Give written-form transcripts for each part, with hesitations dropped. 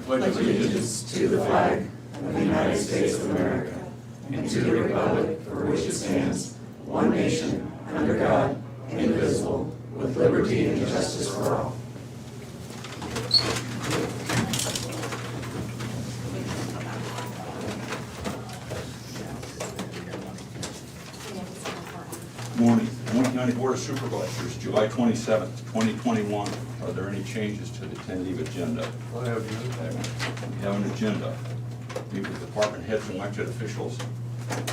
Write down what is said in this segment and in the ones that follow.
pledge allegiance to the flag of the United States of America and to the republic for which it stands, one nation, under God, indivisible, with liberty and justice for all. Morning. Moines County Board of Supervisors, July 27th, 2021. Are there any changes to the tentative agenda? I have none. We have an agenda. Meet with department heads and elected officials.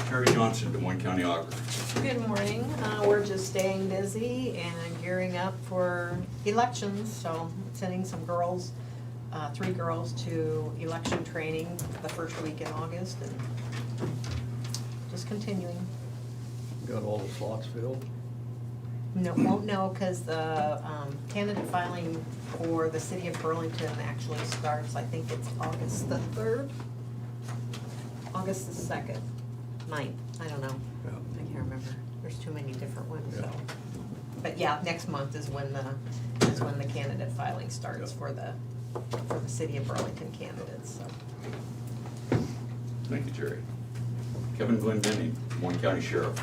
Terry Johnson, Des Moines County Auditor. Good morning. We're just staying busy and gearing up for elections, so sending some girls, 3 girls to election training the first week in August and just continuing. Got all the slots filled? No, won't know because the candidate filing for the city of Burlington actually starts, I think it's August the 3rd? August the 2nd, 9th, I don't know. Yeah. I can't remember. There's too many different ones, Yeah. so. But yeah, next month is when the candidate filing starts Yeah. for the city of Burlington candidates, so. Thank you, Terry. Kevin Glendenning, Des Moines County Sheriff.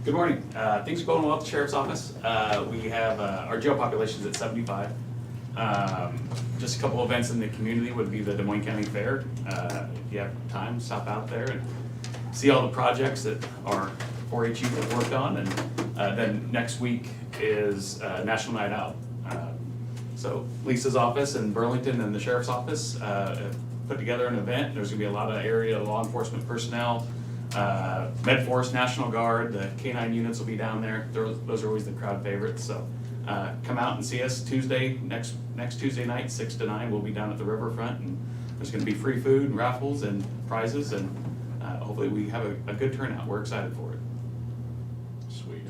Good morning. Things are going well at the Sheriff's Office. We have, our jail population's at 75. Just a couple events in the community would be the Des Moines County Fair. If you have time, stop out there and see all the projects that our 4-H youth have worked on. And then next week is National Night Out. So Lisa's office in Burlington and the Sheriff's Office have put together an event. There's gonna be a lot of area law enforcement personnel. Medforce, National Guard, the K-9 units will be down there. Those are always the crowd favorites, so come out and see us Tuesday, next Tuesday night, 6 to 9, we'll be down at the riverfront, and there's gonna be free food and raffles and prizes, and hopefully we have a good turnout. We're excited for it. Sweet.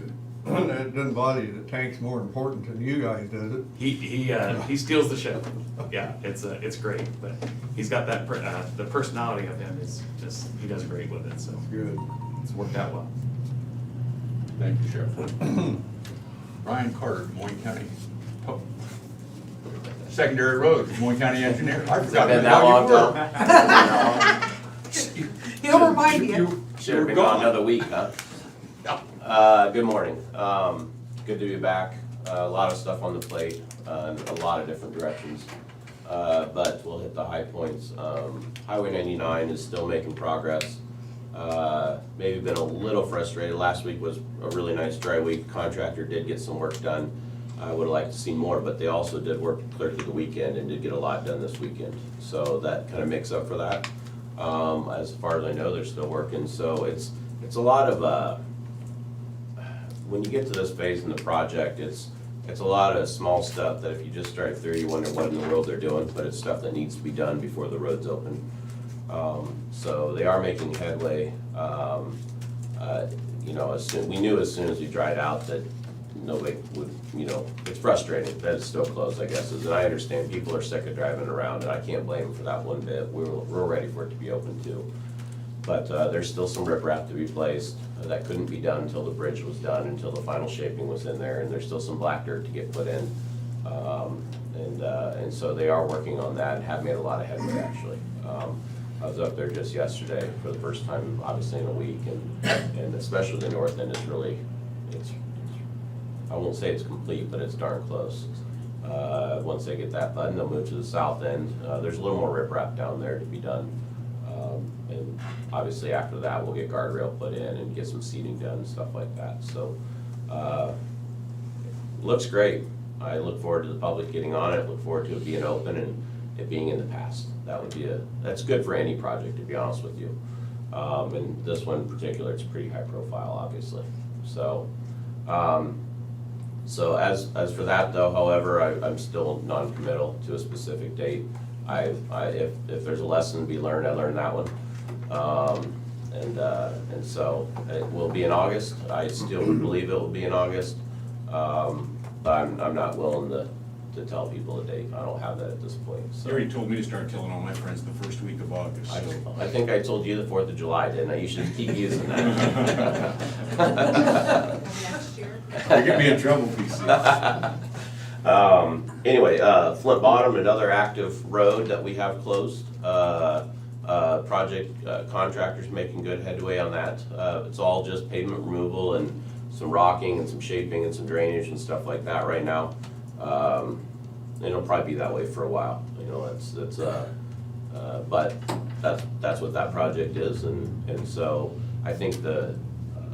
It doesn't bother you that Tank's more important than you guys, does it? He steals the show. Yeah, it's great, but he's got that, the personality of him is just, he does great with it, so Good. it's worked out well. Thank you, Sheriff. Brian Carter, Des Moines County. Secondary Roads, Des Moines County Engineer. I forgot been how that you long, were. He'll remind you. Should have been gone another week, huh? Good morning. Good to be back. A lot of stuff on the plate, in a lot of different directions. But we'll hit the high points. Highway 99 is still making progress. Maybe been a little frustrated. Last week was a really nice dry week. Contractor did get some work done. I would have liked to see more, but they also did work clear through the weekend and did get a lot done this weekend. So that kind of makes up for that. As far as I know, they're still working. So it's a lot of, when you get to this phase in the project, it's a lot of small stuff that if you just drive through, you wonder what in the world they're doing, but it's stuff that needs to be done before the road's open. So they are making headway. You know, we knew as soon as we dried out that nobody would, you know, it's frustrating that it's still closed, I guess. And I understand people are sick of driving around, and I can't blame them for that one bit. We're ready for it to be open too. But there's still some riprap to be placed. That couldn't be done until the bridge was done, until the final shaping was in there, and there's still some black dirt to get put in. And so they are working on that and have made a lot of headway, actually. I was up there just yesterday for the first time, obviously in a week, and especially the north end is really, I won't say it's complete, but it's darn close. Once they get that done, they'll move to the south end. There's a little more riprap down there to be done. And obviously after that, we'll get guardrail put in and get some seating done and stuff like that. So, looks great. I look forward to the public getting on it, look forward to it being open and it being in the past. That's good for any project, to be honest with you. And this one in particular, it's pretty high profile, obviously. So, as for that though, however, I'm still non-committal to a specific date. If there's a lesson to be learned, I learned that one. And so it will be in August. I still believe it will be in August. But I'm not willing to tell people a date. I don't have that at this point. So You already told me to start telling all my friends the first week of August. So. I think I told you the 4th of July, didn't I? You should keep using that. Next year. You get me in trouble, PC. Anyway, Flint Bottom, another active road that we have closed. Project contractors making good headway on that. It's all just pavement removal and some rocking and some shaping and some drainage and stuff like that right now. And it'll probably be that way for a while. You know, but that's what that project is, and so I think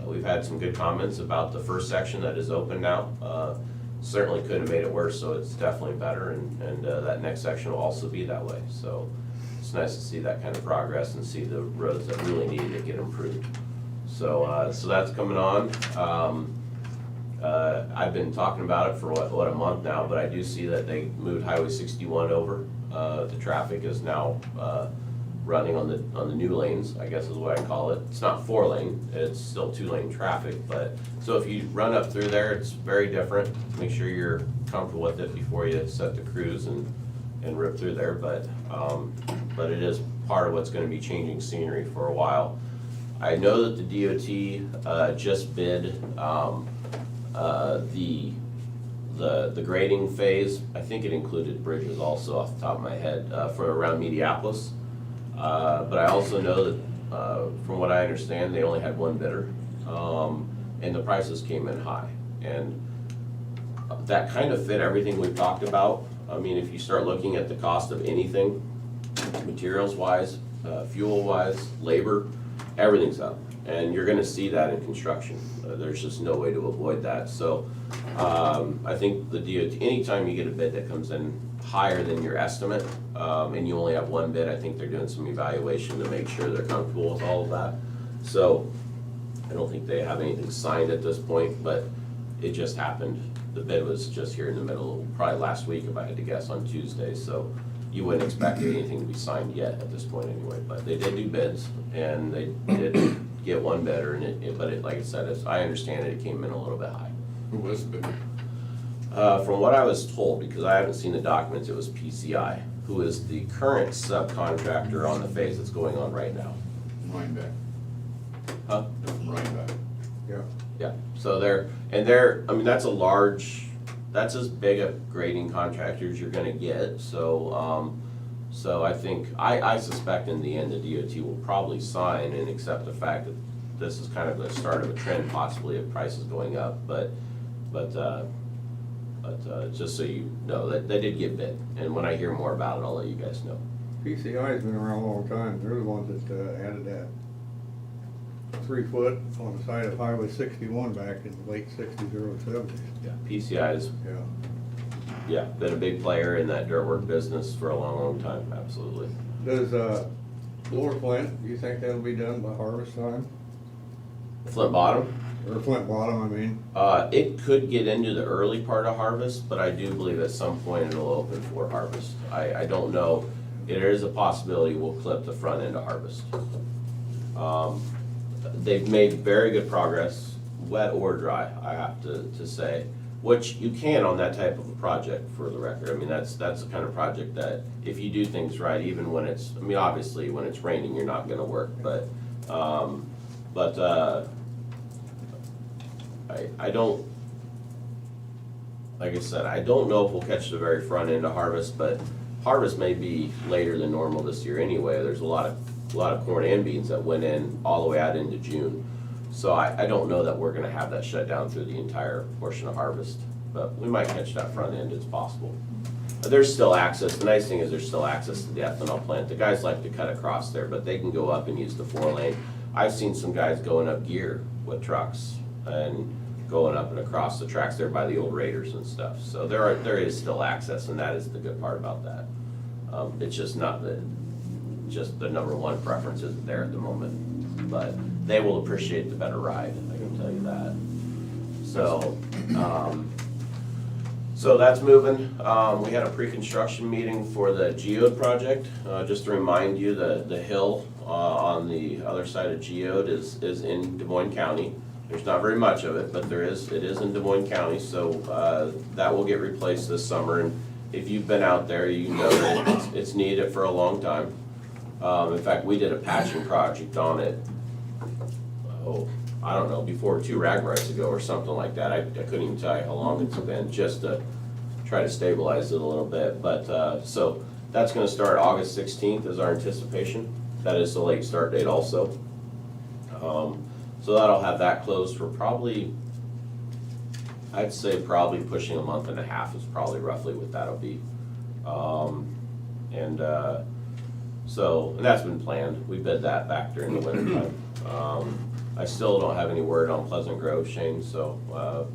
we've had some good comments about the first section that is open now. Certainly could have made it worse, so it's definitely better, and that next section will also be that way. So it's nice to see that kind of progress and see the roads that really need to get improved. So so that's coming on. I've been talking about it for what a month now, but I do see that they moved Highway 61 over. The traffic is now running on the new lanes, I guess is what I call it. It's not 4-lane, it's still 2-lane traffic, but so if you run up through there, it's very different. Make sure you're comfortable with it before you set the cruise and rip through there, but it is part of what's gonna be changing scenery for a while. I know that the DOT just bid the grading phase. I think it included bridges also off the top of my head for around Mediapolis. But I also know that from what I understand, they only had one bidder, and the prices came in high. And that kind of fit everything we've talked about. I mean, if you start looking at the cost of anything, materials-wise, fuel-wise, labor, everything's up. And you're gonna see that in construction. There's just no way to avoid that. So I think the DOT, anytime you get a bid that comes in higher than your estimate, and you only have one bid, I think they're doing some evaluation to make sure they're comfortable with all of that. So I don't think they have anything signed at this point, but it just happened. The bid was just here in the middle, probably last week if I had to guess, on Tuesday. So you wouldn't expect anything to be signed yet at this point anyway, but they did do bids, and they did get one bidder, and but like I said, I understand it came in a little bit high. Who was the bidder? From what I was told, because I haven't seen the documents, it was PCI, who is the current subcontractor on the phase that's going on right now. Rhinebeck. Huh? From Rhinebeck. Yeah. Yeah, so I mean, that's as big a grading contractor as you're gonna get, so, so I think, I suspect in the end, the DOT will probably sign and accept the fact that this is kind of the start of a trend possibly of prices going up, but just so you know, that they did get bid, and when I hear more about it, I'll let you guys know. PCI's been around a long time. They're the ones that added that 3 foot on the side of Highway 61 back in the late 60s, early 70s. Yeah. PCI is, Yeah. been a big player in that dirt work business for a long, long time, absolutely. Does Lower Flint, do you think that'll be done by harvest time? Flint Bottom? Or Flint Bottom, I mean? It could get into the early part of harvest, but I do believe at some point it'll open for harvest. I don't know, there is a possibility we'll clip the front end of harvest. They've made very good progress, wet or dry, I have to say, which you can on that type of a project, for the record. I mean, that's the kind of project that if you do things right, even when it's, I mean, obviously when it's raining, you're not gonna work, but I don't, like I said, I don't know if we'll catch the very front end of harvest, but harvest may be later than normal this year anyway. There's a lot of corn and beans that went in all the way out into June. So I don't know that we're gonna have that shut down through the entire portion of harvest, but we might catch that front end, it's possible. There's still access, the nice thing is there's still access to the ethanol plant. The guys like to cut across there, but they can go up and use the 4-lane. I've seen some guys going up gear with trucks and going up and across the tracks there by the old Raiders and stuff. So there is still access, and that is the good part about that. It's just not just the number one preference isn't there at the moment, but they will appreciate the better ride, I can tell you that. So, so that's moving. We had a pre-construction meeting for the Geode project. Just to remind you, the hill on the other side of Geode is in Des Moines County. There's not very much of it, but it is in Des Moines County, so that will get replaced this summer. And if you've been out there, you know that it's needed for a long time. In fact, we did a patching project on it, I don't know, before 2 rag rides ago or something like that. I couldn't even tell you how long it's been, just to try try to stabilize it a little bit. But, so that's gonna start August 16th is our anticipation. That is the late start date also. So that'll have that closed for probably, I'd say probably pushing a month and a half is probably roughly what that'll be. And that's been planned. We bid that back during the winter time. I still don't have any word on Pleasant Grove, Shane, so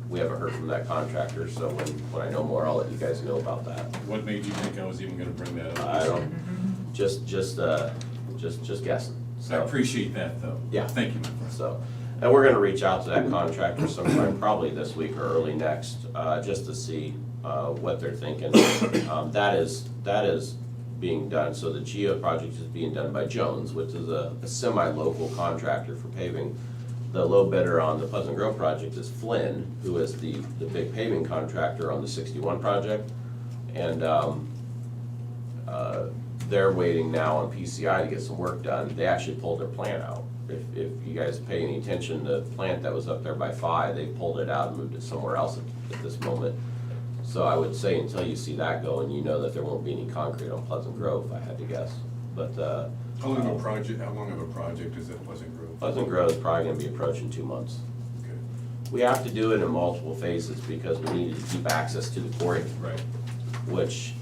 we haven't heard from that contractor, so when I know more, I'll let you guys know about that. What made you think I was even gonna bring that up? I don't, just guessing. I So, appreciate that, though. Yeah. Thank you, my friend. so, and we're gonna reach out to that contractor sometime, probably this week or early next, just to see what they're thinking. That is being done, so the GEO project is being done by Jones, which is a semi-local contractor for paving. The low bidder on the Pleasant Grove project is Flynn, who is the big paving contractor on the 61 project. And they're waiting now on PCI to get some work done. They actually pulled their plant out. If you guys pay any attention, the plant that was up there by Phi, they pulled it out and moved it somewhere else at this moment. So I would say until you see that going, you know that there won't be any concrete on Pleasant Grove, if I had to guess. But How long of a project is that Pleasant Grove? Pleasant Grove is probably gonna be approaching 2 months. Okay, We have to do it in multiple phases because we needed to keep access to the quarry, right. which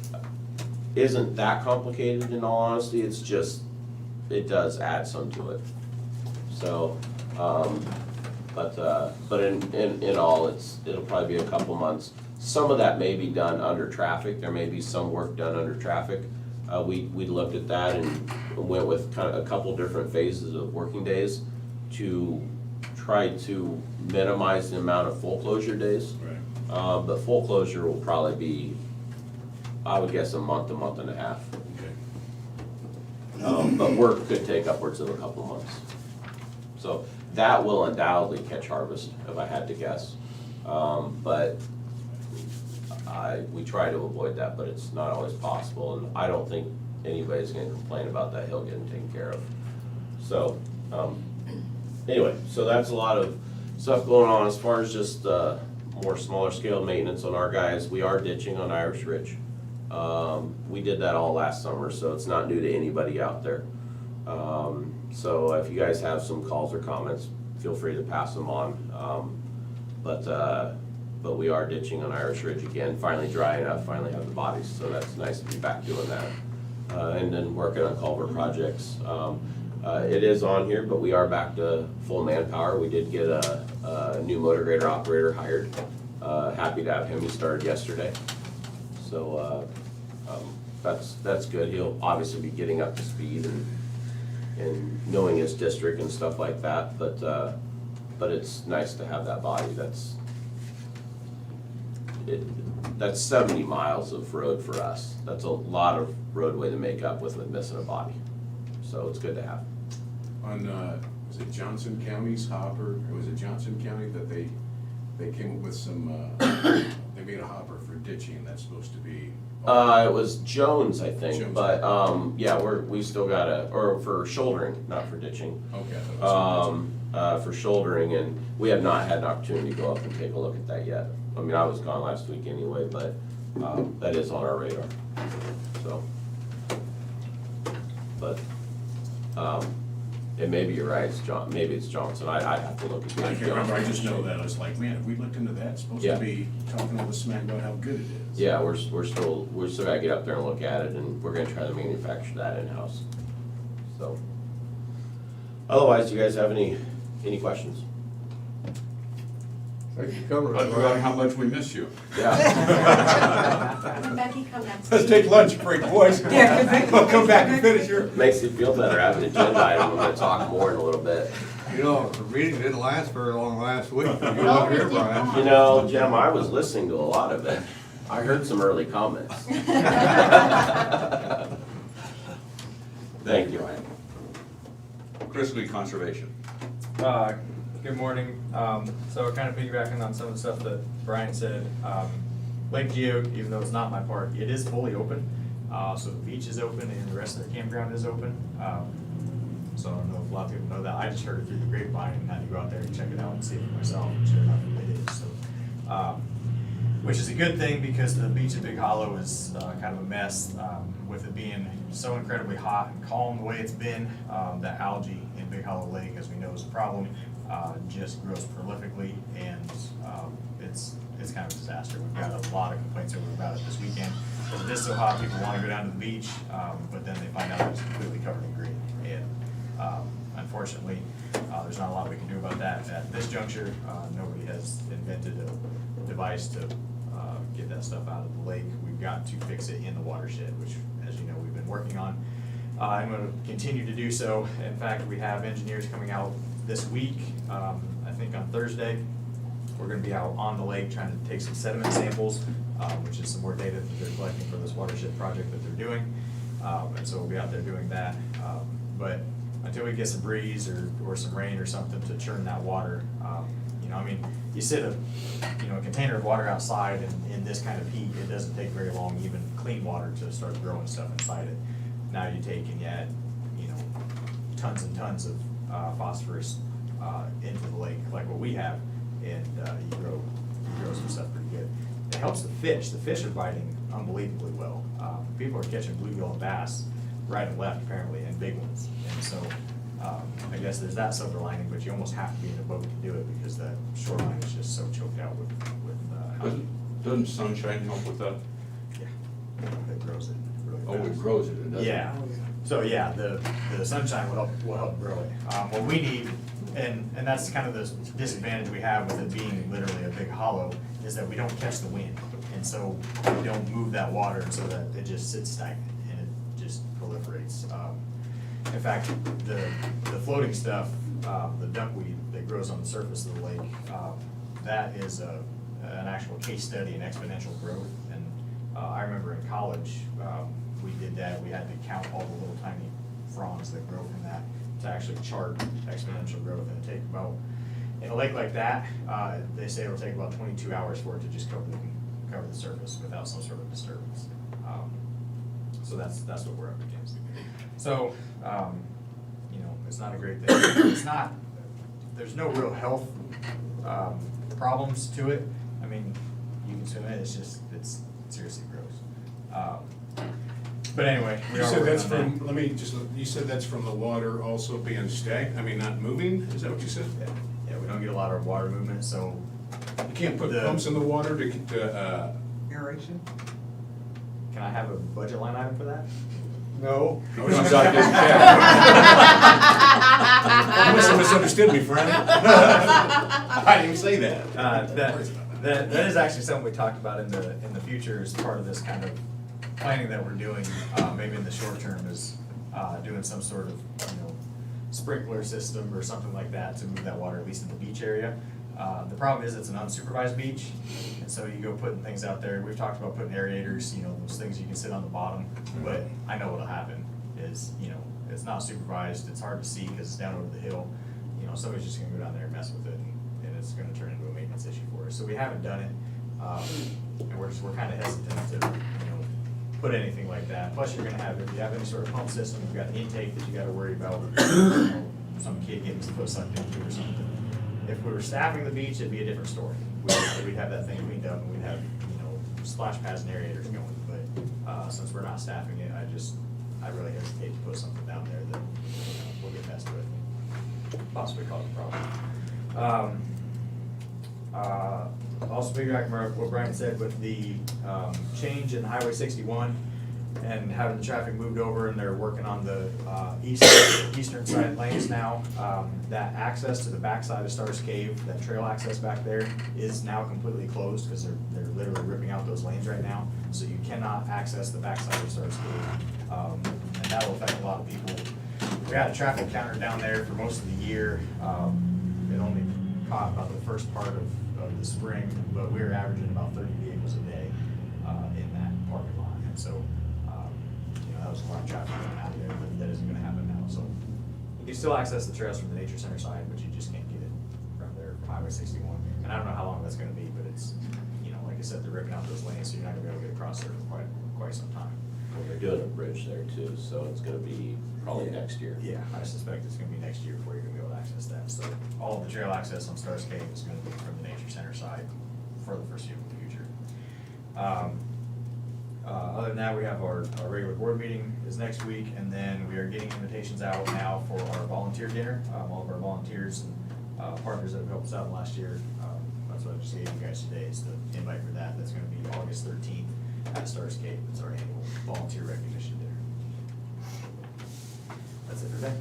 isn't that complicated in all honesty, it's just, it does add some to it. So, but in all, it'll probably be a couple months. Some of that may be done under traffic, there may be some work done under traffic. We looked at that and went with kind of a couple different phases of working days to try to minimize the amount of full closure days. Right. But full closure will probably be, I would guess, a month and a half. Okay. But work could take upwards of a couple months. So that will undoubtedly catch harvest, if I had to guess. But we try to avoid that, but it's not always possible, and I don't think anybody's gonna complain about that hill getting taken care of. So, anyway, so that's a lot of stuff going on as far as just, more smaller scale maintenance on our guys. We are ditching on Irish Ridge. We did that all last summer, so it's not new to anybody out there. So if you guys have some calls or comments, feel free to pass them on. But we are ditching on Irish Ridge again, finally dry enough, finally have the bodies, so that's nice to be back doing that. And then working on culvert projects. It is on here, but we are back to full manpower. We did get a new motor grader operator hired. Happy to have him, he started yesterday. So that's good. He'll obviously be getting up to speed and knowing his district and stuff like that, but it's nice to have that body. That's 70 miles of road for us. That's a lot of roadway to make up with missing a body. So it's good to have. On, was it Johnson County's hopper, or was it Johnson County that they came up with some, they made a hopper for ditching, that's supposed to be. It was Jones, I think, Jones. but yeah, we still gotta, or for shouldering, not for ditching. Okay. I thought it was For shouldering, and we have not had an opportunity to go up and take a look at that yet. I mean, I was gone last week anyway, but that is on our radar, so. But, and maybe you're right, maybe it's Johnson, I'd have to look at I that. can't remember, I just know that, I was like, man, if we looked into that, it's supposed Yeah. to be talking all the smack about how good it is. Yeah, we're still gotta get up there and look at it, and we're gonna try to manufacture that in-house, so. Otherwise, do you guys have any questions? Thank you, covered it, But Brian. how much we miss you. Yeah. Becky, come next Let's week. take lunch break, boys. We'll come back and finish your. Makes you feel better having an agenda item, I'm gonna talk more in a little bit. You know, the meeting didn't last very long last week. You No, weren't it here, did Brian. not. You know, Jim, I was listening to a lot of it. I heard some early comments. Thank you. Chris Lee Conservation. Good morning. So kind of piggybacking on some of the stuff that Brian said, Lake Geo, even though it's not my park, it is fully open. So the beach is open and the rest of the campground is open. So I don't know if a lot of people know that. I just heard it through the grapevine and had to go out there and check it out and see it for myself. And sure enough, it is. So which is a good thing because the beach at Big Hollow is kind of a mess. With it being so incredibly hot and calm the way it's been, the algae in Big Hollow Lake, as we know, is a problem. Just grows prolifically, and it's kind of a disaster. We've got a lot of complaints over about it this weekend. It is so hot, people want to go down to the beach, but then they find out it's completely covered in green. And unfortunately, there's not a lot we can do about that. At this juncture, nobody has invented a device to get that stuff out of the lake. We've got to fix it in the watershed, which, as you know, we've been working on. I'm going to continue to do so. In fact, we have engineers coming out this week, I think on Thursday. We're going to be out on the lake trying to take some sediment samples, which is some more data that they're collecting for this watershed project that they're doing. And so we'll be out there doing that. But until we get some breeze or some rain or something to churn that water, you know, I mean, you sit a container of water outside in this kind of heat, it doesn't take very long, even clean water, to start growing stuff inside it. Now you take and you add, tons and tons of phosphorus into the lake, like what we have, and you grow some stuff pretty good. It helps the fish. The fish are biting unbelievably well. People are catching bluegill and bass right and left, apparently, and big ones. And so I guess there's that silver lining, but you almost have to be in a boat to do it because the shoreline is just so choked out with algae. Doesn't sunshine help with that? Yeah, it grows it really fast. Oh, it grows it, doesn't it? Yeah, so yeah, the sunshine will help grow it. What we need, and that's kind of the disadvantage we have with it being literally a big hollow, is that we don't catch the wind. And so we don't move that water so that it just sits stagnant and it just proliferates. In fact, the floating stuff, the duckweed that grows on the surface of the lake, that is an actual case study in exponential growth. And I remember in college, we did that. We had to count all the little tiny fronds that grow from that to actually chart exponential growth. And it take about, in a lake like that, they say it'll take about 22 hours for it to just cover the surface without some sort of disturbance. So that's what we're up against. So, it's not a great thing. There's no real health problems to it. I mean, you can swim it, it's seriously gross. But anyway, we You are said working that's on from, you said that's from the water also being not moving? Is that what you said? that. Yeah, we don't get a lot of water movement, so You can't put pumps in the water to Aeration? can I have a budget line item for that? No. Comes out this check. You must have misunderstood me, friend. I didn't even say that. That is actually something we talked about in the future as part of this kind of planning that we're doing, maybe in the short term, is doing some sort of, sprinkler system or something like that to move that water, at least in the beach area. The problem is it's an unsupervised beach, and so you go putting things out there. We've talked about putting aerators, those things you can sit on the bottom, but I know what'll happen is, it's not supervised, it's hard to see because it's down over the hill. Somebody's just gonna go down there and mess with it, and it's gonna turn into a maintenance issue for us. So we haven't done it, and we're kind of hesitant to, put anything like that. Plus, you're gonna have, if you have any sort of pump system, you've got an intake that you gotta worry about, some kid getting his foot sucked into or something. If we were staffing the beach, it'd be a different story. We'd have that thing cleaned up and we'd have, splash pads and aerators going. But since we're not staffing it, I really hesitate to put something down there that we'll get messed with, possibly cause a problem. Also piggybacking on what Brian said with the change in Highway 61 and having the traffic moved over, and they're working on the eastern side lanes now. That access to the backside of Stars Cave, that trail access back there, is now completely closed because they're literally ripping out those lanes right now. So you cannot access the backside of Stars Cave, and that will affect a lot of people. We had a traffic counter down there for most of the year. It only caught about the first part of the spring, but we were averaging about 30 vehicles a day in that parking lot. And so, that was a lot of traffic going out there, but that isn't gonna happen now. So you can still access the trails from the nature center side, but you just can't get it from there, from Highway 61. And I don't know how long that's gonna be, but it's, like I said, they're ripping out those lanes, so you're not gonna be able to get across there for quite some time. Well, they're doing a bridge there too, so it's gonna be probably next year. Yeah, I suspect it's gonna be next year before you're gonna be able to access that. So all of the trail access on Stars Cave is gonna be from the nature center side for the foreseeable future. Other than that, we have our regular board meeting is next week, and then we are getting invitations out now for our volunteer dinner. All of our volunteers and partners that have helped us out last year. That's what I just gave you guys today, is the invite for that. That's gonna be August 13th at Starscape. It's our annual volunteer recognition dinner. That's it for today.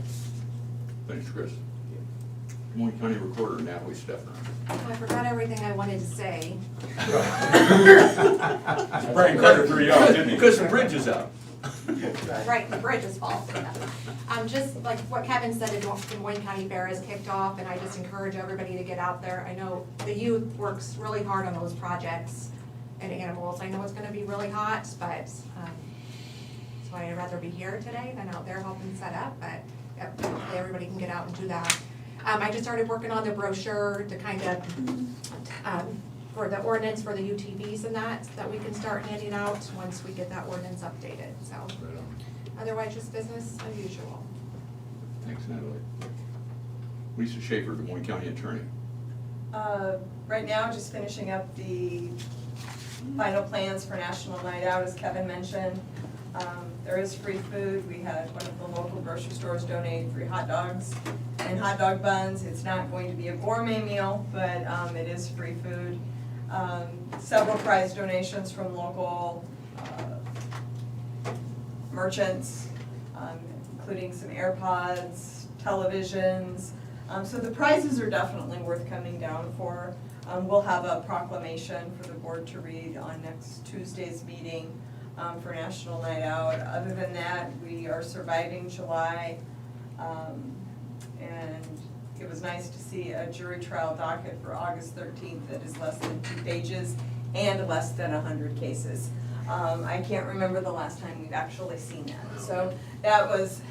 Thanks, Chris. Des Moines County Recorder Natalie Stefan. I forgot everything I wanted to say. Brian Carter threw you out, didn't he? Because the bridge is out. Right, the bridge is false. Just like what Kevin said, the Des Moines County Fair is kicked off, and I just encourage everybody to get out there. I know the youth works really hard on those projects and animals. I know it's gonna be really hot, but, that's why I'd rather be here today than out there helping set up, but yep, hopefully everybody can get out and do that. I just started working on the brochure to kind of, for the ordinance for the UTVs and that we can start handing out once we get that ordinance updated, so. Otherwise, just business as usual. Thanks, Natalie. Lisa Schaefer, Des Moines County Attorney. Right now, just finishing up the final plans for National Night Out, as Kevin mentioned. There is free food. We had one of the local grocery stores donate free hot dogs and hot dog buns. It's not going to be a gourmet meal, but it is free food. Several prize donations from local merchants, including some AirPods, televisions. So the prizes are definitely worth coming down for. We'll have a proclamation for the board to read on next Tuesday's meeting for National Night Out. Other than that, we are surviving July. And it was nice to see a jury trial docket for August 13th that is less than 2 pages and less than 100 cases. I can't remember the last time we've actually seen that. So that was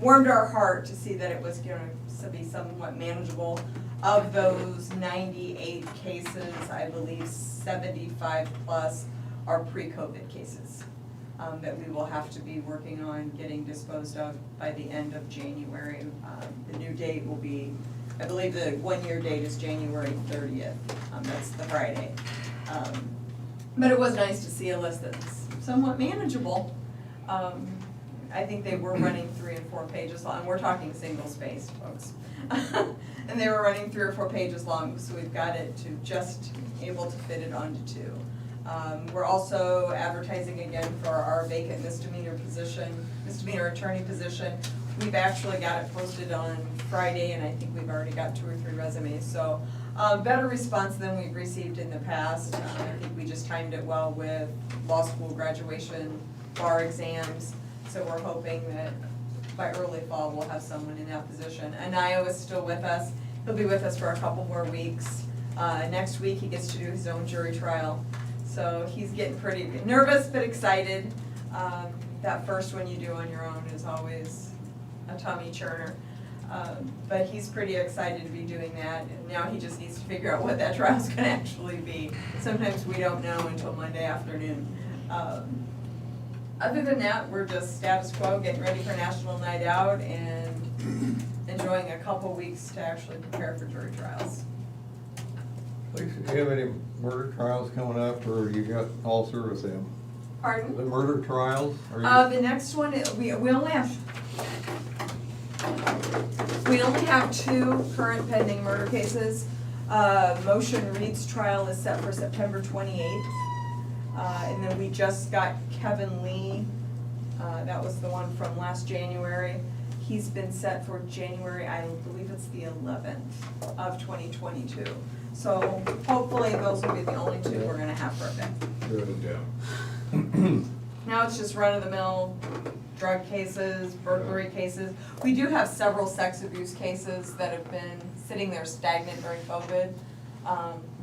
warmed our heart to see that it was going to be somewhat manageable. Of those 98 cases, I believe 75 plus are pre-COVID cases that we will have to be working on getting disposed of by the end of January. The new date will be, I believe the 1-year date is January 30th. That's the Friday. But it was nice to see a list that's somewhat manageable. I think they were running 3 and 4 pages long. We're talking single-spaced, folks. And they were running 3 or 4 pages long, so we've got it to just able to fit it onto 2. We're also advertising again for our vacant misdemeanor attorney position. We've actually got it posted on Friday, and I think we've already got 2 or 3 resumes. So better response than we've received in the past. I think we just timed it well with law school graduation, bar exams. So we're hoping that by early fall, we'll have someone in that position. Anayo is still with us. He'll be with us for a couple more weeks. Next week, he gets to do his own jury trial. So he's getting pretty nervous but excited. That first one you do on your own is always a tummy churner. But he's pretty excited to be doing that. And now he just needs to figure out what that trial's gonna actually be. Sometimes we don't know until Monday afternoon. Other than that, we're just status quo, getting ready for National Night Out and enjoying a couple weeks to actually prepare for jury trials. Lisa, do you have any murder trials coming up, or you got all through with them? Pardon? The murder trials? Are you- The next one, we only have 2 current pending murder cases. Motion Reed's trial is set for September 28th. And then we just got Kevin Lee, that was the one from last January. He's been set for January, I believe it's the 11th of 2022. So hopefully those will be the only 2 we're gonna have for a bit. Good. Yeah. Now it's just run-of-the-mill drug cases, burglary cases. We do have several sex abuse cases that have been sitting there stagnant during COVID.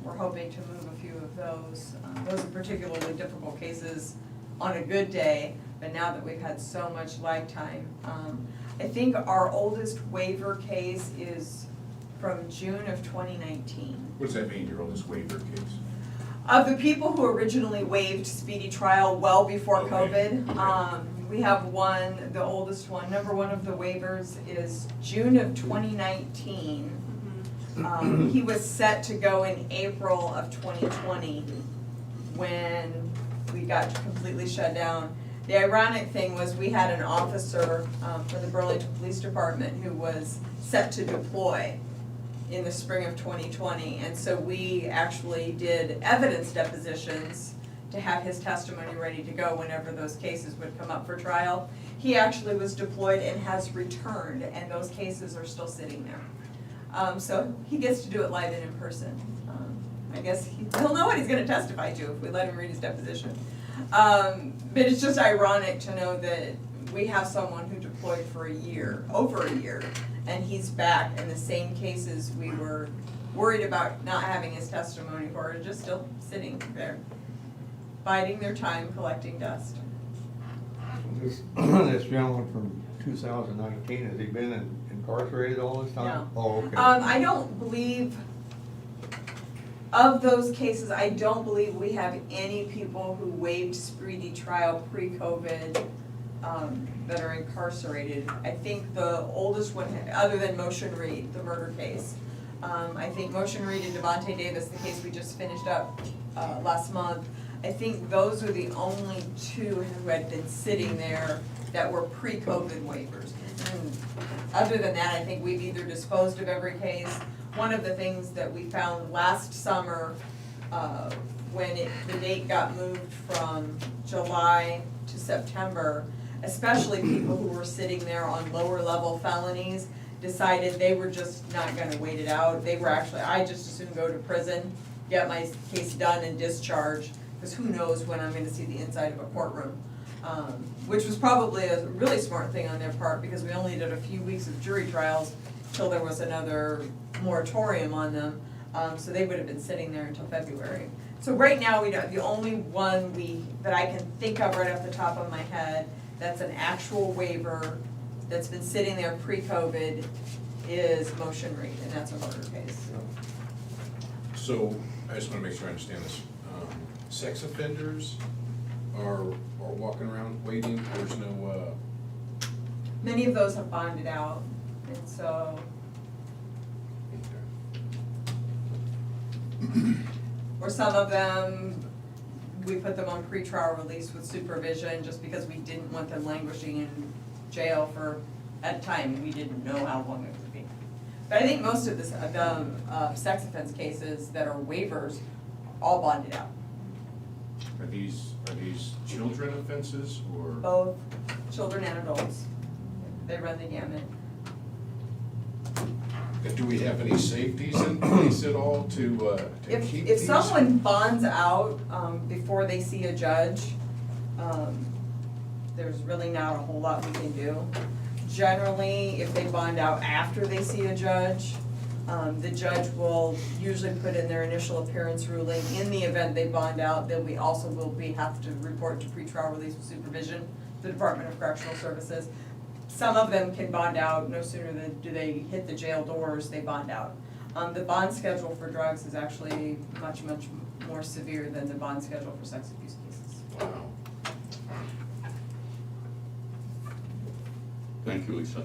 We're hoping to move a few of those. Those are particularly difficult cases on a good day, but now that we've had so much lag time. I think our oldest waiver case is from June of 2019. What does that mean, your oldest waiver case? Of the people who originally waived speedy trial well before Okay. COVID, we have one, the oldest one, number 1 of the waivers is June of 2019. He was set to go in April of 2020, when we got completely shut down. The ironic thing was we had an officer for the Burlington Police Department who was set to deploy in the spring of 2020. And so we actually did evidence depositions to have his testimony ready to go whenever those cases would come up for trial. He actually was deployed and has returned, and those cases are still sitting there. So he gets to do it live and in person. I guess he'll know what he's gonna testify to if we let him read his deposition. But it's just ironic to know that we have someone who deployed for a year, over a year, and he's back, and the same cases we were worried about not having his testimony for are just still sitting there, biding their time, collecting dust. This gentleman from 2019, has he been incarcerated all this time? No. Oh, okay. I don't believe, of those cases, I don't believe we have any people who waived speedy trial pre-COVID that are incarcerated. I think the oldest one, other than Motion Reed, the murder case, I think Motion Reed and Devontae Davis, the case we just finished up last month, I think those are the only two who had been sitting there that were pre-COVID waivers. And other than that, I think we've either disposed of every case. One of the things that we found last summer, when the date got moved from July to September, especially people who were sitting there on lower level felonies, decided they were just not gonna wait it out. They were actually, I just as soon go to prison, get my case done and discharged, because who knows when I'm gonna see the inside of a courtroom. Which was probably a really smart thing on their part, because we only did a few weeks of jury trials till there was another moratorium on them. So they would have been sitting there until February. So right now, the only one that I can think of right off the top of my head that's an actual waiver that's been sitting there pre-COVID is Motion Reed, and that's a murder case. So, I just wanna make sure I understand this. Sex offenders are walking around waiting, there's no, Many of those have bonded out, and so, or some of them, we put them on pretrial release with supervision just because we didn't want them languishing in jail for, at a time, we didn't know how long it would be. But I think most of the sex offense cases that are waivers, all bonded out. are these children offenses or? Both children and adults, they run the gamut. Do we have any safeties in place at all to keep If these? someone bonds out before they see a judge, there's really not a whole lot we can do. Generally, if they bond out after they see a judge, the judge will usually put in their initial appearance ruling. In the event they bond out, then we also will have to report to pretrial release with supervision, the Department of Correctional Services. Some of them can bond out, no sooner than do they hit the jail doors, they bond out. The bond schedule for drugs is actually much, much more severe than the bond schedule for sex abuse cases. Wow. Thank you, Lisa.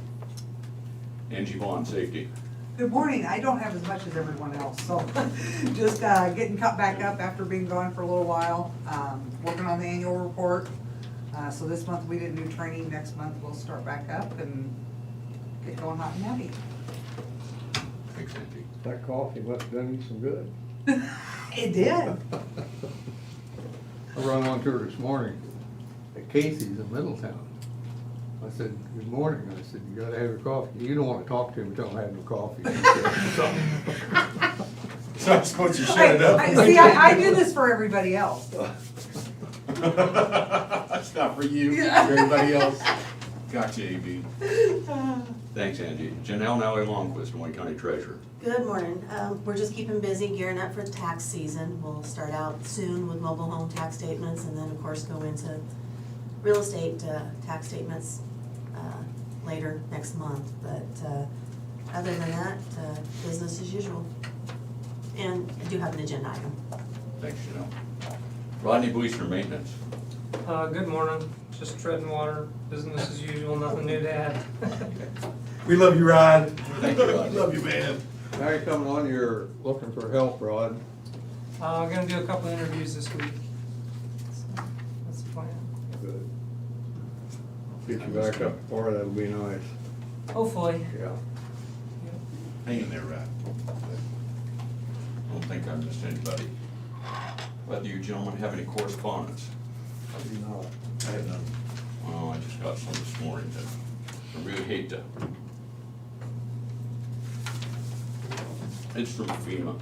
Angie Vaughn, safety. Good morning. I don't have as much as everyone else, so just getting cut back up after being gone for a little while. Working on the annual report. So this month we didn't do training. Next month we'll start back up and get going hot and heavy. Thanks, Angie. That coffee must have done you some good. It did. I run onto her this morning at Casey's in Middletown. I said, good morning. I said, you gotta have your coffee. You don't wanna talk to me until I have no coffee. So I suppose you shut it up. See, I do this for everybody else. That's not for you, for everybody else. Gotcha, AB. Thanks, Angie. Janelle Nally Longquist, Moines County Treasurer. Good morning. We're just keeping busy, gearing up for tax season. We'll start out soon with mobile home tax statements and then, of course, go into real estate tax statements later next month. But other than that, business as usual. And I do have an agenda item. Thanks, Janelle. Rodney Bleaster, Maintenance. Good morning, just treading water, business as usual, nothing new to add. We love you, Rod. Thank you, Rod. Love you, man. Now you're coming on, you're looking for help, Rod. I'm gonna do a couple interviews this week. Get you back up far, that'll be nice. Hopefully. Yeah. Hang in there, Rat. I don't think I missed anybody. Whether you gentlemen have any correspondence? No. I have none. Oh, I just got some this morning that I really hate to. It's from FEMA.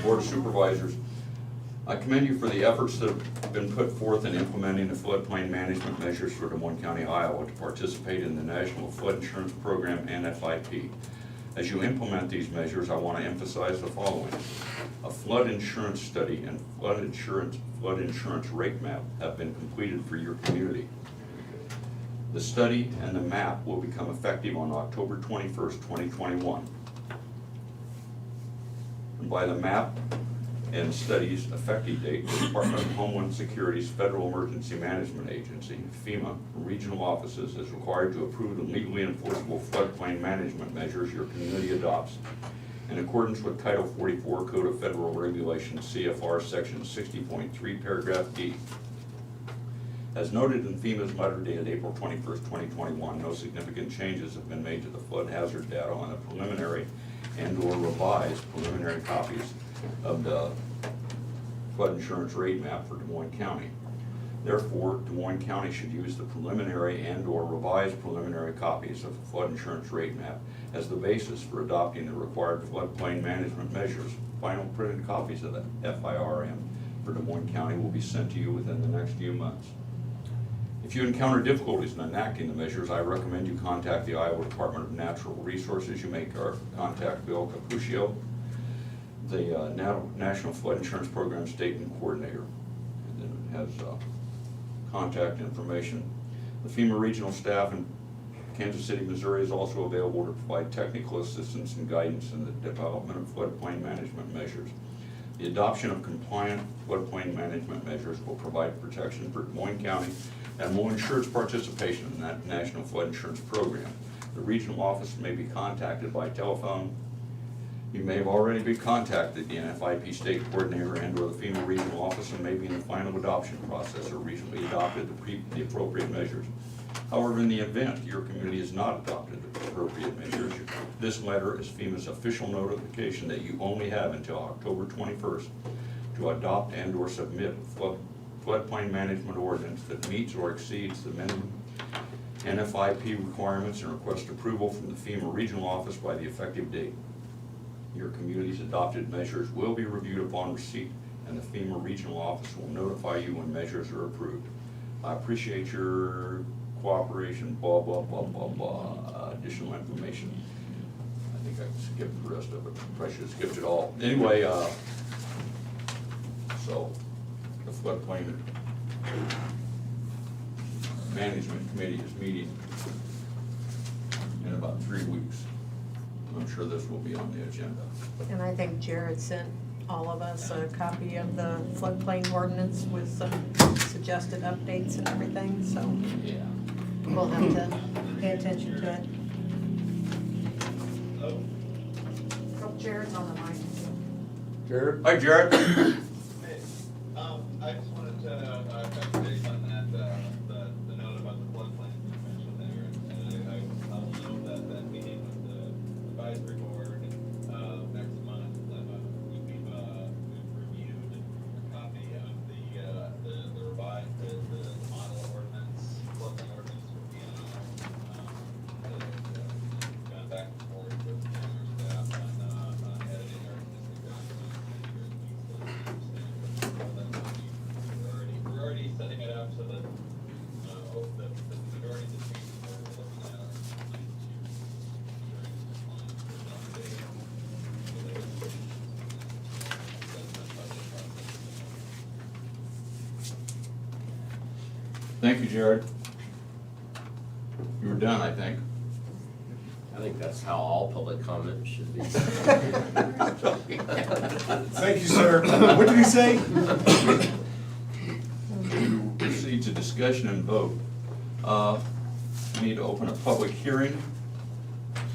Board of Supervisors, I commend you for the efforts that have been put forth in implementing the floodplain management measures for Des Moines County, Iowa to participate in the National Flood Insurance Program, NFIP. As you implement these measures, I want to emphasize the following. A flood insurance study and flood insurance rate map have been completed for your community. The study and the map will become effective on October 21st, 2021. And by the map and study's effective date, the Department of Homeland Security's Federal Emergency Management Agency, FEMA, regional offices is required to approve the legally enforceable floodplain management measures your community adopts in accordance with Title 44 Code of Federal Regulations, CFR Section 60.3, Paragraph D. As noted in FEMA's letter dated April 21st, 2021, no significant changes have been made to the flood hazard data on the preliminary and/or revised preliminary copies of the flood insurance rate map for Des Moines County. Therefore, Des Moines County should use the preliminary and/or revised preliminary copies of the flood insurance rate map as the basis for adopting the required floodplain management measures. Final printed copies of the FIRM for Des Moines County will be sent to you within the next few months. If you encounter difficulties in enacting the measures, I recommend you contact the Iowa Department of Natural Resources. You may contact Bill Capuccio, the National Flood Insurance Program Statement Coordinator. And then it has contact information. The FEMA regional staff in Kansas City, Missouri is also available to provide technical assistance and guidance in the development of floodplain management measures. The adoption of compliant floodplain management measures will provide protection for Des Moines County and will ensure its participation in that National Flood Insurance Program. The regional office may be contacted by telephone. You may have already been contacted, the NFIP state coordinator and/or the FEMA regional office, and may be in the final adoption process or recently adopted the appropriate measures. However, in the event your community has not adopted the appropriate measures, this letter is FEMA's official notification that you only have until October 21st to adopt and/or submit floodplain management ordinance that meets or exceeds the minimum NFIP requirements and request approval from the FEMA regional office by the effective date. Your community's adopted measures will be reviewed upon receipt, and the FEMA regional office will notify you when measures are approved. I appreciate your cooperation, blah, blah, blah, blah, blah. Additional information. I think I skipped the rest of it. Probably should have skipped it all. Anyway, so the floodplain management committee is meeting in about 3 weeks. I'm sure this will be on the agenda. And I think Jared sent all of us a copy of the floodplain ordinance with some suggested updates and everything, so Yeah. we'll have to pay attention to it. Oh, Jared's on the line. Jared? Hi, Jared. Hey, I just wanted to touch base on that, the note about the floodplain you mentioned there, and I know that meeting with the advisory board, next month, we've reviewed a copy of the revised, the model ordinance, floodplain ordinance for PNO. Gone back and forth with our staff on editing our existing documents, we're already setting it up so that, the majority of the changes we're looking at are Thank you, Jared. You were done, I think. I think that's how all public comment should be. Thank you, sir. What did he say? Proceed to discussion and vote. We need to open a public hearing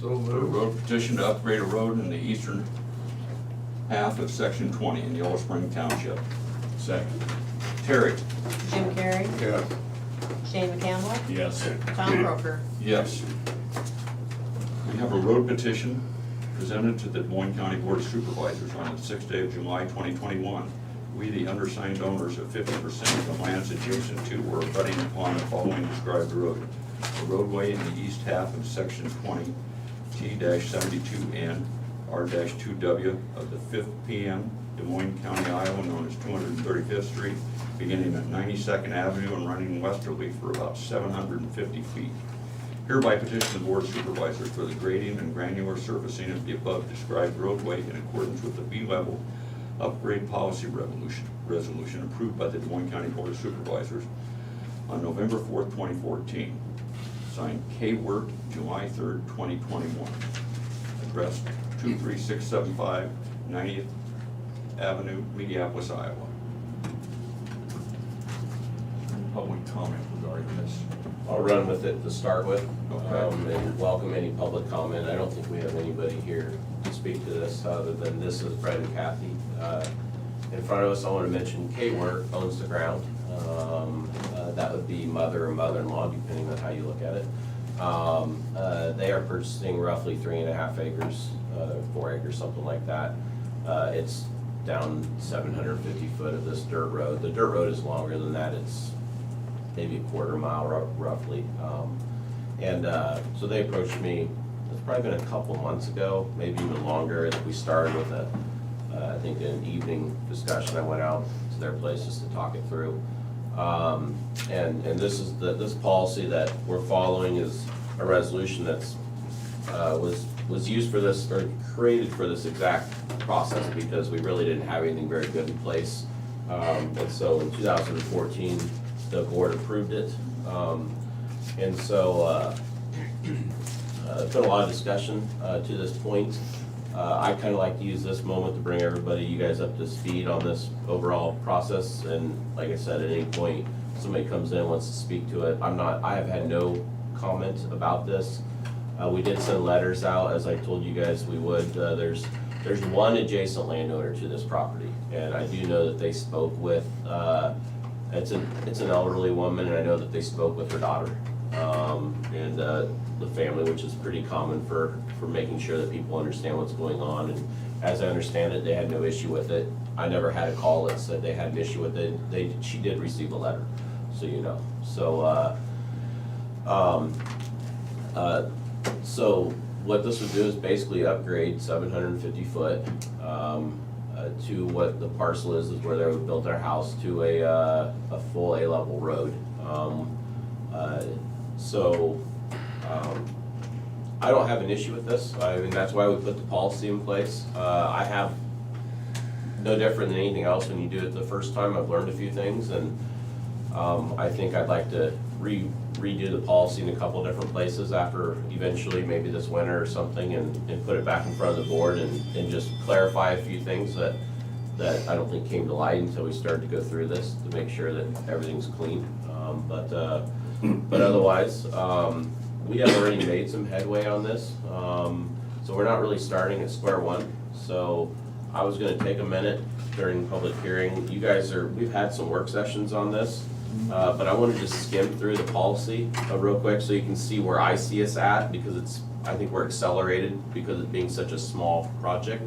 So for a road petition to upgrade a road in the eastern half of section 20 in Yellow Spring Township. Second. Terry? Jim Carrey? Yeah. Shane McCandless, Yes. Tom Croker. Yes. We have a road petition presented to the Des Moines County Board of Supervisors on the 6th day of July 2021. We, the undersigned owners of 50% of the lands adjacent to or abutting upon the following described road. A roadway in the east half of section 20, T-72N, R-2W of the 5th PM, Des Moines County, Iowa, known as 235th Street, beginning at 92nd Avenue and running westerly for about 750 feet. Hereby petition the Board of Supervisors for the grading and granular surfacing of the above described roadway in accordance with the B-level upgrade policy resolution approved by the Des Moines County Board of Supervisors on November 4th, 2014. Signed K. Wirt, July 3rd, 2021. Address 23675 90th Avenue, Minneapolis, Iowa. Public comment regarding this. I'll run with it to start with, Okay. and welcome any public comment. I don't think we have anybody here to speak to this, other than this is Fred and Kathy. In front of us, I want to mention Kay Work owns the ground. That would be mother or mother-in-law, depending on how you look at it. They are purchasing roughly 3.5 acres, 4 acres, something like that. It's down 750 foot of this dirt road. The dirt road is longer than that. It's maybe a quarter mile roughly. So they approached me, it's probably been a couple months ago, maybe even longer, that we started with I think an evening discussion. I went out to their place just to talk it through. And this is this policy that we're following is a resolution that's was used for this, or created for this exact process, because we really didn't have anything very good in place. And so in 2014, the board approved it. And so there's been a lot of discussion to this point. I kind of like to use this moment to bring everybody, you guys, up to speed on this overall process. And like I said, at any point somebody comes in and wants to speak to it, I have had no comment about this. We did send letters out, as I told you guys we would. There's one adjacent landowner to this property, and I do know that they spoke with, it's an elderly woman, and I know that they spoke with her daughter, and the family, which is pretty common for making sure that people understand what's going on. And as I understand it, they had no issue with it. I never had a call that said they had an issue with it. She did receive a letter, so you know. So what this would do is basically upgrade 750 foot to what the parcel is where they would build their house, to a full A-level road. I don't have an issue with this. I mean, that's why we put the policy in place. I have no different than anything else. When you do it the first time, I've learned a few things, and I think I'd like to redo the policy in a couple different places after eventually maybe this winter or something, and put it back in front of the board and just clarify a few things that I don't think came to light until we started to go through this, to make sure that everything's clean. But otherwise, we have already made some headway on this. So we're not really starting at square one. So I was gonna take a minute during public hearing. You guys we've had some work sessions on this. But I wanted to skim through the policy real quick so you can see where I see us at, because I think we're accelerated because it being such a small project.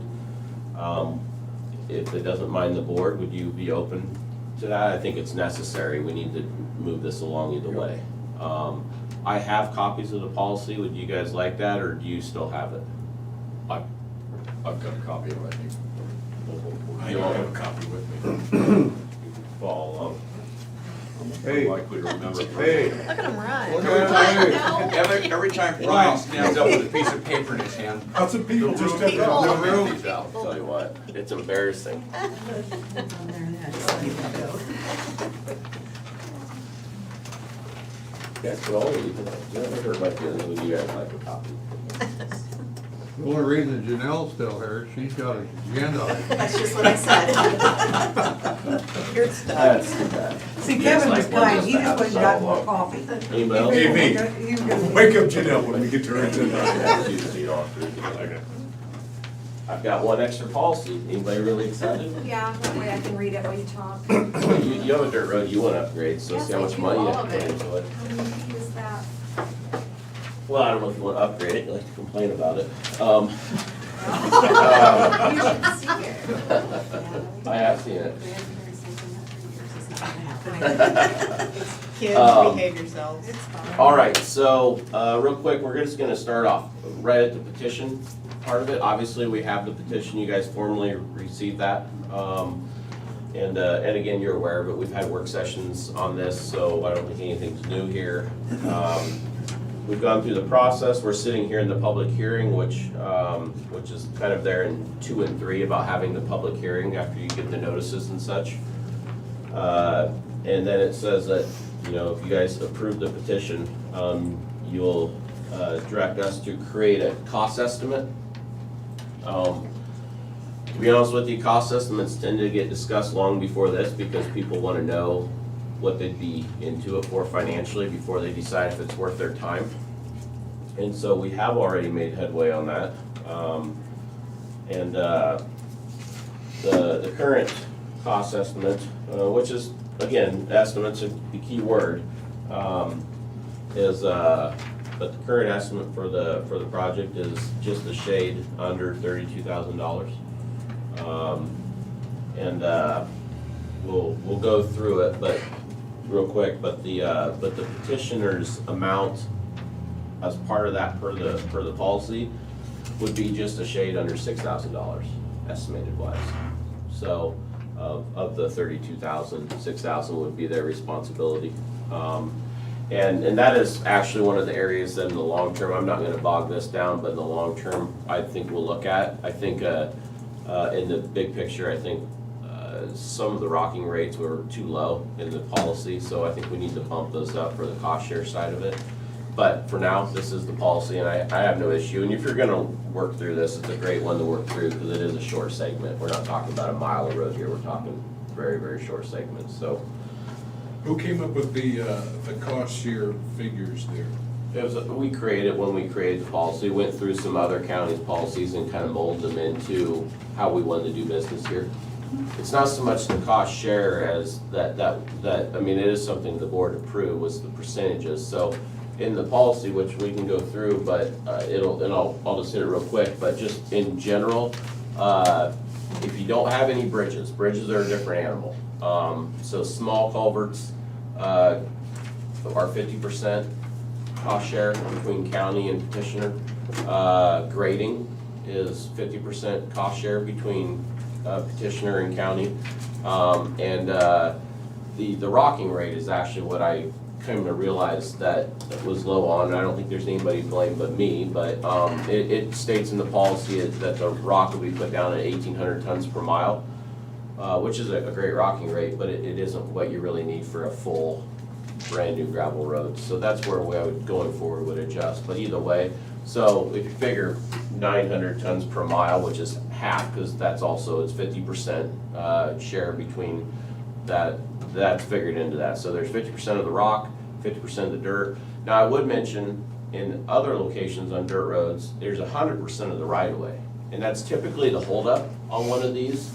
If it doesn't mind the board, would you be open to that? I think it's necessary. We need to move this along either way. I have copies of the policy. Would you guys like that, or do you still have it? I've got a copy of it, I think. I You don't all have a copy with me. follow along? Hey. Likely to remember. Hey. Look at him run. Look at What? Every time Brian stands up with a piece of paper in his hand, Lots of people just the stepped out. room is out. I'll tell you what, it's embarrassing. That's all we do. Everybody feels when you guys like a copy. The only reason Janelle's still here, she's got an agenda. That's just what I said. You're stuck. That's too bad. See, Kevin was kind, he just went and got more coffee. Anybody else? Hey, me. He was gonna- Wake up Janelle when we get to her agenda. Yeah, you don't have to. Okay. I've got one extra policy. Anybody really excited? Yeah, that way I can read it while you talk. You have a dirt road you want to upgrade, so Yes, see how I much do, money you all have of to put it. into it. How many feet is that? Well, I don't know if you want to upgrade it, you like to complain about it. You should see it. I have seen it. Kids, behave yourselves. It's fine. All right, so, real quick, we're just gonna start off right at the petition part of it. Obviously, we have the petition, you guys formally received that. And again, you're aware of it, we've had work sessions on this, so I don't think anything's new here. We've gone through the process, we're sitting here in the public hearing, which is kind of there in 2 and 3 about having the public hearing after you get the notices and such. And then it says that, you know, if you guys approve the petition, you'll direct us to create a cost estimate. To be honest with you, cost estimates tend to get discussed long before this because people want to know what they'd be into it for financially before they decide if it's worth their time. And so we have already made headway on that. The current cost estimate, which is, again, estimate's the key word, but the current estimate for the project is just a shade under $32,000. We'll go through it, but real quick. But the petitioner's amount as part of that per the policy would be just a shade under $6,000 estimated wise. So of the 32,000, 6,000 would be their responsibility. And that is actually one of the areas that in the long term, I'm not gonna bog this down, but in the long term, I think we'll look at. I think in the big picture, I think some of the rocking rates were too low in the policy, so I think we need to bump those up for the cost share side of it. But for now, this is the policy, and I have no issue. And if you're gonna work through this, it's a great one to work through because it is a short segment. We're not talking about a mile of road here. We're talking very, very short segments, so. Who came up with the cost share figures there? We created, when we created the policy, went through some other counties' policies and kind of molded them into how we wanted to do business here. It's not so much the cost share as that, I mean, it is something the board approved, was the percentages. So in the policy, which we can go through, but I'll just hit it real quick, but just in general, if you don't have any bridges are a different animal. So small culverts are 50% cost share between county and petitioner. Grading is 50% cost share between petitioner and county. The rocking rate is actually what I came to realize that was low on, and I don't think there's anybody to blame but me, but it states in the policy that the rock will be put down at 1,800 tons per mile, which is a great rocking rate, but it isn't what you really need for a full brand new gravel road. So that's where I would, going forward, would adjust, but either way. So if you figure 900 tons per mile, which is half, because that's also, it's 50% share between that, that's figured into that. So there's 50% of the rock, 50% of the dirt. Now I would mention in other locations on dirt roads, there's 100% of the right of way. And that's typically the holdup on one of these,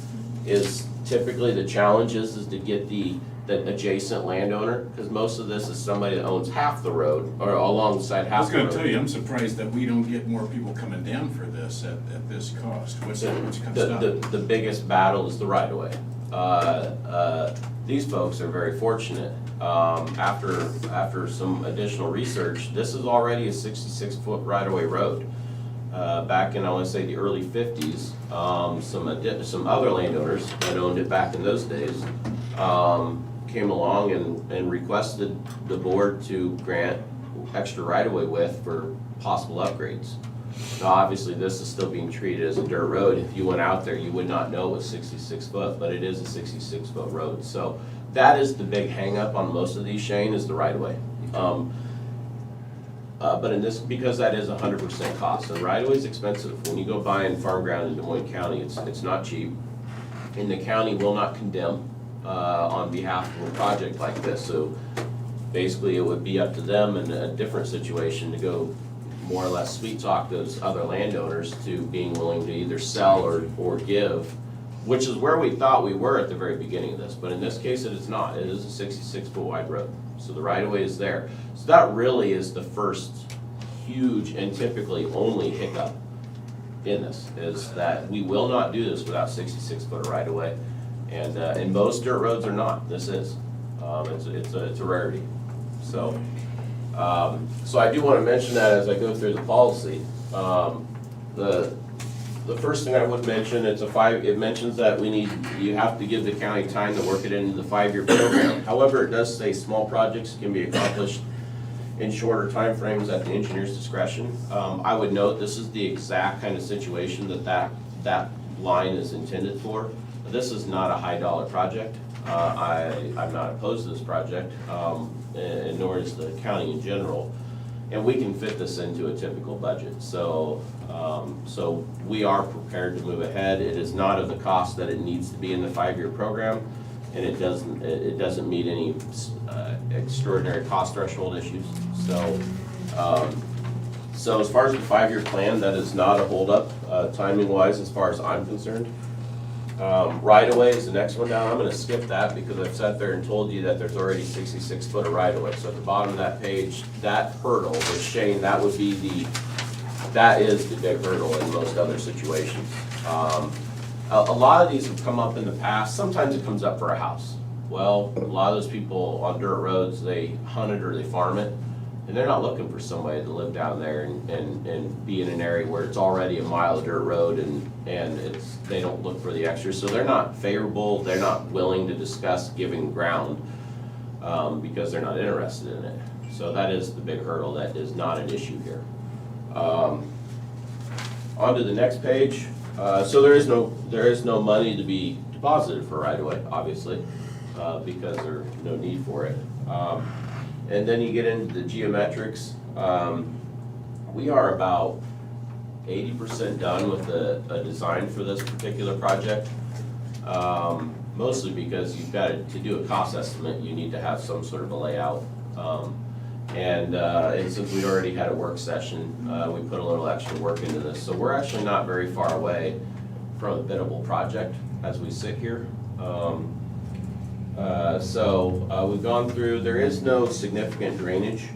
is typically the challenge is to get the adjacent landowner, because most of this is somebody that owns half the road, or alongside I half was the road. gonna tell you, I'm surprised that we don't get more people coming down for this at this cost. What's that, what's gonna stop? The biggest battle is the right of way. These folks are very fortunate. After some additional research, this is already a 66-foot right of way road. Back in, I want to say, the early 50s, some other landowners that owned it back in those days came along and requested the board to grant extra right-of-way width for possible upgrades. Now, obviously, this is still being treated as a dirt road. If you went out there, you would not know it was 66 foot, but it is a 66-foot road. So that is the big hang-up on most of these, Shane, is the right-of-way. But in this, because that is 100% cost, and right-of-way is expensive. When you go buying farm ground in Des Moines County, it's not cheap. And the county will not condemn on behalf of a project like this. So basically, it would be up to them in a different situation to go more or less sweet talk those other landowners to being willing to either sell or give, which is where we thought we were at the very beginning of this, but in this case it is not. It is a 66-foot wide road, so the right-of-way is there. So that really is the first huge and typically only hiccup in this, is that we will not do this without 66-foot right-of-way. And most dirt roads are not. This is. It's a rarity. So, so I do want to mention that as I go through the policy. The first thing I would mention, it mentions that you have to give the county time to work it into the 5-year program. However, it does say small projects can be accomplished in shorter timeframes at the engineer's discretion. I would note this is the exact kind of situation that line is intended for. This is not a high dollar project. I'm not opposed to this project, and nor is the county in general. And we can fit this into a typical budget. So, so we are prepared to move ahead. It is not of the cost that it needs to be in the 5-year program, and it doesn't meet any extraordinary cost threshold issues. So, so as far as the 5-year plan, that is not a holdup, timing-wise, as far as I'm concerned. Right-of-way is the next one down. I'm gonna skip that because I've sat there and told you that there's already 66 foot of right-of-way. So at the bottom of that page, that hurdle with Shane, that is the big hurdle in most other situations. A lot of these have come up in the past. Sometimes it comes up for a house. Well, a lot of those people on dirt roads, they hunt it or they farm it, and they're not looking for somebody to live down there and be in an area where it's already a mile of dirt road and they don't look for the extras. So they're not favorable, they're not willing to discuss giving ground because they're not interested in it. So that is the big hurdle. That is not an issue here. On to the next page. So there is no money to be deposited for right-of-way, obviously, because there's no need for it. And then you get into the geometrics. We are about 80% done with a design for this particular project. Mostly because you've got to do a cost estimate, you need to have some sort of a layout. And since we already had a work session, we put a little extra work into this. So we're actually not very far away from a biddable project as we sit here. We've gone through, there is no significant drainage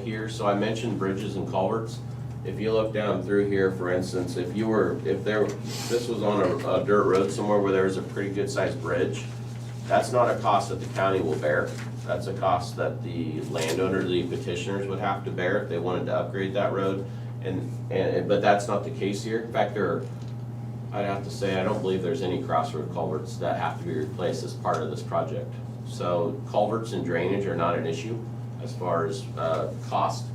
here. So I mentioned bridges and culverts. If you look down through here, for instance, if this was on a dirt road somewhere where there was a pretty good sized bridge, that's not a cost that the county will bear. That's a cost that the landowner, the petitioners would have to bear if they wanted to upgrade that road. But that's not the case here. In fact, I'd have to say, I don't believe there's any crossroad culverts that have to be replaced as part of this project. So culverts and drainage are not an issue as far as cost,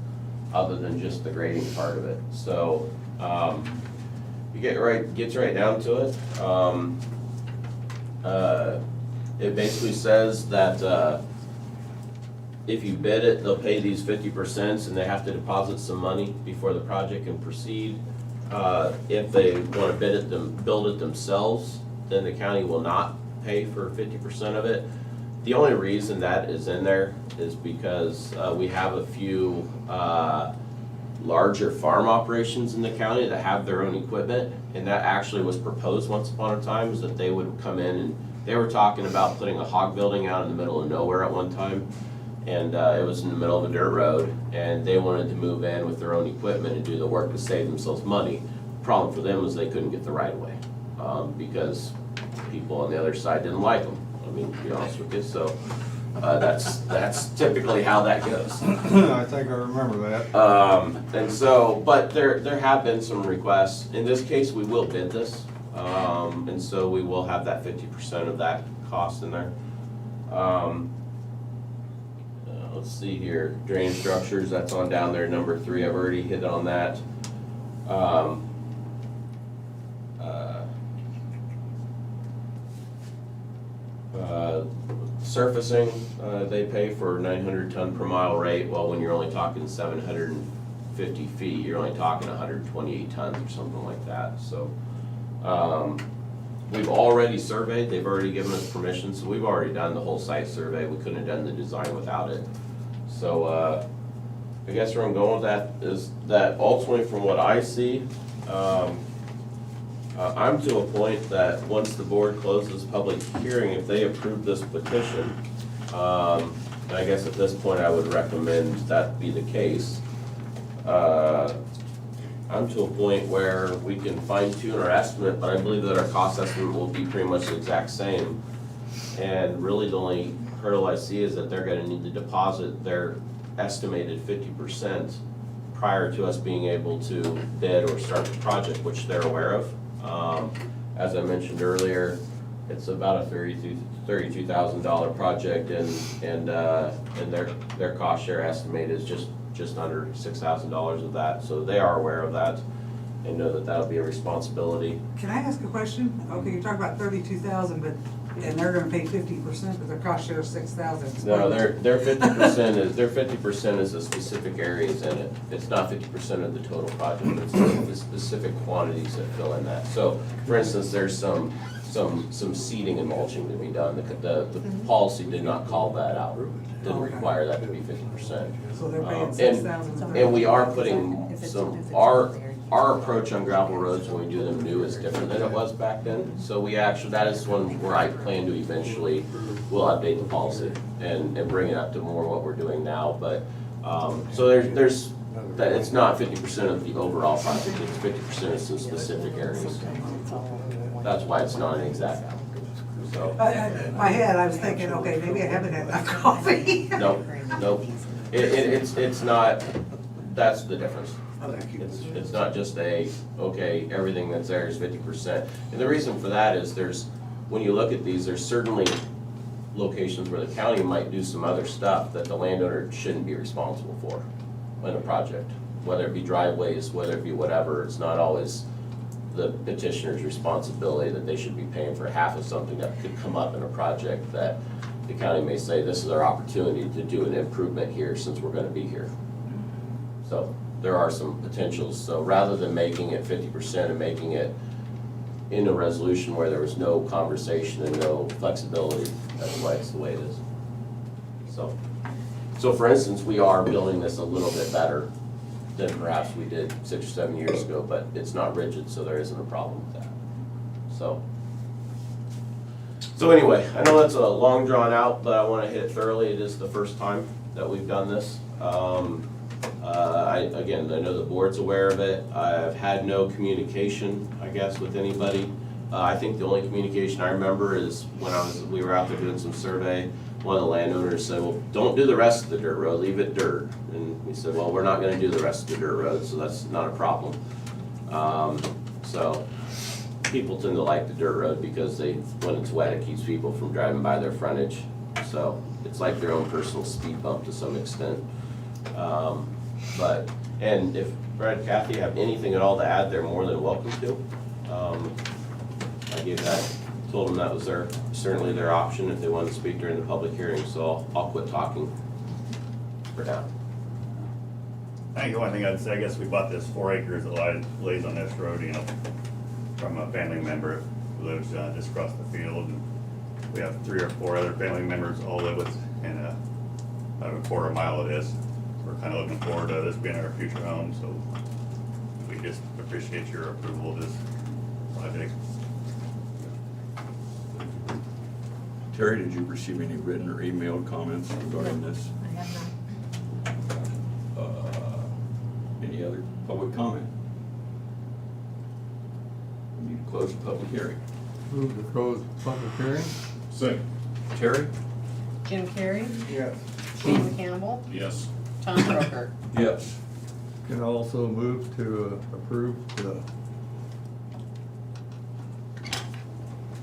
other than just the grading part of it. So gets right down to it. It basically says that if you bid it, they'll pay these 50% and they have to deposit some money before the project can proceed. If they want to build it themselves, then the county will not pay for 50% of it. The only reason that is in there is because we have a few larger farm operations in the county that have their own equipment, and that actually was proposed once upon a time, is that they would come in and they were talking about putting a hog building out in the middle of nowhere at one time, and it was in the middle of a dirt road, and they wanted to move in with their own equipment and do the work to save themselves money. The problem for them was they couldn't get the right of way because people on the other side didn't like them. I mean, to be honest with you, so that's typically how that goes. I think I remember that. And so, but there have been some requests. In this case, we will bid this, and so we will have that 50% of that cost in there. Let's see here, drain structures, that's on down there, number 3, I've already hit on that. Surfacing, they pay for 900 ton per mile rate, well, when you're only talking 750 feet, you're only talking 128 tons or something like that, so. We've already surveyed, they've already given us permission, so we've already done the whole site survey. We couldn't have done the design without it. So I guess where I'm going with that is that ultimately from what I see, I'm to a point that once the board closes public hearing, if they approve this petition, I guess at this point I would recommend that be the case. I'm to a point where we can fine tune our estimate, but I believe that our cost estimate will be pretty much the exact same. And really the only hurdle I see is that they're gonna need to deposit their estimated 50% prior to us being able to bid or start the project, which they're aware of. As I mentioned earlier, it's about a $32,000 project, and their cost share estimate is just under $6,000 of that. So they are aware of that and know that that'll be a responsibility. Can I ask a question? Okay, you're talking about 32,000, and they're gonna pay 50%, but their cost share is 6,000. No, their 50% is the specific areas in it. It's not 50% of the total project, it's the specific quantities that fill in that. So, for instance, there's some seeding and mulching to be done. The policy did not call that out, didn't require that to be 50%. So they're paying 6,000. And we are putting our approach on gravel roads when we do them new is different than it was back then. So that is one where I plan to eventually, we'll update the policy and bring it up to more what we're doing now. But, so there's, that it's not 50% of the overall project, it's 50% of some specific areas. That's why it's not an exact. So. In my head, I was thinking, okay, maybe I haven't had enough coffee. Nope. It's not, that's the difference. It's not just okay, everything that's there is 50%. And the reason for that is when you look at these, there's certainly locations where the county might do some other stuff that the landowner shouldn't be responsible for in a project. Whether it be driveways, whether it be whatever, it's not always the petitioner's responsibility that they should be paying for half of something that could come up in a project that the county may say, this is our opportunity to do an improvement here since we're gonna be here. So there are some potentials. So rather than making it 50% and making it in a resolution where there was no conversation and no flexibility, that's why it's the way it is. So for instance, we are building this a little bit better than perhaps we did 6 or 7 years ago, but it's not rigid, so there isn't a problem with that. So anyway, I know that's a long drawn out, but I want to hit it thoroughly. It is the first time that we've done this. Again, I know the board's aware of it. I've had no communication, I guess, with anybody. I think the only communication I remember is when we were out there doing some survey, one of the landowners said, well, don't do the rest of the dirt road, leave it dirt. And we said, well, we're not gonna do the rest of the dirt road, so that's not a problem. So people tend to like the dirt road because when it's wet, it keeps people from driving by their frontage. So it's like their own personal speed bump to some extent. And if Brad, Kathy have anything at all to add, they're more than welcome to. I gave that, told them that was certainly their option if they wanted to speak during the public hearing, so I'll quit talking for now. I think the only thing I'd say, I guess we bought this 4 acres that lays on this road, from a family member who lives just across the field. And we have 3 or 4 other family members all live within about a quarter mile of this. We're kind of looking forward to this being our future home, so we just appreciate your approval of this project. Terry, did you receive any written or emailed comments regarding this? I have not. Any other public comment? We need to close the public hearing. Move to close public hearing? Second. Terry? Jim Carrey, Yes. Shane Campbell, Yes. Tom Broker. Yes. Can also move to approve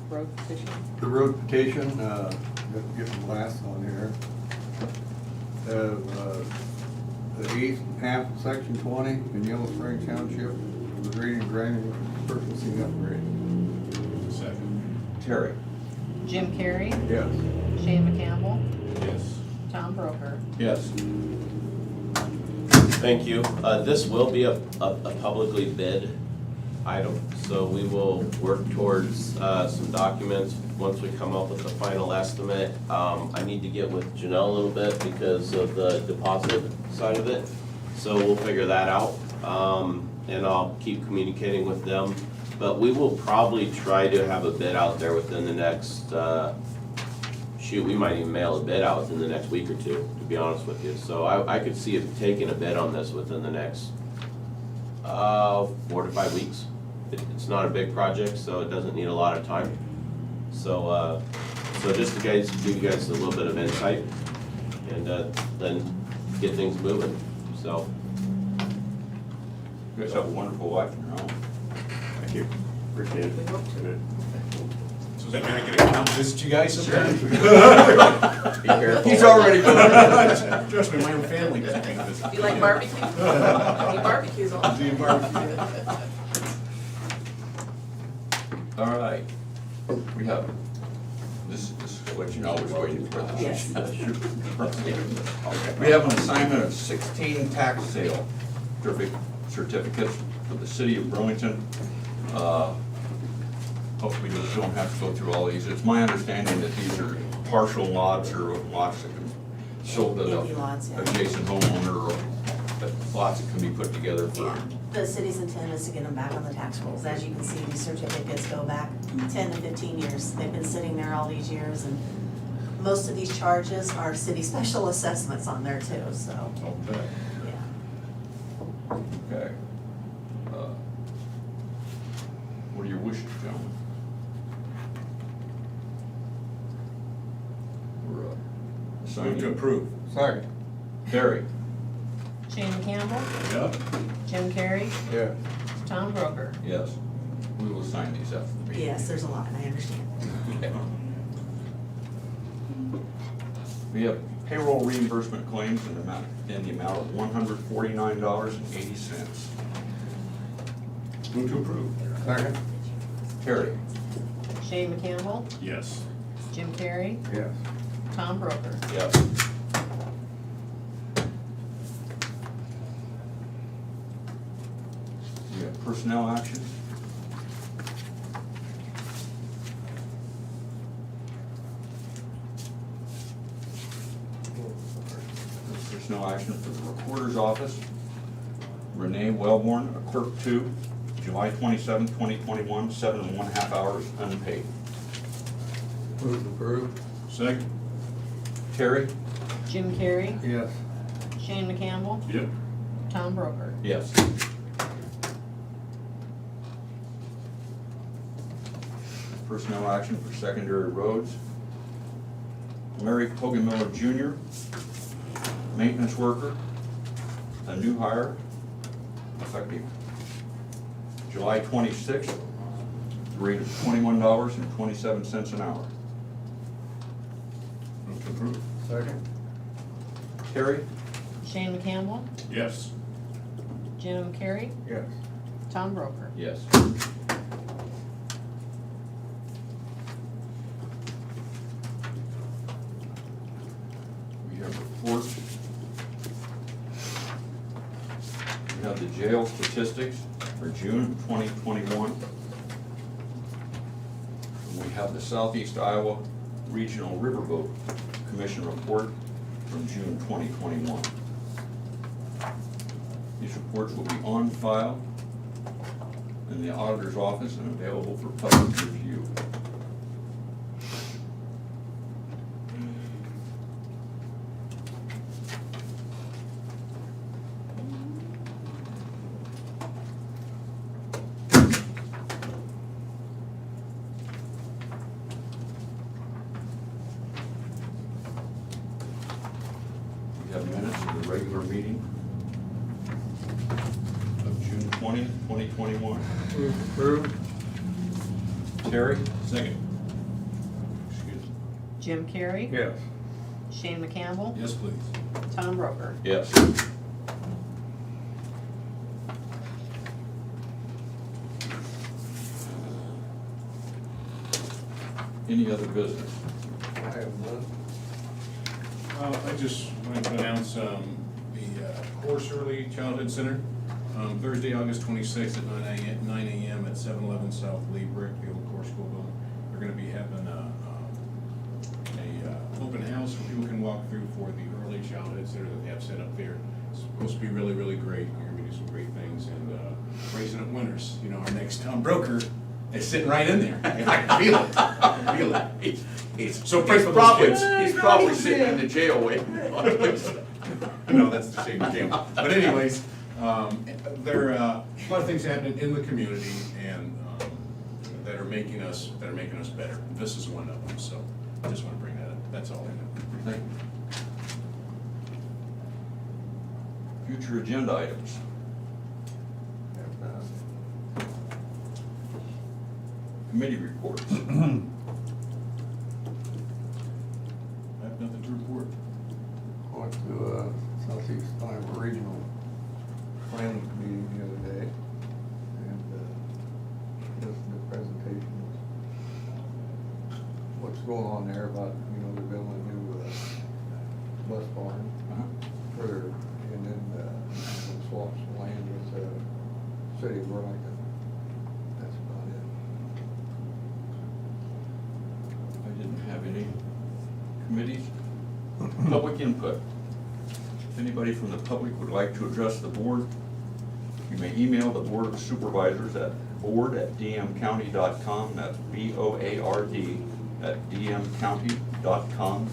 Road petition. the road petition, get the last on here. The east half of section 20 in Yellow Spring Township, the grading and grinding surfacing upgrade. Second. Terry? Jim Carrey, Yes. Shane McCampbell, Yes. Tom Broker. Yes. Thank you. This will be a publicly bid item, so we will work towards some documents once we come up with the final estimate. I need to get with Janelle a little bit because of the deposit side of it. So we'll figure that out, and I'll keep communicating with them. But we will probably try to have a bid out there within the next, we might even mail a bid out within the next week or two, to be honest with you. So I could see it taking a bid on this within the next 4 to 5 weeks. It's not a big project, so it doesn't need a lot of time. So, just to give you guys a little bit of insight, and then get things moving, so. You guys have a wonderful life in your own. Thank you. Appreciate it. We hope to. Good. So is that mean I get to come visit you guys sometime? Be careful. He's already going. Trust me, my own family doesn't come visit. You like barbecue? Any barbecues on? Do you barbecue? All right, we have, this is what you always waiting for. Yes. We have an assignment of 16 tax sale certificates for the city of Burlington. Hopefully we don't have to go through all these. It's my understanding that these are partial lots or lots that can sold to Indie lots, yeah. the adjacent homeowner, or lots that can be put together for. Yeah, the city's intent is to get them back on the tax rolls. As you can see, these certificates go back 10 to 15 years. They've been sitting there all these years, and most of these charges are city special assessments on there too, so, Okay. yeah. Okay. What are your wishes, gentlemen? We're Move assigning. to approve. Second. Terry? Shane Campbell, Yep. Jim Carrey, Yeah. Tom Broker. Yes. We will sign these after the meeting. Yes, there's a lot, I understand. Okay. We have payroll reimbursement claims in the amount of $149.80. Move to approve. Second. Terry? Shane Campbell, Yes. Jim Carrey, Yes. Tom Broker. Yes. We have personnel actions. Personnel action for the recorder's office. Renee Wellborn, a clerk 2, July 27, 2021, 7.5 hours, unpaid. Move to approve. Second. Terry? Jim Carrey, Yes. Shane Campbell, Yep. Tom Broker. Yes. Personnel action for secondary roads. Larry Hogan Miller Jr., maintenance worker, a new hire, effective July 26th, rate of $21.27 an hour. Move to approve. Second. Terry? Shane Campbell, Yes. Jim Carrey, Yes. Tom Broker. Yes. We have reports. We have the jail statistics for June 2021. We have the Southeast Iowa Regional Riverboat Commission report from June 2021. These reports will be on file in the auditor's office and available for public review. We have minutes of the regular meeting of June 20th, 2021. Move to approve. Terry? Second. Excuse me. Jim Carrey, Yes. Shane Campbell, Yes, please. Tom Broker. Yes. Any other business? I have none. I just wanted to announce the Course Early Childhood Center, Thursday, August 26th at 9 a.m. at 711 South Lee Brick, the old Course School building. They're going to be having a open house where people can walk through for the Early Childhood Center that they have set up there. It's supposed to be really, really great. You're gonna do some great things and raising up winners. You know, our next town broker is sitting right in there. I can feel it. I can feel it. So pray for those kids. He's probably sitting in the jail waiting. No, that's the shame camp. But anyways, there are a lot of things happening in the community and that are making us better. This is one of them, so I just want to bring that up. That's all I know. Thank you. Future agenda items. Committee reports. I have nothing to report. Went to Southeast Iowa Regional Planning Meeting the other day, and listened to the presentation of what's going on there about, they're building a new bus barn further, and then some swaps of land with the city of Burlington. That's about it. I didn't have any committees. Public input. If anybody from the public would like to address the board, you may email the Board of Supervisors at board@dmcounty.com. That's BOARD@dmcounty.com.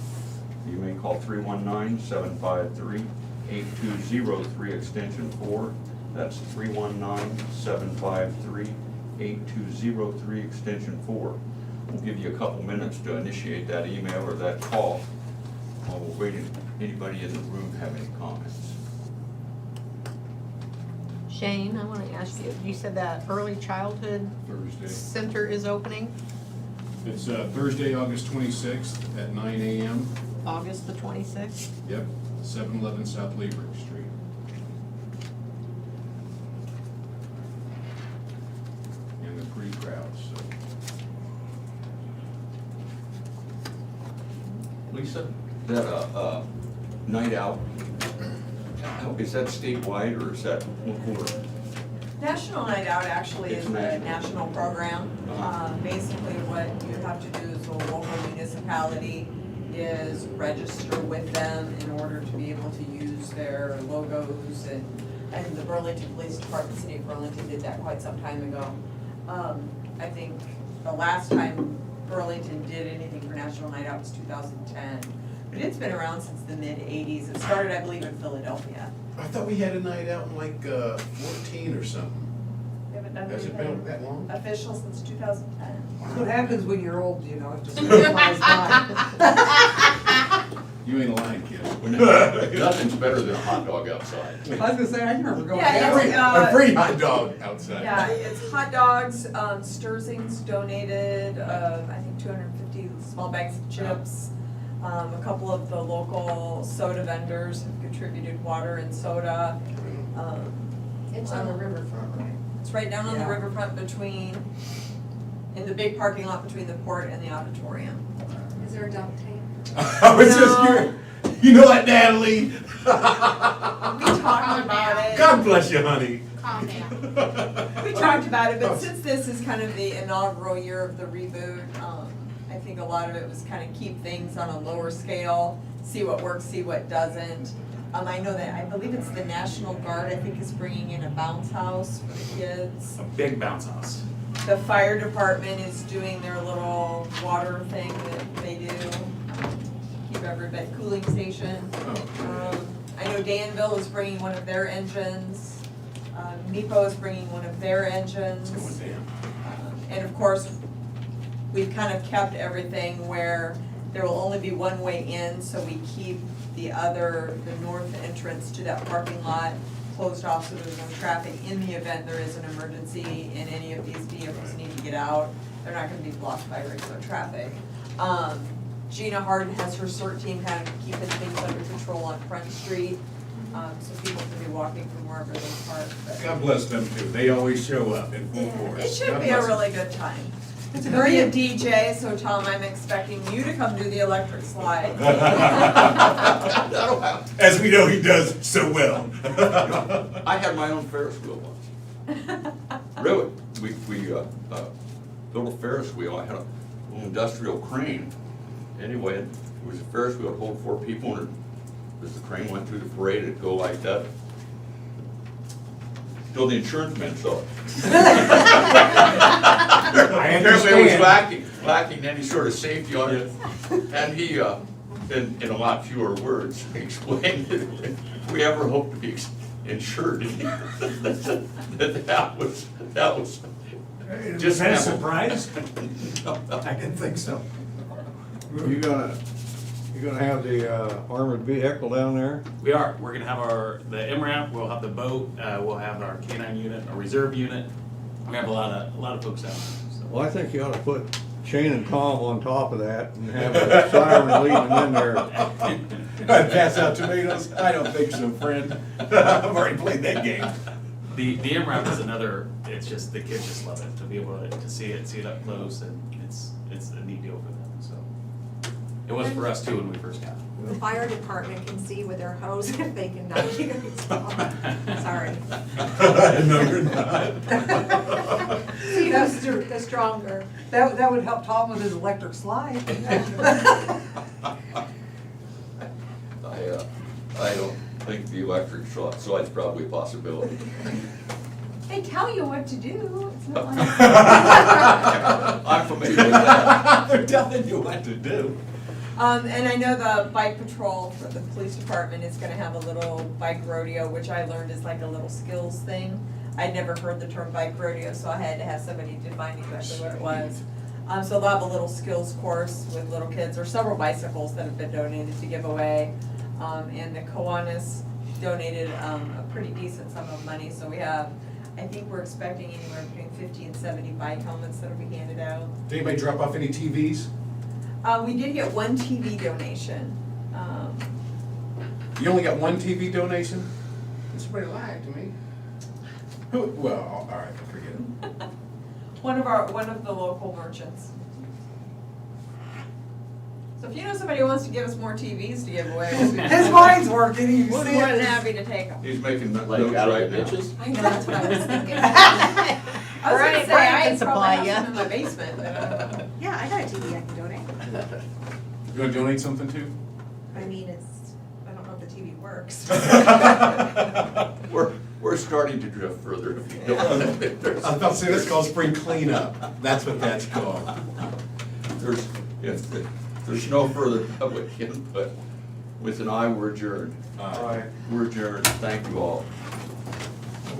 You may call 319-753-8203 extension 4. That's 319-753-8203 extension 4. We'll give you a couple minutes to initiate that email or that call while we're waiting. Anybody in the room have any comments? Shane, I want to ask you, you said that early childhood Thursday. center is opening It's Thursday, August 26th at 9 a.m. August the 26th? Yep, 711 South Liebrick Street. And they're pretty proud, so. Lisa, that night out, is that statewide or is that local? National Night Out actually It's is a national. national program. Uh-huh. Basically what you have to do as a local municipality is register with them in order to be able to use their logos and the Burlington Police Department, City of Burlington did that quite some time ago. I think the last time Burlington did anything for National Night Out was 2010. But it's been around since the mid-80s. It started, I believe, in Philadelphia. I thought we had a night out in like 14 or something. We haven't done Has it been anything that long? official since 2010. What happens when you're old, it just flies by. You ain't lying, kid. Nothing's better than a hot dog outside. I was gonna say, I remember going. Yeah, down. it's, A free hot dog outside. Yeah, it's hot dogs, Sturzing's donated, I think 250 small bags of chips. A couple of the local soda vendors have contributed water and soda. It's on the riverfront, right? It's right down on the Yeah. riverfront in the big parking lot between the port and the auditorium. Is there a dunk tank? I was just No. curious. You know what, Natalie? We talked about it. God bless you, honey. Calm down. We talked about it, but since this is kind of the inaugural year of the reboot, I think a lot of it was kind of keep things on a lower scale, see what works, see what doesn't. I know that, I believe it's the National Guard, I think is bringing in a bounce house for the kids. A big bounce house. The fire department is doing their little water thing that they do, keep everybody, cooling station. I know Danville is bringing one of their engines. Meepo is bringing one of their engines. It's going down. And of course, we've kind of kept everything where there will only be one way in, so we keep the north entrance to that parking lot closed off so there's no traffic in the event there is an emergency and any of these vehicles need to get out. They're not gonna be blocked by regular traffic. Gina Harden has her CERT team kind of keeping things under control on Front Street, so people can be walking from wherever they park. But God bless them too. They always show up in full force. it should God be a bless them. really good time. It's gonna be a DJ, so Tom, I'm expecting you to come do the electric slide. As we know, he does so well. I had my own Ferris wheel once. Really? We built a Ferris wheel. I had a little industrial crane. Anyway, it was a Ferris wheel, hold 4 people, and as the crane went through the parade, it'd go like that. Till the insurance man saw it. Apparently it was lacking any sort of safety on it. And he, in a lot fewer words, explained that if we ever hope to be insured, that was just. that a surprise? I didn't think so. You gonna have the armored vehicle down there? We are, we're gonna have the MRAP, we'll have the boat, we'll have our K-9 unit, a reserve unit. We have a lot of folks out there, so. Well, I think you ought to put Shane and Tom on top of that and have a siren leading them in there. Pass out tomatoes? I don't think so, friend. I've already played that game. The MRAP is another, it's just, the kids just love it, to be able to see it up close, and it's a neat deal for them, so. It was for us too when we first got it. The fire department can see with their hose if they can knock you guys off. Sorry. No, you're not. See who's the stronger. That would help Tom with his electric slide. I don't think the electric slide's probably a possibility. They tell you what to do, it's not like. I'm familiar with that. They're telling you what to do. And I know the bike patrol for the police department is gonna have a little bike rodeo, which I learned is like a little skills thing. I'd never heard the term bike rodeo, so I had to have somebody define exactly what it was. So they'll have a little skills course with little kids, or several bicycles that have been donated to give away. And the Kiwanis donated, a pretty decent sum of money, so we have, I think we're expecting anywhere between 50 and 70 bike helmets that'll be handed out. Did anybody drop off any TVs? We did get one TV donation. You only got one TV donation? Somebody lied to me. Who, well, all right, forget it. One of the local merchants. So if you know somebody who wants to give us more TVs to give away, His mind's working, you we're see more than it. happy to take them. He's making notes Like out of right the now. ditches? I know, that's what I was thinking. I was Brian- gonna say, Brian I can supply probably ya. have some in my basement, but, Yeah, I got a TV I can donate. You gonna donate something too? I mean, I don't know if the TV works. We're starting to drift further if you don't. I was about to say, that's called spring cleanup. That's what that's called. If there's no further public input, with an eye, we're adjourned. Aye. We're adjourned. Thank you all.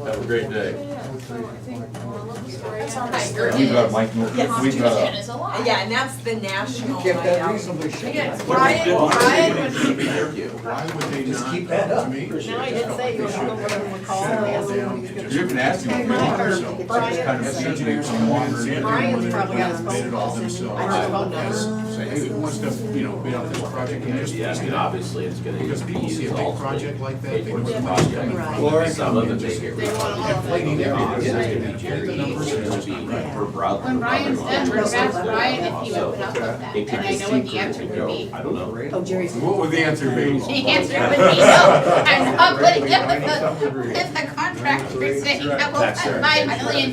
Have a great day. That's all right. We've got Mike Milton. Yes. We've got yeah, and that's the national Kept night that out. reasonably short. Brian would Why would they Just not keep that talk up. to me? No, I did say you don't know what I'm gonna call Shut it all it. down. It just- You can ask him if you want to. Just kind of hesitate some longer. Brian's probably got his phone Made it all calls in. themselves. I heard phone numbers. Say, hey, who wants to, you know, bid on this project? And just, Yeah, I mean, obviously, it's gonna. because people see a big ultimately project like that, paid they for know the where the money's project. coming Right. from. Some of it they get rid of. Inflating everything. Obviously, it's gonna be Jerry, The numbers are just not right. per brother. When Brian's done, we're gonna ask Brian if he would put up with that, It and could I be know what the secret answer and would go, be. I don't know. Oh, Jerry's. What would the answer be? The answer would be no, I'm not putting up with the contractor saying I will That's cut right. $5 million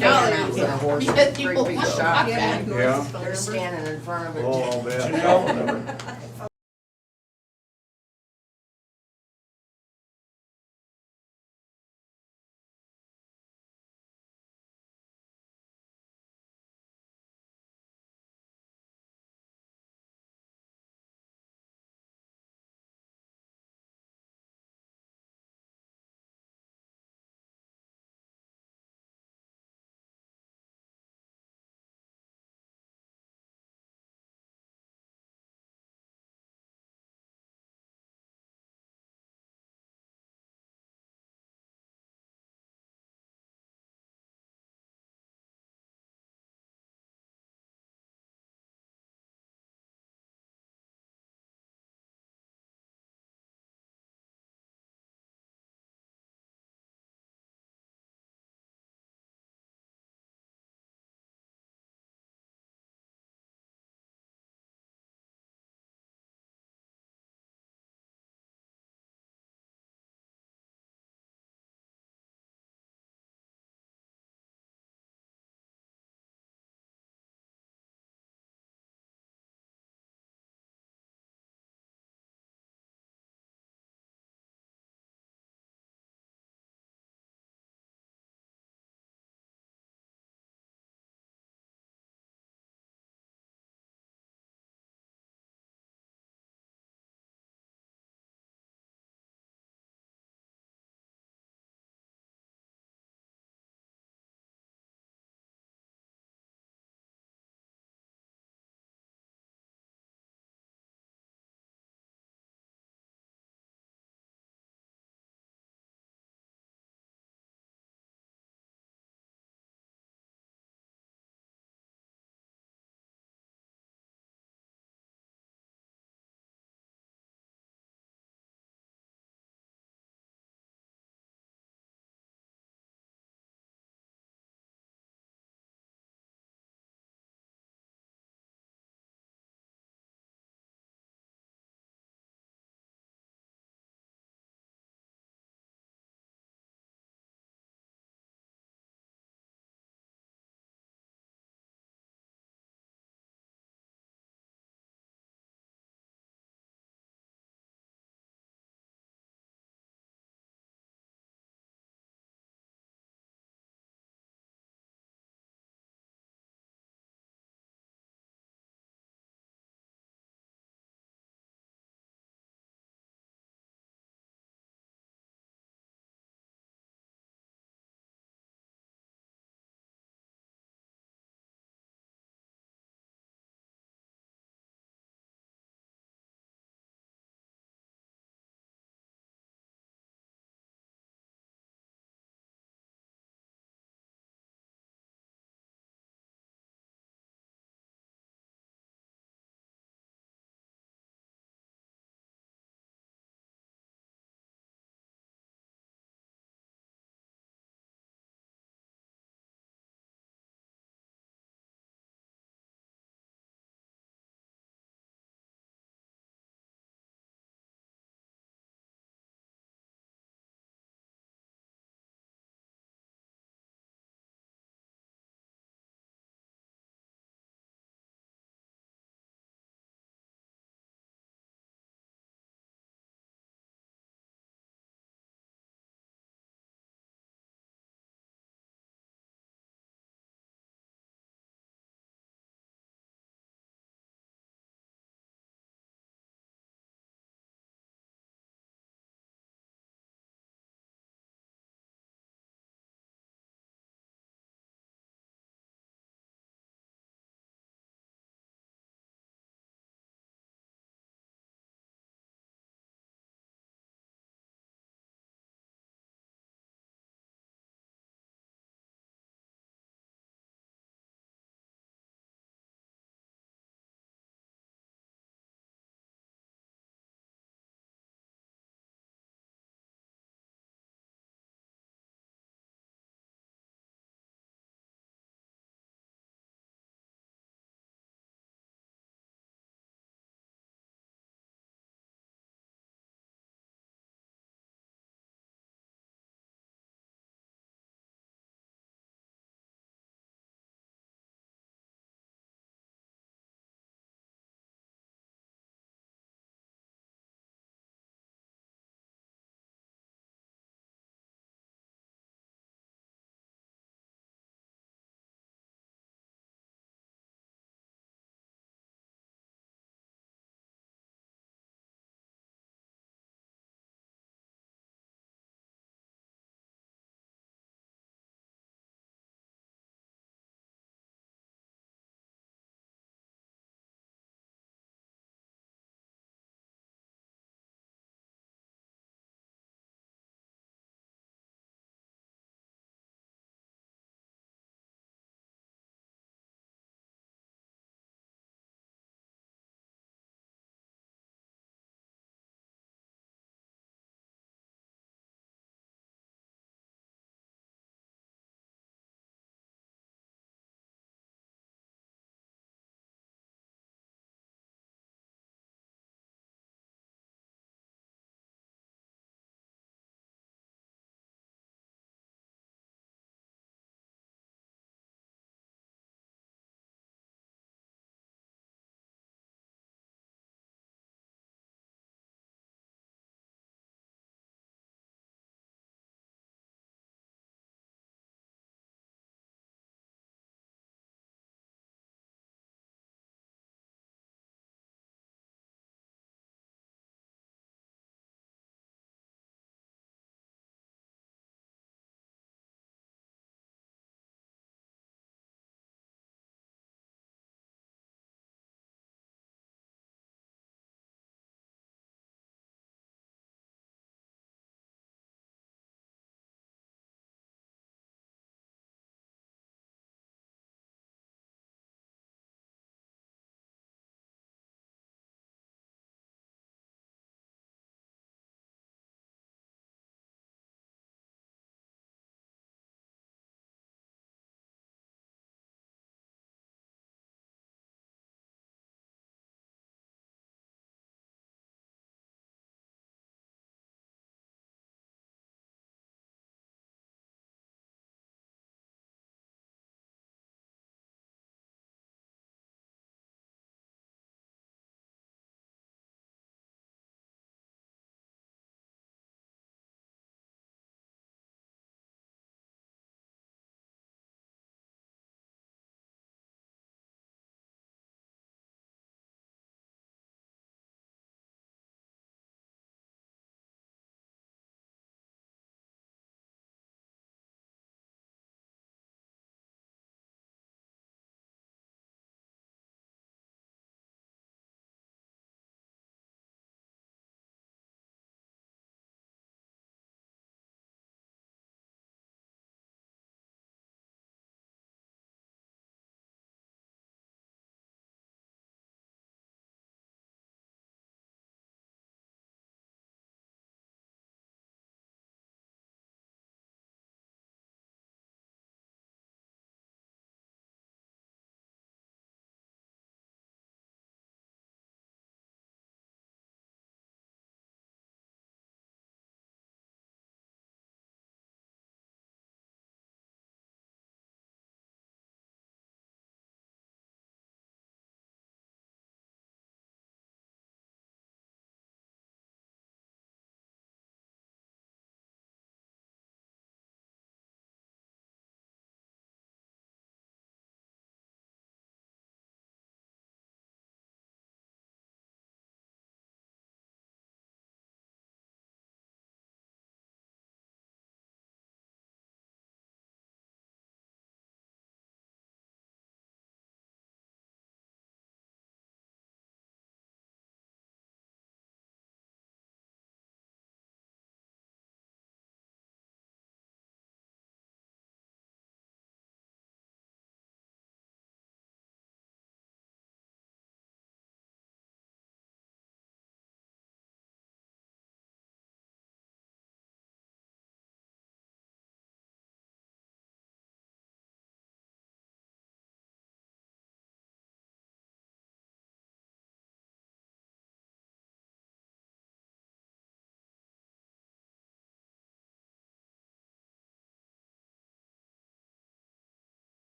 because people want to talk back. Yeah. They're standing in front of it. Oh, I'll bet.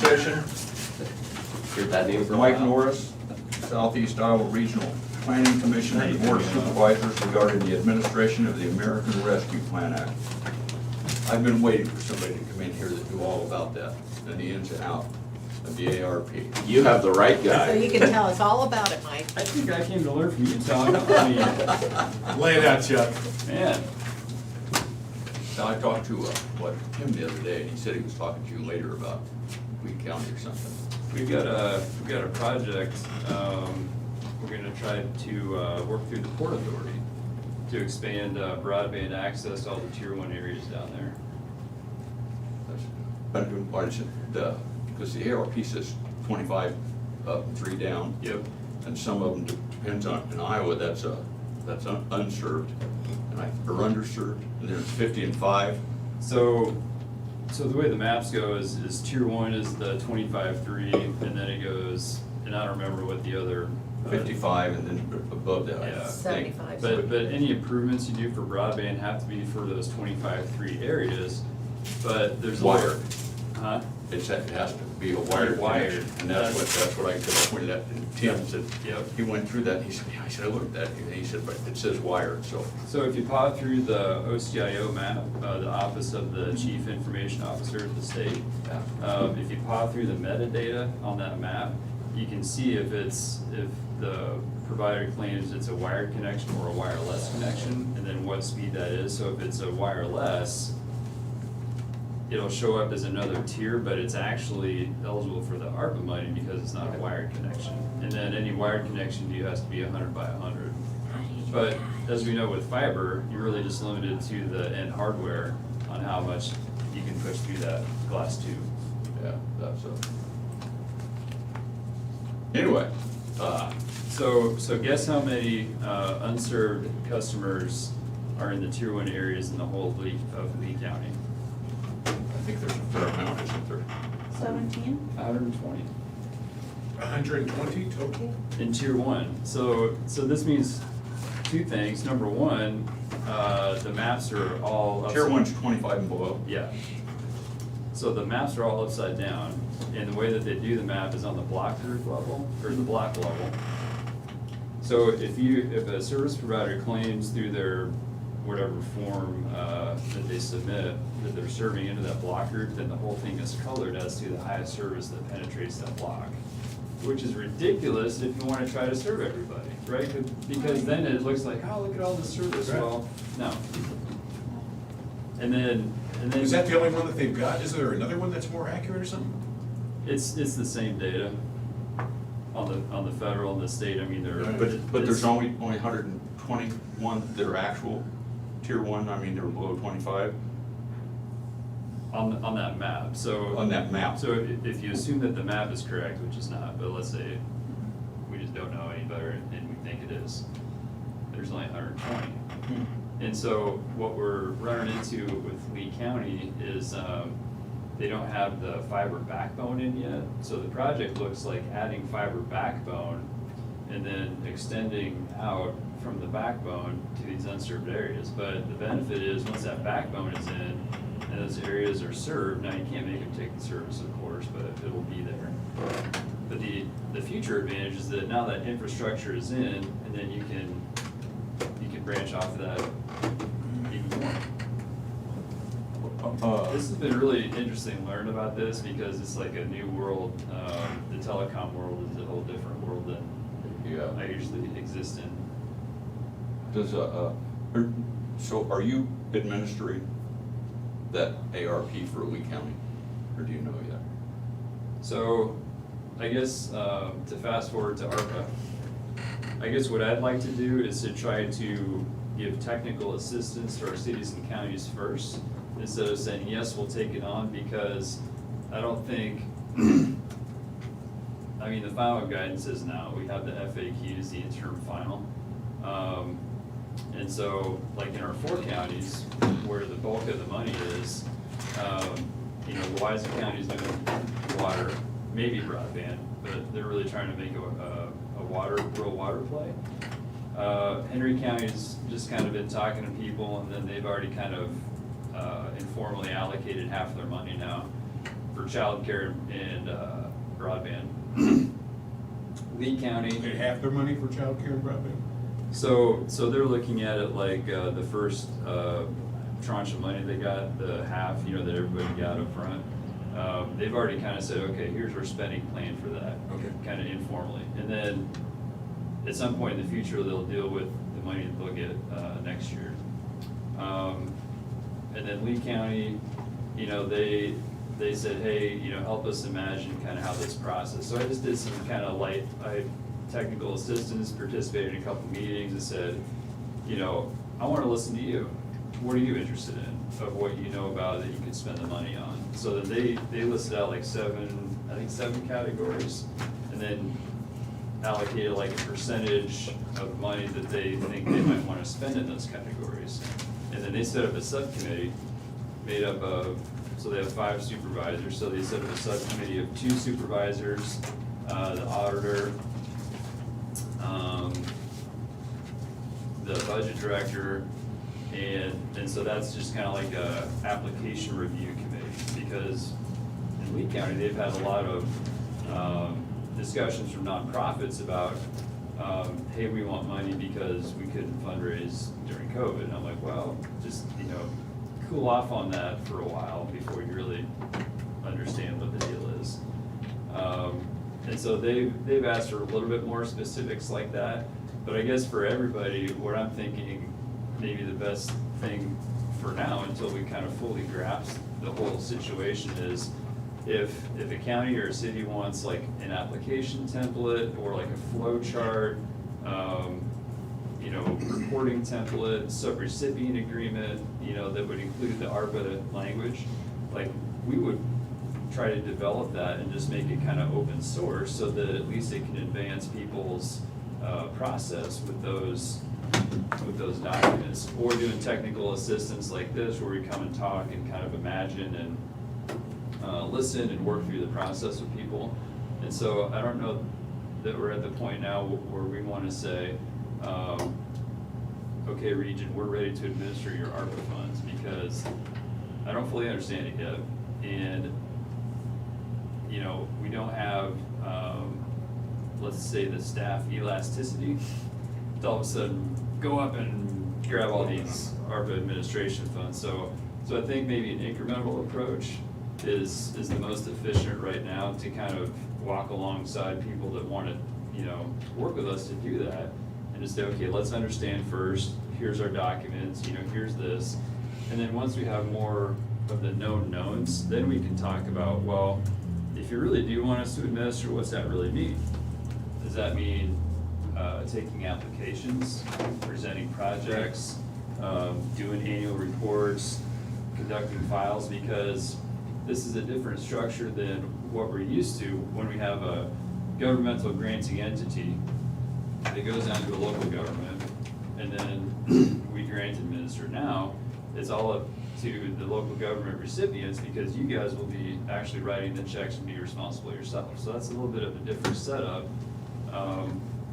session. Heard that name for a Mike while. Norris, Southeast Iowa Regional Planning Commission and Board of Supervisors regarding the administration of the American Rescue Plan Act. I've been waiting for somebody to come in here that knew all about that and the ins and outs of the ARP. You have the right So guy. you can tell us all about it, Mike. I think I came to learn from you, Tom. I mean, lay it out, Chuck. Man. Now, I talked to, Tim the other day, and he said he was talking to you later about Weed County or something. We've got a project, we're gonna try to work through the Port Authority to expand broadband access to all the tier 1 areas down there. Why is it, because the ARP says 25 up and 3 down. Yep. And some of them depends on, in Iowa, that's unserved, or underserved, and then it's 50 and 5. So the way the maps go is tier 1 is the 25-3, and then it goes, and I don't remember what the other. 55 and then above that, I Yeah. think. 75. But any improvements you do for broadband have to be for those 25-3 areas, but there's a Wired. Huh? It has to be a wired Wired. connection, and that's what I pointed out, and Tim said, Yep. he went through that, and he said, yeah, I said, I looked at that, and he said, but it says wired, so. So if you plow through the OCIO map, the Office of the Chief Information Officer at the state, if you plow through the metadata on that map, you can see if the provider claims it's a wired connection or a wireless connection, and then what speed that is. So if it's a wireless, it'll show up as another tier, but it's actually eligible for the ARPA money because it's not a wired connection. And then any wired connection has to be 100 by 100. But as we know with fiber, you're really just limited to the end hardware on how much you can push through that glass tube. Yeah, that's anyway, So guess how many unserved customers are in the tier 1 areas in the whole of Lee County? I think there's a fair amount, isn't there? 17? 120 120 total? in tier 1. So this means two things. Number one, the maps are all Tier upside- 1's 25 and below. Yeah. So the maps are all upside down, and the way that they do the map is on the block group level, or the block level. So if a service provider claims through their whatever form that they submit that they're serving into that block group, then the whole thing is colored as to the highest service that penetrates that block, which is ridiculous if you want to try to serve everybody, right? Because then it looks like, oh, look at all the service. Right. Well, no. And then Is that the only one that they've got? Is there another one that's more accurate or something? it's the same data on the federal and the state. I mean, they're But there's only 121 that are actual tier 1, I mean, they're below 25 on that map. So on that map. So if you assume that the map is correct, which is not, but let's say we just don't know any better and we think it is, there's only 120. And so what we're running into with Lee County is they don't have the fiber backbone in yet. So the project looks like adding fiber backbone and then extending out from the backbone to these unserved areas. But the benefit is once that backbone is in and those areas are served, now you can't make them take the service, of course, but it'll be there. But the future advantage is that now that infrastructure is in, and then you can branch off of that even more. This has been really interesting to learn about this because it's like a new world. The telecom world is a whole different world than I usually exist in. Does so are you administering that ARP for Lee County, or do you know yet? So, I guess to fast forward to ARPA, I guess what I'd like to do is to try to give technical assistance to our cities and counties first, instead of saying, yes, we'll take it on, because I don't think, I mean, the final guidance is now, we have the FAQs, the interim final. And so, like in our 4 counties, where the bulk of the money is, you know, Wise County's doing water, maybe broadband, but they're really trying to make a rural water play. Henry County's just kind of been talking to people, and then they've already kind of informally allocated half their money now for childcare and broadband. Lee County. They half their money for childcare and broadband? So they're looking at it like the first tranche of money they got, the half, that everybody got up front. They've already kind of said, okay, here's our spending plan for that. Okay. Kind of informally. And then at some point in the future, they'll deal with the money that they'll get next year. And then Lee County, they said, hey, help us imagine kind of how this process. So I just did some kind of light technical assistance, participated in a couple meetings and said, I want to listen to you. What are you interested in of what you know about that you could spend the money on? So then they listed out like seven categories, and then allocated like a percentage of money that they think they might want to spend in those categories. And then they set up a subcommittee made up of, so they have 5 supervisors, so they set up a subcommittee of 2 supervisors, the auditor, the budget director, and so that's just kind of like a application review committee, because in Lee County, they've had a lot of discussions from nonprofits about, hey, we want money because we couldn't fundraise during COVID. And I'm like, well, just, cool off on that for a while before you really understand what the deal is. And so they've asked for a little bit more specifics like that. But I guess for everybody, what I'm thinking, maybe the best thing for now, until we kind of fully grasp the whole situation, is if a county or a city wants like an application template or like a flow chart, reporting template, sub-recipient agreement, that would include the ARPA language, like we would try to develop that and just make it kind of open source so that at least it can advance people's process with those documents, or doing technical assistance like this where we come and talk and kind of imagine and listen and work through the process with people. And so I don't know that we're at the point now where we want to say, okay, region, we're ready to administer your ARPA funds, because I don't fully understand it yet. And, we don't have, let's say, the staff elasticity to all of a sudden go up and grab all these ARPA administration funds. So I think maybe an incremental approach is the most efficient right now to kind of walk alongside people that want to, work with us to do that, and just say, okay, let's understand first, here's our documents, here's this. And then once we have more of the known knowns, then we can talk about, well, if you really do want us to administer, what's that really mean? Does that mean taking applications, presenting projects, doing annual reports, conducting files? Because this is a different structure than what we're used to when we have a governmental granting entity that goes down to a local government, and then we grant administer. Now, it's all up to the local government recipients, because you guys will be actually writing the checks and be responsible yourself. So that's a little bit of a different setup,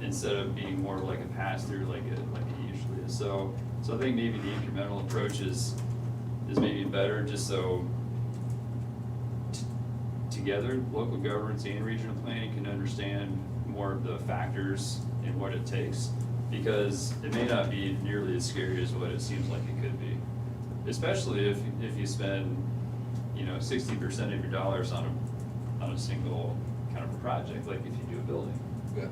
instead of being more like a pass-through like it usually is. So I think maybe the incremental approach is maybe better, just so together, local governments and regional planning can understand more of the factors and what it takes, because it may not be nearly as scary as what it seems like it could be. Especially if you spend, 60% of your dollars on a single kind of a project, like if you do a building. Yeah.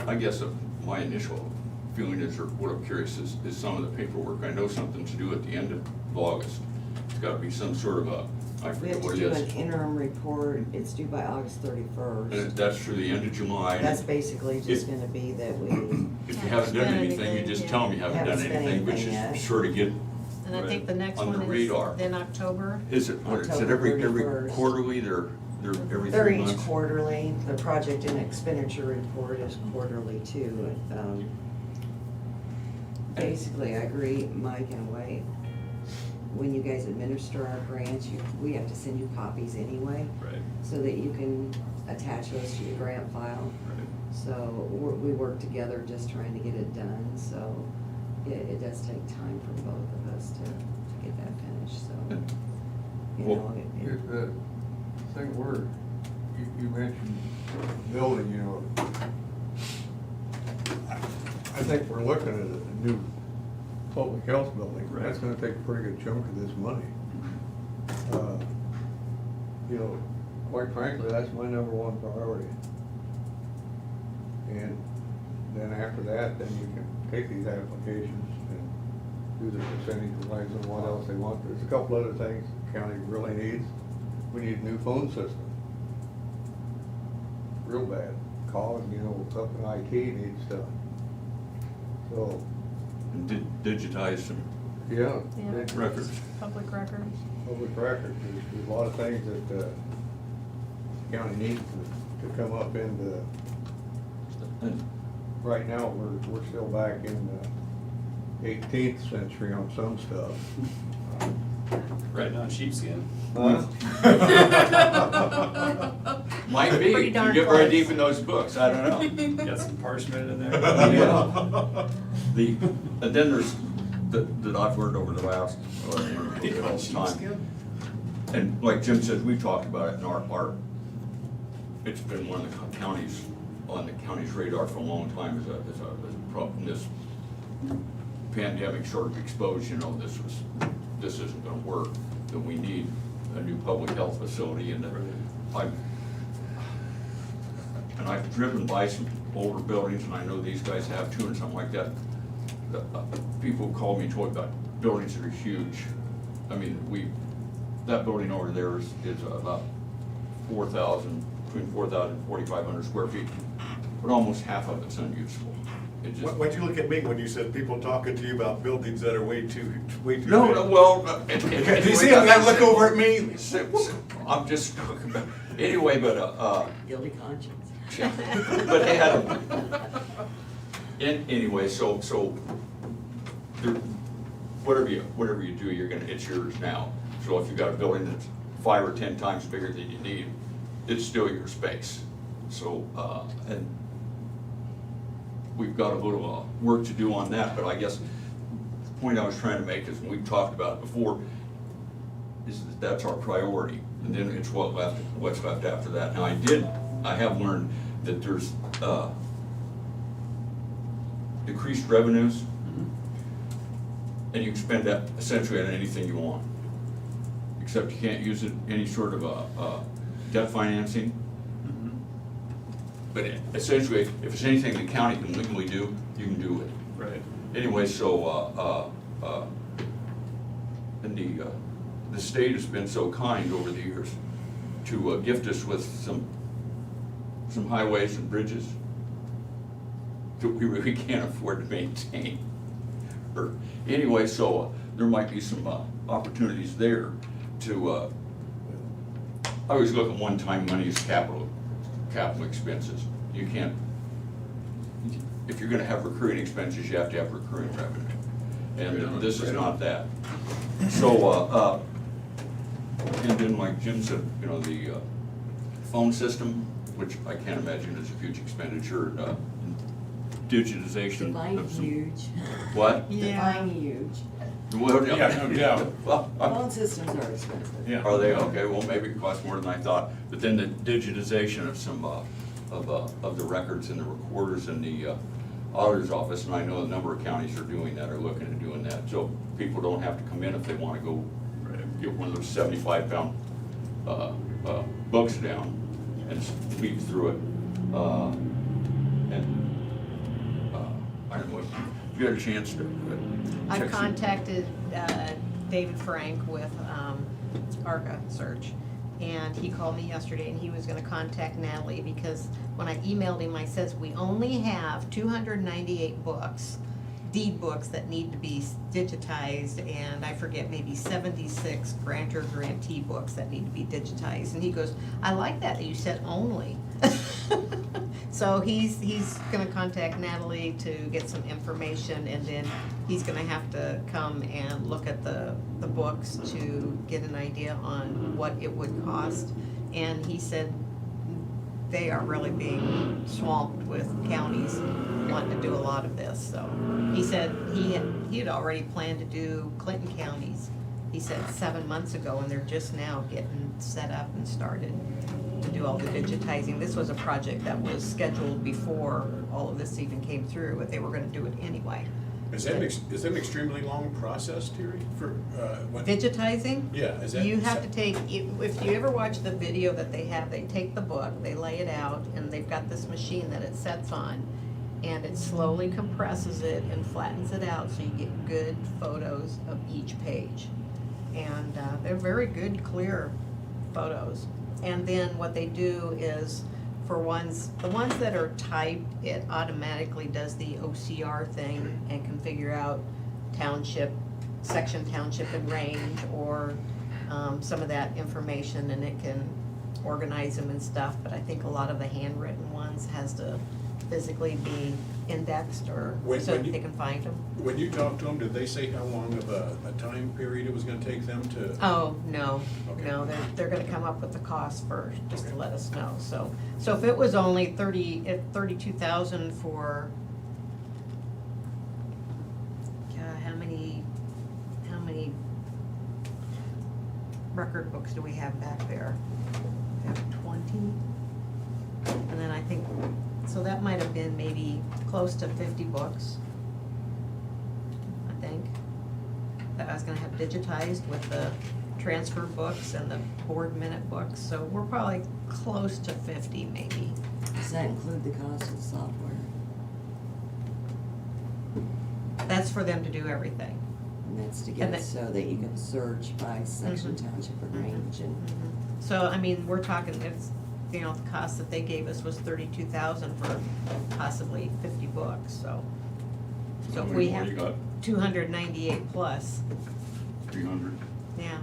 I guess my initial feeling is, or what I'm curious is some of the paperwork. I know something's due at the end of August. It's gotta be some sort of I We forget have to what it do is. an interim report, it's due by August 31st. And that's through the end of July. That's basically just gonna be that we, If you haven't done anything, you just tell them you haven't done Haven't spent anything, which anything yet. is sure to get And I think the next on the one is radar. in October. Is it October every 31st. quarterly, they're every they're 3 each months? quarterly, the project and expenditure report is quarterly too. Basically, I agree, Mike, in a way, when you guys administer our grants, we have to send you copies anyway. Right. So that you can attach those to your grant file. Right. So we work together just trying to get it done, so it does take time for both of us to get that finished, so, you Well, know, Here's the thing where you mentioned building, you know. I think we're looking at a new public health building. Right. That's gonna take a pretty good chunk of this money. You know, quite frankly, that's my number one priority. And then after that, then you can take these applications and do the percentage-wise and what else they want. There's a couple other things the county really needs. We need a new phone system. Real bad. Calling, you know, up in IT needs stuff. So, And digitize some yeah. Yeah. it's records. Public records. Public records, there's a lot of things that, the county needs to come up into. And Right now, we're still back in the 18th century on some stuff. Right now, sheepskin. Huh? might be, Pretty you darn get very close. deep in those books, I don't know. Got some parchment in there. Yeah. And then there's, that I've learned over the last, all the time. And like Jim says, we've talked about it in our, it's been one of the counties, on the county's radar for a long time as a problem. This pandemic sort of exposed, you know, this isn't gonna work, that we need a new public health facility, and I've driven by some older buildings, and I know these guys have too, and something like that. People call me and told about buildings that are huge. I mean, that building over there is about 4,000, between 4,000 and 4,500 square feet, but almost half of it's unusable. It just. Why'd you look at me when you said people talking to you about buildings that are way too big? No, well. Do you see how that look over at me? I'm just talking about, anyway, but, guilty conscience. but they had anyway, so, there, whatever you do, it's yours now. So if you've got a building that's 5 or 10 times bigger than you need, it's still your space. So, and we've got a little work to do on that, but I guess the point I was trying to make is, and we've talked about it before, is that that's our priority, and then it's what's left after that. Now, I have learned that there's decreased revenues, and you can spend that essentially on anything you want, except you can't use it any sort of debt financing. But essentially, if it's anything the county can legally do, you can do it. Right. Anyway, so, and the state has been so kind over the years to gift us with some highways and bridges that we really can't afford to maintain. Anyway, so there might be some opportunities there to, I always look at one-time money as capital expenses. You can't, if you're gonna have recurring expenses, you have to have recurring revenue. And this is not that. So, and then like Jim said, you know, the phone system, which I can't imagine is a huge expenditure, digitization Define of some. huge. What? Yeah. Define huge. Well, Yeah, no doubt. Well, Phone systems are expensive. Yeah. are they? Okay, well, maybe it costs more than I thought. But then the digitization of some, of the records and the recorders in the auditor's office, and I know a number of counties are doing that, are looking at doing that. So people don't have to come in if they wanna go get one of those 75-pound books down and speed through it. And I don't know, if you had a chance to. I've check some- contacted David Frank with ARCA Search, and he called me yesterday and he was gonna contact Natalie, because when I emailed him, I says, we only have 298 books, deed books that need to be digitized, and I forget, maybe 76 grantor grantee books that need to be digitized. And he goes, I like that you said only. So he's gonna contact Natalie to get some information, and then he's gonna have to come and look at the books to get an idea on what it would cost. And he said they are really being swamped with counties wanting to do a lot of this, so. He said he had already planned to do Clinton counties he said 7 months ago, and they're just now getting set up and started to do all the digitizing. This was a project that was scheduled before all of this even came through, but they were gonna do it anyway. Is that an extremely long process, Terry, for, what? Digitizing? Yeah, is that? You have to take, if you ever watch the video that they have, they take the book, they lay it out, and they've got this machine that it sets on, and it slowly compresses it and flattens it out so you get good photos of each page. And they're very good, clear photos. And then what they do is, for the ones that are typed, it automatically does the OCR thing and can figure out township, section, township, and range, or some of that information, and it can organize them and stuff. But I think a lot of the handwritten ones has to physically be indexed, or so that they can find them. When you talked to them, did they say how long of a time period it was gonna take them to? Oh, no, Okay. no, they're gonna come up with the cost first, just to let us know. So if it was only 32,000 for, how many record books do we have back there? We have 20? And then I think, so that might have been maybe close to 50 books, I think, that I was gonna have digitized with the transfer books and the board minute books. So we're probably close to 50 maybe. Does that include the cost of the software? That's for them to do everything. And that's to And get that- it so that you can search by section, township, and range, and So, I mean, we're talking, it's, the cost that they gave us was 32,000 for possibly 50 books, so. So if we How have many more you 298 plus, got? 300? yeah.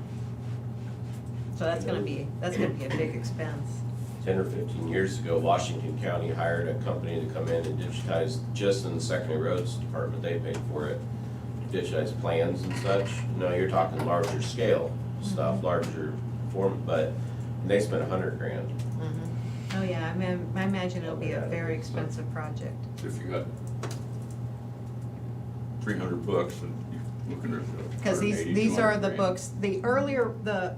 So that's gonna be a big expense. 10 or 15 years ago, Washington County hired a company to come in and digitize, just in the secondary roads department, they paid for it. Digitize plans and such. No, you're talking larger scale stuff, larger form, but they spent $100,000. Oh, yeah, I imagine it'll be a very expensive project. If you got 300 books, and you're looking at. Because 180, these are the 200 grand. books, the earlier, the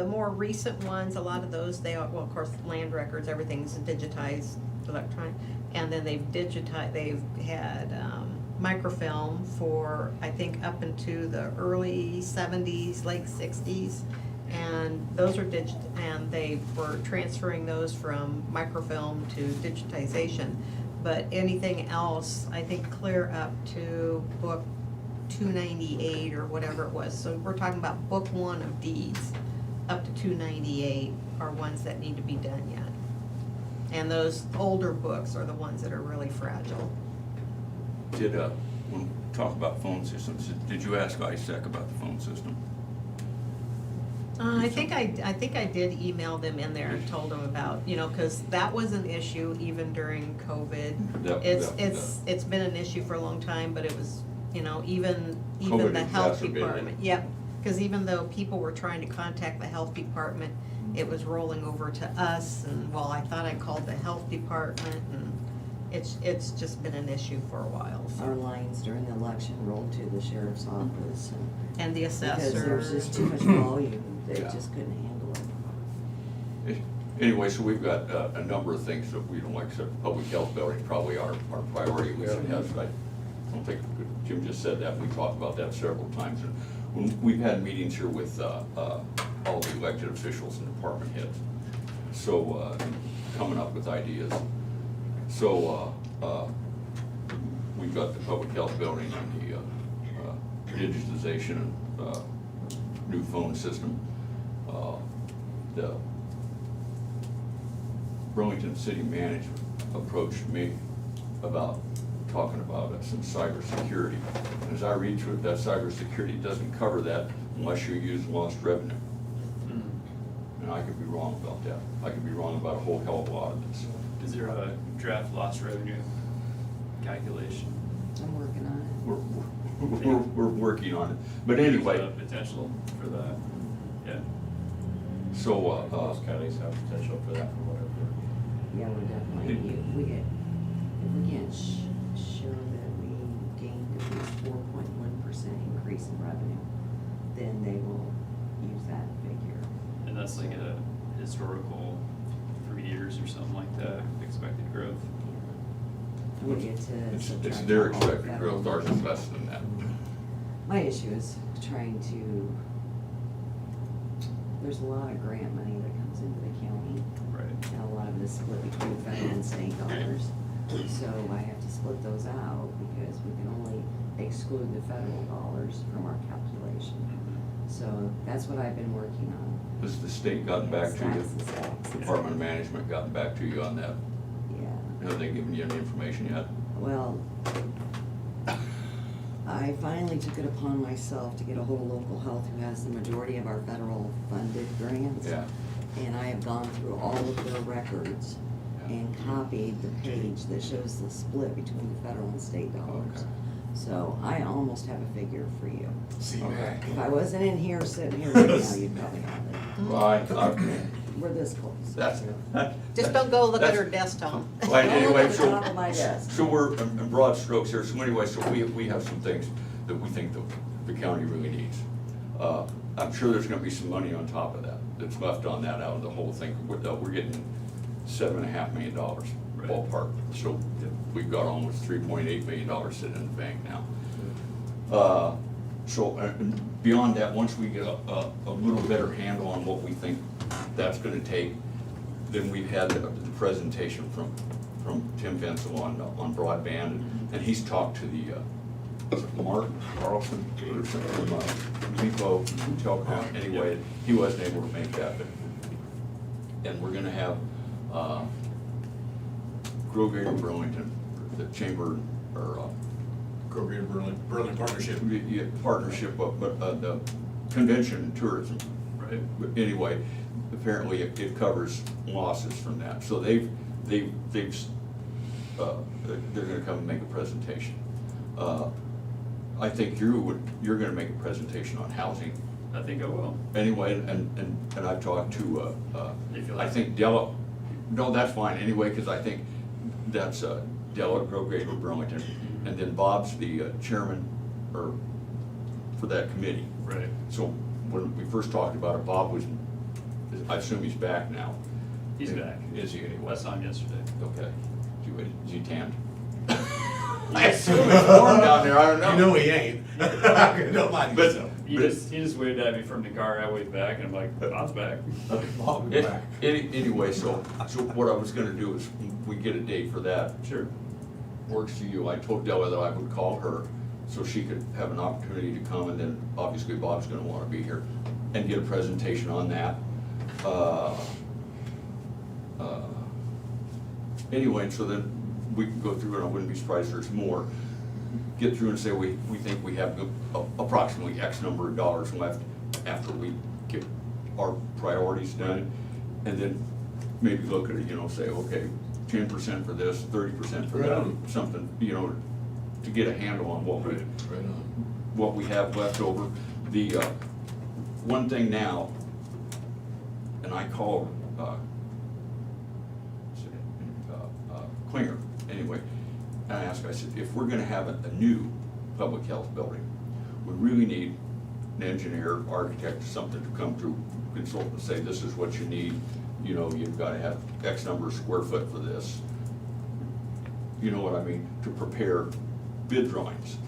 more recent ones, a lot of those, they are, well, of course, land records, everything's digitized electronic. And then they've had microfilm for, I think, up into the early 70s, late 60s. And those are and they were transferring those from microfilm to digitization. But anything else, I think clear up to book 298 or whatever it was. So we're talking about book 1 of deeds, up to 298 are ones that need to be done yet. And those older books are the ones that are really fragile. Did, when we talk about phone systems, did you ask ISAC about the phone system? I think I did email them in there and told them about, because that was an issue even during COVID. It's been an issue for a long time, but it was, even COVID the health exacerbated it. department. Yep, because even though people were trying to contact the health department, it was rolling over to us, and well, I thought I called the health department, and it's just been an issue for a while. So. our lines during the election rolled to the sheriff's office, And the assessor. because there was just too much volume, they Yeah. just couldn't handle it. Anyway, so we've got a number of things that we don't like, so public health building probably our priority we should have. I don't think, Jim just said that, we talked about that several times. And we've had meetings here with all the elected officials and department heads, so coming up with ideas. So we've got the public health building and the digitization and new phone system. The Burlington City Management approached me about talking about some cybersecurity. And as I read through it, that cybersecurity doesn't cover that unless you use lost revenue. And I could be wrong about that. I could be wrong about a whole hell of a lot of this. Is there a draft lost revenue calculation? I'm working on it. We're working on it. But anyway. There's a potential for that, yeah. So, Most counties have potential for that or whatever. Yeah, we're definitely, if we can't show that we gained at least 4.1% increase in revenue, then they will historical 3 years or something like that, expected growth. We get to It's subtract their out all expected federal. growth, ours is less than that. My issue is trying to, there's a lot of grant money that comes into the county. Right. And a lot of it is split between federal and state dollars. So I have to split those out because we can only exclude the federal dollars from our calculation. So that's what I've been working on. Has the state gotten back to you? Stacks. Department of Management gotten back to you on that? Yeah. Have they given you any information yet? Well, I finally took it upon myself to get a hold of local health, who has the majority of our federal funded grants. Yeah. And I have gone through all of their records and copied the page that shows the split between the federal and state dollars. Okay. So I almost have a figure for you. See, Okay. Mac. If I wasn't in here, sitting here right now, you'd probably have it. Well, We're this close. that's. Just don't go look at her that's- desktop. Well, Don't look anyway, at the top of my desk. so we're, in broad strokes here, so anyway, so we have some things that we think the county really needs. I'm sure there's gonna be some money on top of that, that's left on that out of the whole thing. We're getting $7.5 million Right. ballpark, so we've got almost $3.8 million sitting in the bank now. So beyond that, once we get a little better handle on what we think that's gonna take, then we've had the presentation from Tim Fensel on broadband, and he's talked to the, is it Mark Carlson or something from Vivo Telecom. Anyway, he wasn't able to make that, and we're gonna have Grove Greater Burlington, the chamber, or Grove Greater Berlin Partnership. partnership, but the convention and tourism. Right. But anyway, apparently it covers losses from that. So they're gonna come and make a presentation. I think you're gonna make a presentation on housing. I think I will. Anyway, and I've talked to, If you I like. think Della, no, that's fine anyway, because I think that's Della, Grove Greater Burlington, and then Bob's the chairman, or for that committee. Right. So when we first talked about it, Bob was, I assume he's back now. He's back. Is he anyway? I saw him yesterday. Okay. Is he tanned? I assume it's warm down there, I don't know. You know he ain't. Don't lie to But- yourself. He just waved at me from the car, I waved back, and I'm like, Bob's back. Bob is back. Anyway, so what I was gonna do is, we get a date for that. Sure. Works for you. I told Della that I would call her so she could have an opportunity to come, and then obviously Bob's gonna wanna be here and get a presentation on that. Anyway, so then we can go through, and I wouldn't be surprised if there's more. Get through and say we think we have approximately X number of dollars left after we get our priorities done. And then maybe look at it, say, okay, 10% for this, 30% for Right that, on. something, to get a handle on what we, Right on. what we have left over. The, one thing now, and I called, Klinger, anyway, and I asked, I said, if we're gonna have a new public health building, we really need an engineer, architect, something to come through, consult and say, this is what you need, you've gotta have X number of square foot for this. You know what I mean, to prepare bid drawings,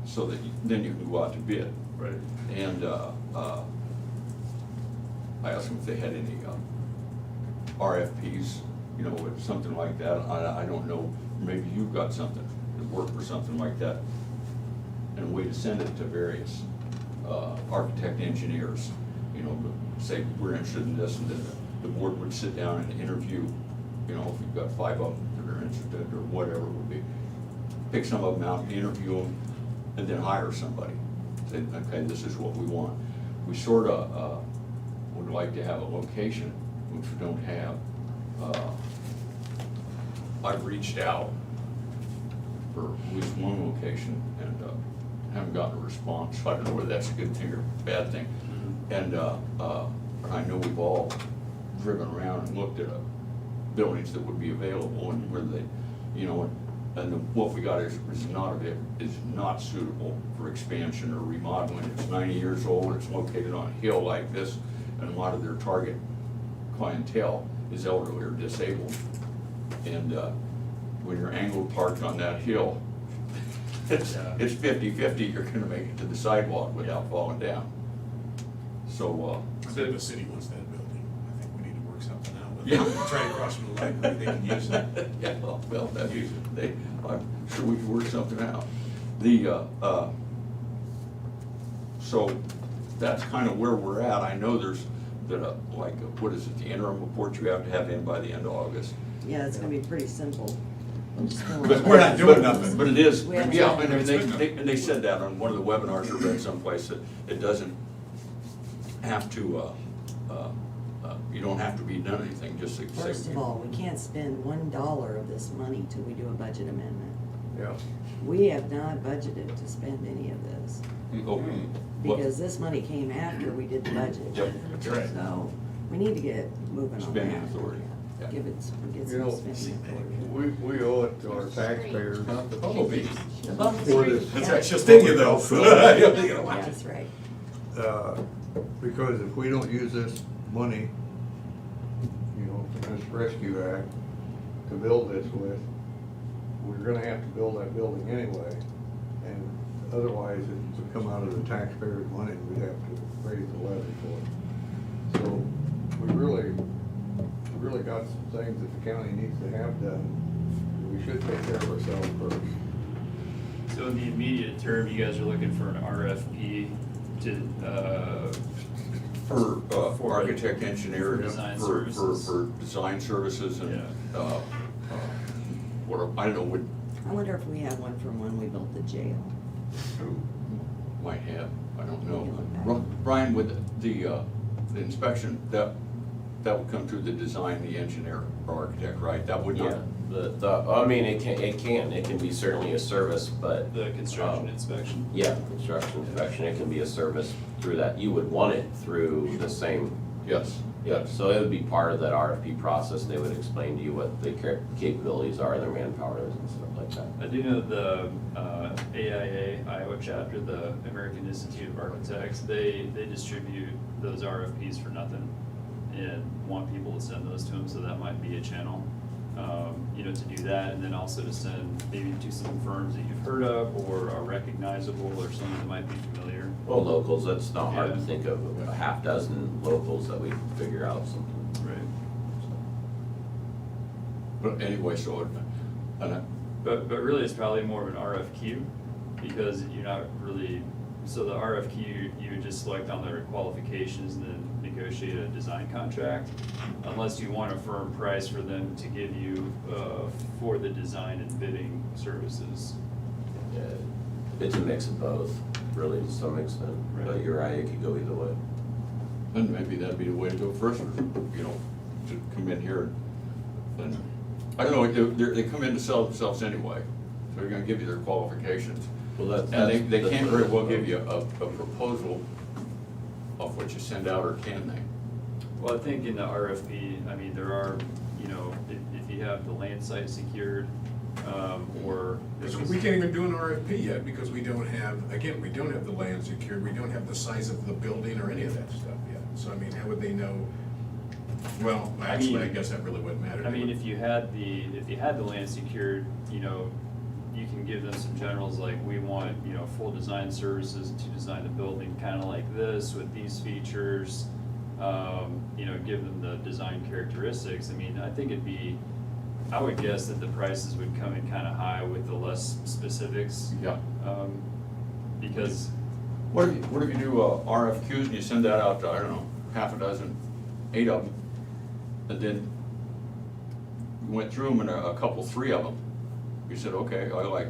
so that then you can go out to bid. Right. And, I asked them if they had any, RFPs, with something like that. I don't know, maybe you've got something that worked for something like that, and a way to send it to various, architect engineers, say, we're interested in this, and then the board would sit down and interview, if you've got 5 of them that are interested, or whatever it would be. Pick some of them out, interview them, and then hire somebody. Say, okay, this is what we want. We sort of, would like to have a location, which we don't have. I've reached out for at least one location and haven't gotten a response, so I don't know whether that's a good thing or a bad thing. And I know we've all driven around and looked at buildings that would be available and where they, and what we got is not suitable for expansion or remodeling. It's 90 years old, it's located on a hill like this, and a lot of their target clientele is elderly or disabled. And when you're angled parked on that hill, it's 50-50, you're gonna make it to the sidewalk without falling down. So, I think the city wants that building. I think we need to work something out with Yeah. them. It's right across from the library, they can use it. yeah, well, that, Use it. I'm sure we can work something out. The, so that's kind of where we're at. I know there's, what is it, the interim report you have to have in by the end of August. Yeah, it's gonna be pretty simple. But we're not doing nothing. But it is, We have yeah, to- and they said that on one of the webinars I read someplace, that it doesn't have to, you don't have to be done anything, just say. First of all, we can't spend $1 of this money till we do a budget amendment. Yeah. We have not budgeted to spend any of this, Oh, what? because this money came after we did the budget. Yep, that's right. So, we need to get moving on that. Spending authority, yeah. Get You some know, spending authority. we owe it to our taxpayers, not the Bumblebees. The bump For this. That's right, she'll sting you though. You'll think it'll watch it. That's right. Because if we don't use this money, you know, from this Rescue Act to build this with, we're gonna have to build that building anyway. And otherwise, it would come out of the taxpayers' money, and we'd have to raise the levy for it. So, we really got some things that the county needs to have done. We should take care of ourselves first. So in the immediate term, you guys are looking for an RFP to, For architect, engineer, For design for services. design services and, I don't know, would, I wonder if we have one from when we built the jail. who might have, I don't know. We can look back. Brian, with the inspection, that would come through the design, the engineer or architect, right? That would not. Yeah, I mean, it can be certainly a service, but. the construction inspection. Yeah, construction inspection, it can be a service through that. You would want it through the same. Yes. Yeah, so it would be part of that RFP process. They would explain to you what the capabilities are, their manpower is and stuff like that. I do know the AIA, Iowa chapter, the American Institute of Architects, they distribute those RFPs for nothing and want people to send those to them, so that might be a channel, to do that, and then also to send maybe to some firms that you've heard of or are recognizable or someone that might be familiar. Well, locals, that's not hard to Yeah. think of a half dozen locals that we figure out something. Right. But anyway, so, But really, it's probably more of an RFQ, because you're not really, so the RFQ, you would just select on their qualifications and then negotiate a design contract, unless you want a firm price for them to give you for the design and bidding services. Yeah, it's a mix of both, really, to some extent, but Right. you're right, it could go either way. then maybe that'd be the way to go first, to come in here and, I don't know, they come in to sell themselves anyway, so they're gonna give you their qualifications. Well, And they that's can't what very it well is. give you a proposal of what you send out, or can they? Well, I think in the RFP, I mean, there are, if you have the land site secured, or. We can't even do an RFP yet because we don't have the land secured, we don't have the size of the building or any of that stuff yet. So I mean, how would they know? Well, actually, I guess that really wouldn't matter. I mean, if you had the land secured, you can give them some generals, like, we want, full design services to design the building kinda like this with these features. Give them the design characteristics. I mean, I think I would guess that the prices would come in kinda high with the less specifics. Yeah. Because, What if you do RFQs and you send that out to, I don't know, half a dozen, 8 of them, and then you went through them and a couple, 3 of them, you said, okay, I like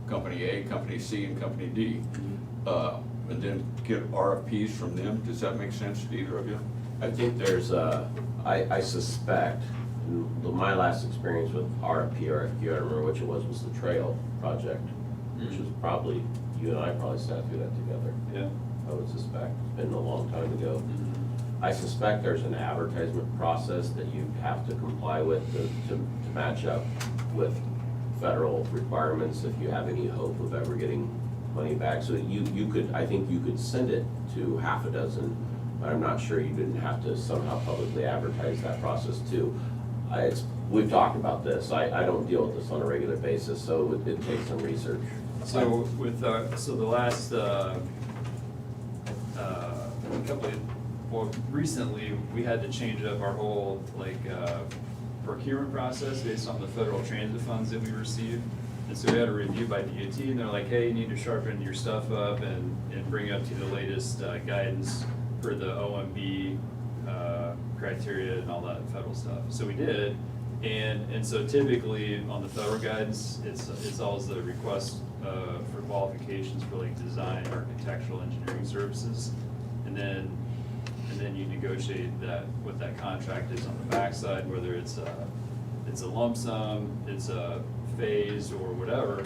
company A, company C, and company D, and then get RFPs from them, does that make sense to either of you? I think there's I suspect, my last experience with RFQ, I don't remember which it was the trail project, which was probably, you and I probably sat through that together. yeah. I would suspect, it's been a long time ago. I suspect there's an advertisement process that you have to comply with to match up with federal requirements if you have any hope of ever getting money back. So I think you could send it to half a dozen I'm not sure you didn't have to somehow publicly advertise that process too. We've talked about this, I don't deal with this on a regular basis, so it takes some research. So with, so the last, recently, we had to change up our whole, procurement process based on the federal transit funds that we received. And so we had a review by DOT, and they're like, hey, you need to sharpen your stuff up and bring up to the latest, guidance for the OMB, criteria and all that federal stuff. So we did, and so typically on the federal guidance, it's always the request, for qualifications for like design, architectural, engineering services. And then you negotiate that, what that contract is on the backside, whether it's a lump sum, it's a phase or whatever.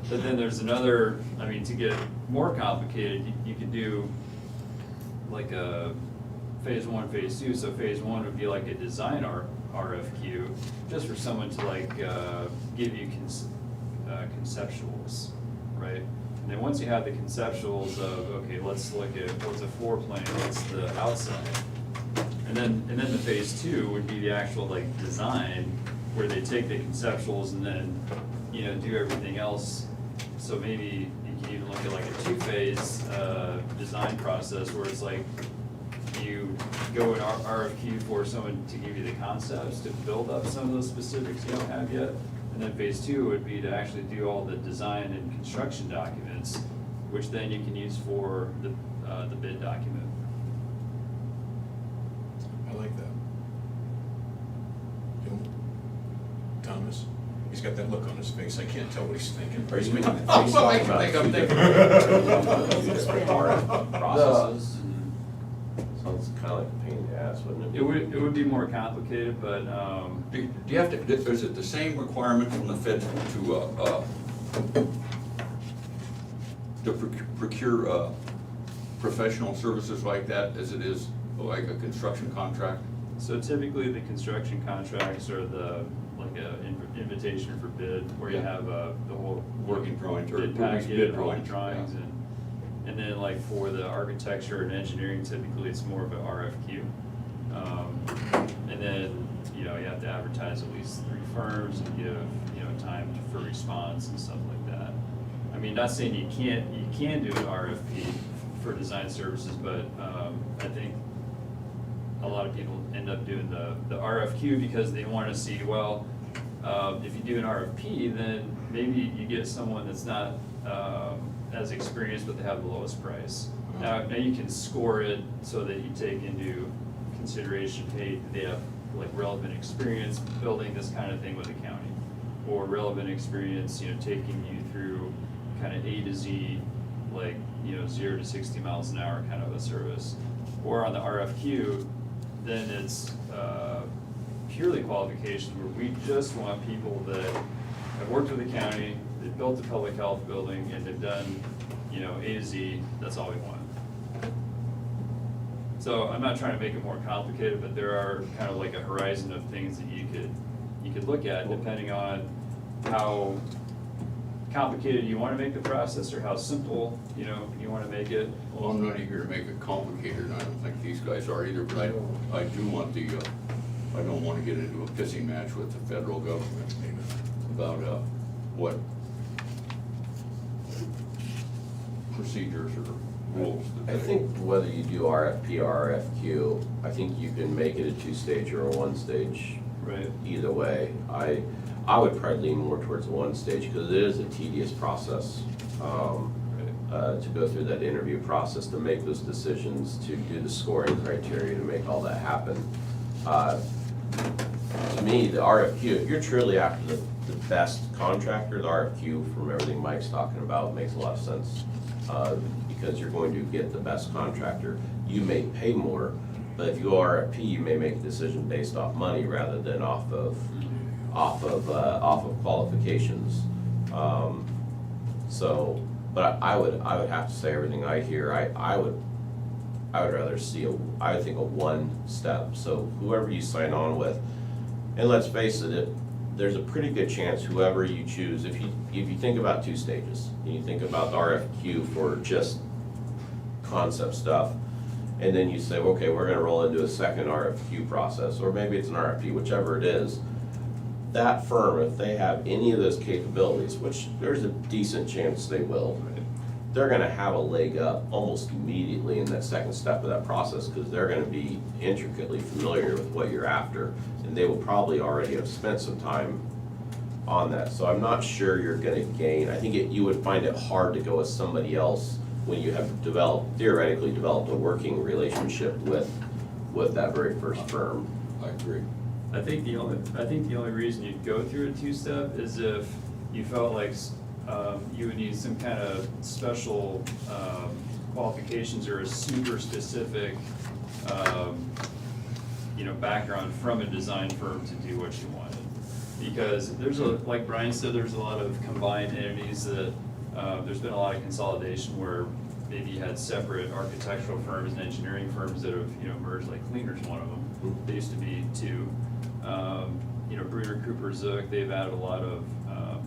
But then there's another, I mean, to get more complicated, you could do like a phase one, phase two. So phase one would be like a design RFQ, just for someone to like, give you conceptuals, right? And then once you have the conceptuals of, okay, let's look at what's a floor plan, what's the outside. And then the phase two would be the actual like design, where they take the conceptuals and then, you know, do everything else. So maybe you can even look at like a two-phase, design process where it's like, you go in RFQ for someone to give you the concepts to build up some of those specifics you don't have yet. And then phase two would be to actually do all the design and construction documents, which then you can use for the bid document. I like that. Thomas, he's got that look on his face, I can't tell what he's thinking. Are you making Oh, face well, I talking can think, I'm about thinking. RF processes? Sounds kind of like a pain in the ass, wouldn't it? It would be more complicated, but, Do you have to, is it the same requirement from the Fed to procure professional services like that as it is like a construction contract? so typically the construction contracts are like a invitation for bid, where you Yeah. have the whole Working drawings or bid at least packet, bid all the drawings, drawings, yeah. and then like for the architecture and engineering, typically it's more of an RFQ. And then, you know, you have to advertise at least 3 firms and give, you know, time for response and stuff like that. I mean, not saying you can do an RFP for design services, but, I think a lot of people end up doing the RFQ because they wanna see, well, if you do an RFP, then maybe you get someone that's not, as experienced, but they have the lowest price. Now you can score it so that you take into consideration, hey, do they have like relevant experience building this kind of thing with the county? Or relevant experience, you know, taking you through kind of A to Z, like, you know, 0 to 60 miles an hour kind of a service. Or on the RFQ, then it's purely qualifications where we just want people that have worked with the county, they've built a public health building, and they've done, you know, A to Z, that's all we want. So I'm not trying to make it more complicated, but there are kind of like a horizon of things that you could look at depending on how complicated you want to make the process or how simple, you know, you want to make it. Well, I'm not here to make it complicated, and I don't think these guys are either, but I do want I don't want to get into a pissing match with the federal government about what procedures or rules. I think whether you do RFP or RFQ, I think you can make it a 2-stage or a 1-stage. Right. Either way, I would probably lean more towards the 1-stage because it is a tedious process to go through that interview process, to make those decisions, to do the scoring criteria, to make all that happen. To me, the RFQ, if you're truly after the best contractor, the RFQ, from everything Mike's talking about, makes a lot of sense. Because you're going to get the best contractor. You may pay more, but if you go RFP, you may make a decision based off money rather than off of qualifications. But I would have to say everything I hear. I would rather see I think a 1-step. So whoever you sign on with, and let's face it, there's a pretty good chance whoever you choose, if you think about 2 stages, and you think about the RFQ for just concept stuff, and then you say, okay, we're gonna roll into a second RFQ process, or maybe it's an RFP, whichever it is. That firm, if they have any of those capabilities, which there's a decent chance they will, they're gonna have a leg up almost immediately in that second step of that process, because they're gonna be intricately familiar with what you're after, and they will probably already have spent some time on that. So I'm not sure you're gonna gain, I think you would find it hard to go with somebody else when you have theoretically developed a working relationship with that very first firm. I agree. I think the only reason you'd go through a two-step is if you felt like you would need some kind of special qualifications or a super specific background from a design firm to do what you wanted. Because like Brian said, there's a lot of combined entities that there's been a lot of consolidation where maybe you had separate architectural firms and engineering firms that have merged, like Cleaner's one of them. They used to be two. Bruder Cooper Zook, they've added a lot of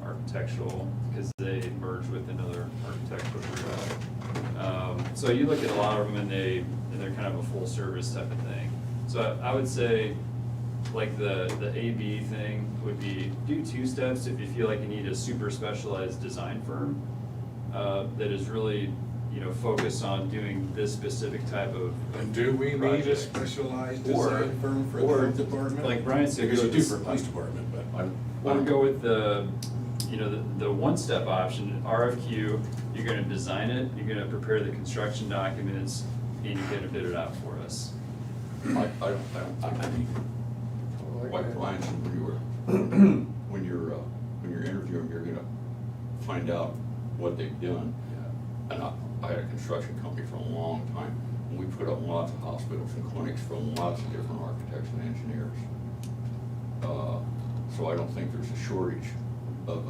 architectural because they merged with another architectural group. So you look at a lot of them and they're kind of a full service type of thing. So I would say like the AB thing would be do two steps if you feel like you need a super specialized design firm that is really focused on doing this specific type of And do we need a project. specialized design firm for the or, health department? like Brian said, Because go you with do for this- police department, but. Or go with the one-step option, RFQ, you're gonna design it, you're gonna prepare the construction documents, and you're gonna bid it out for us. I don't think we need, like Brian said, when you're interviewing, you're gonna find out what they've done. And I had a construction company for a long time, and we put up lots of hospitals and clinics for lots of different architects and engineers. So I don't think there's a shortage of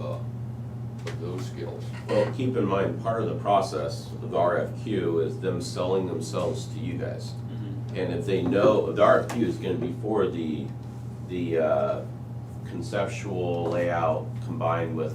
those skills. Well, keep in mind, part of the process of the RFQ is them selling themselves to you guys. And if they know, the RFQ is gonna be for the conceptual layout combined with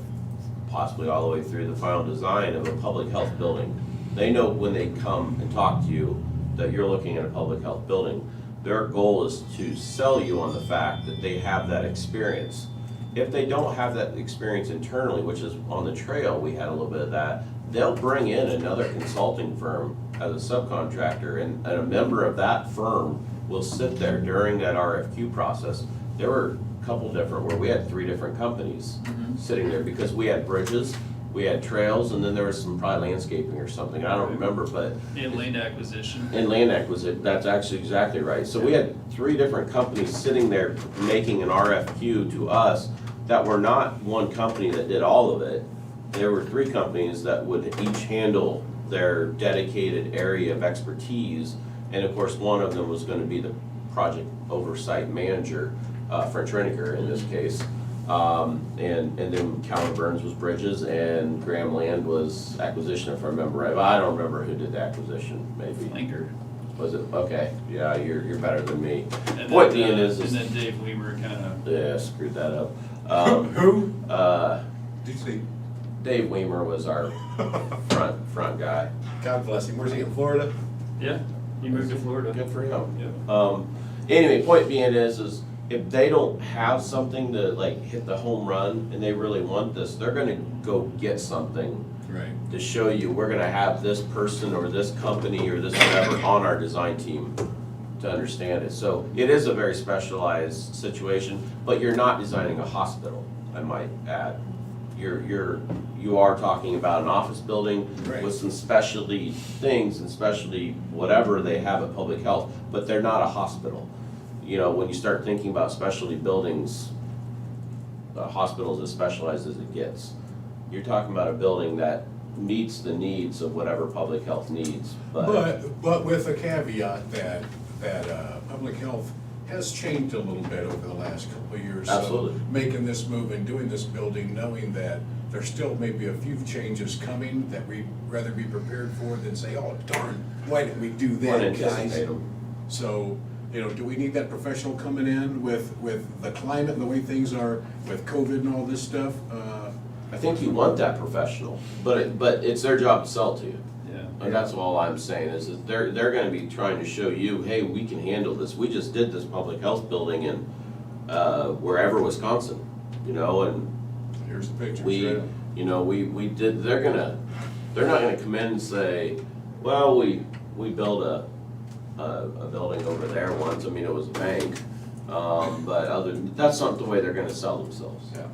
possibly all the way through the final design of a public health building. They know when they come and talk to you that you're looking at a public health building. Their goal is to sell you on the fact that they have that experience. If they don't have that experience internally, which is on the trail, we had a little bit of that, they'll bring in another consulting firm as a subcontractor, and a member of that firm will sit there during that RFQ process. There were a couple different, where we had 3 different companies sitting there, because we had bridges, we had trails, and then there was some probably landscaping or something, I don't remember, but. And land acquisition. And land acquisition, that's actually exactly right. So we had 3 different companies sitting there making an RFQ to us that were not one company that did all of it. There were 3 companies that would each handle their dedicated area of expertise. And of course, one of them was gonna be the project oversight manager, French Reniker in this case. And then Calvin Burns was bridges, and Graham Land was acquisition, if I remember right. Well, I don't remember who did the acquisition, maybe. Linker. Was it? Okay, yeah, you're better than me. And Point then, being is. and then Dave Weimer kind of. Yeah, screwed that up. Who? Did you say? Dave Weimer was our front guy. God bless him. Where's he, in Florida? Yeah, he moved to Florida. Good for him. Yeah. Anyway, point being is if they don't have something to like hit the home run and they really want this, they're gonna go get something Right. to show you, we're gonna have this person or this company or this whatever on our design team to understand it. So it is a very specialized situation, but you're not designing a hospital, I might add. You are talking about an office building Right. with some specialty things and specialty whatever they have at public health, but they're not a hospital. You know, when you start thinking about specialty buildings, the hospital is as specialized as it gets. You're talking about a building that meets the needs of whatever public health needs, But with a caveat that public health has changed a little bit over the last couple of years. Absolutely. So making this move and doing this building, knowing that there's still maybe a few changes coming that we'd rather be prepared for than say, oh darn, why didn't we do that, guys? Unanticipate 'em. So, do we need that professional coming in with the climate and the way things are with COVID and all this stuff? I think you want that professional, but it's their job to sell to you. Yeah. And that's all I'm saying, is that they're gonna be trying to show you, hey, we can handle this. We just did this public health building in, wherever, Wisconsin, you know, and Here's the pictures, we, right? you know, we did, they're not gonna come in and say, well, we built a building over there once, I mean, it was a bank. But that's not the way they're gonna sell themselves. Yeah.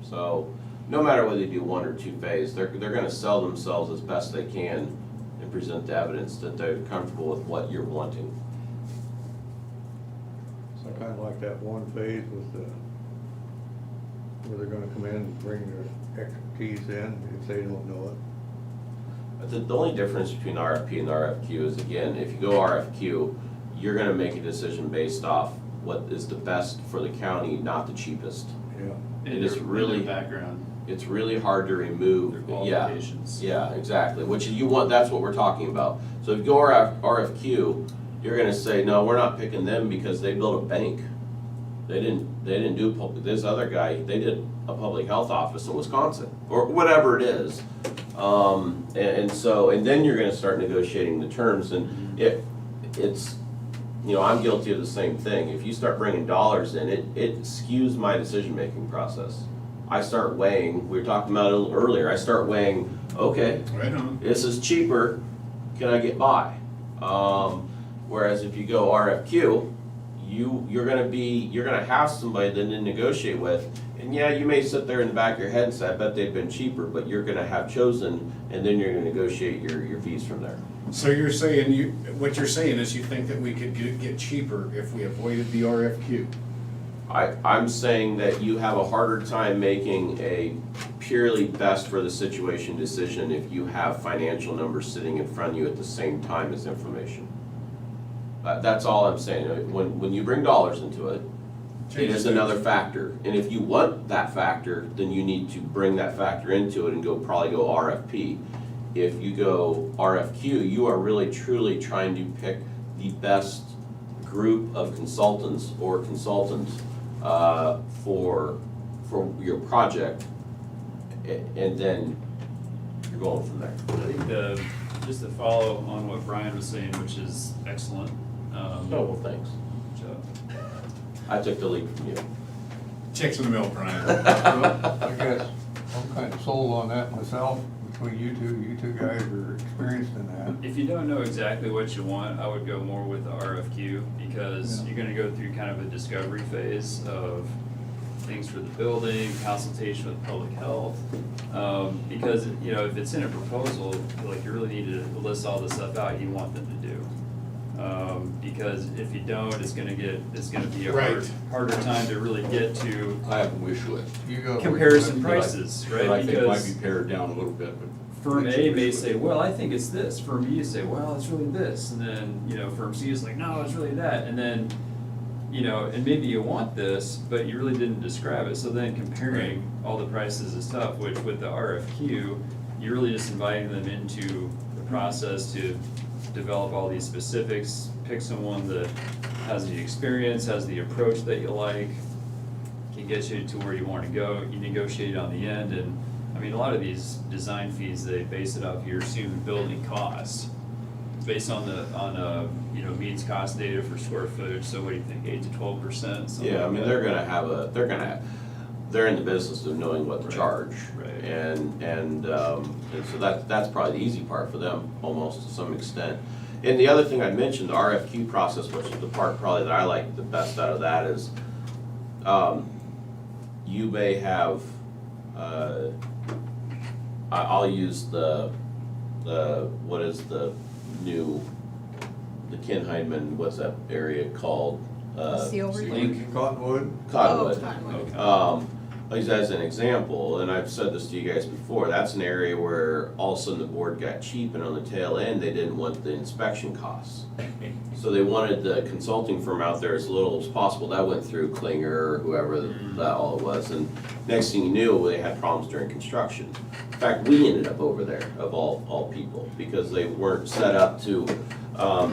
So, no matter whether they do 1 or 2 phase, they're gonna sell themselves as best they can and present the evidence that they're comfortable with what you're wanting. So kind of like that one phase with the, where they're gonna come in and bring their expertise in if they don't know it. But the only difference between RFP and RFQ is, again, if you go RFQ, you're gonna make a decision based off what is the best for the county, not the cheapest. Yeah. It is really, background, it's really hard to remove. their Yeah. qualifications. Yeah, exactly, which you want, that's what we're talking about. So if you go RFQ, you're gonna say, no, we're not picking them because they built a bank. They didn't do public, this other guy, they did a public health office in Wisconsin, or whatever it is. And then you're gonna start negotiating the terms, and it's, you know, I'm guilty of the same thing. If you start bringing dollars in, it skews my decision-making process. I start weighing, we were talking about it a little earlier, I start weighing, okay, Right on. this is cheaper, can I get by? Whereas if you go RFQ, you're gonna have somebody that to negotiate with, and yeah, you may sit there in the back of your head and say, I bet they've been cheaper, but you're gonna have chosen, and then you're gonna negotiate your fees from there. So you're saying, what you're saying is you think that we could get cheaper if we avoided the RFQ? I'm saying that you have a harder time making a purely best for the situation decision if you have financial numbers sitting in front of you at the same time as information. That's all I'm saying. When you bring dollars into it, it is another factor. And if you want that factor, then you need to bring that factor into it and probably go RFP. If you go RFQ, you are really truly trying to pick the best group of consultants or consultants for your project, and then you're going from there. I think just to follow on what Brian was saying, which is excellent. Oh, well, thanks. Good job. I took the lead from you. Checks in the mail, Brian. Well, I guess I'm kind of sold on that myself, between you two guys are experienced in that. If you don't know exactly what you want, I would go more with the RFQ, because Yeah. you're gonna go through kind of a discovery phase of things for the building, consultation with public health. Because, you know, if it's in a proposal, like, you really need to list all the stuff out you want them to do. Because if you don't, it's gonna be a Right. harder time to really get to I have a wish list. You go. comparison But I- prices, But I right? think it might Because be pared down a little bit, but. firm What's A your may wish say, list? well, I think it's this. Firm B say, well, it's really this. And then, you know, firm C is like, no, it's really that. And then, you know, and maybe you want this, but you really didn't describe it. So then comparing all the prices is tough, which with the RFQ, you're really just inviting them into the process to develop all these specifics, pick someone that has the experience, has the approach that you like, can get you to where you want to go. You negotiate on the end, and I mean, a lot of these design fees, they base it off your assumed building costs, based on you know, means cost data for square footage. So what do you think, 8 to 12%? Yeah, I mean, they're in the business of knowing what to Right. charge. Right. And so that's probably the easy part for them, almost to some extent. And the other thing I mentioned, the RFQ process, which is the part probably that I like the best out of that, is you may have, I'll use what is the new, the Ken Heidemann, what's that area called? Seal Reef? Link. Cottonwood? Cottonwood. Oh, Cottonwood. Okay. As an example, and I've said this to you guys before, that's an area where all of a sudden the board got cheap, and on the tail end, they didn't want the inspection costs. So they wanted the consulting firm out there as little as possible. That went through Klinger or whoever that all it was, and next thing you knew, they had problems during construction. In fact, we ended up over there, of all people, because they weren't set up to,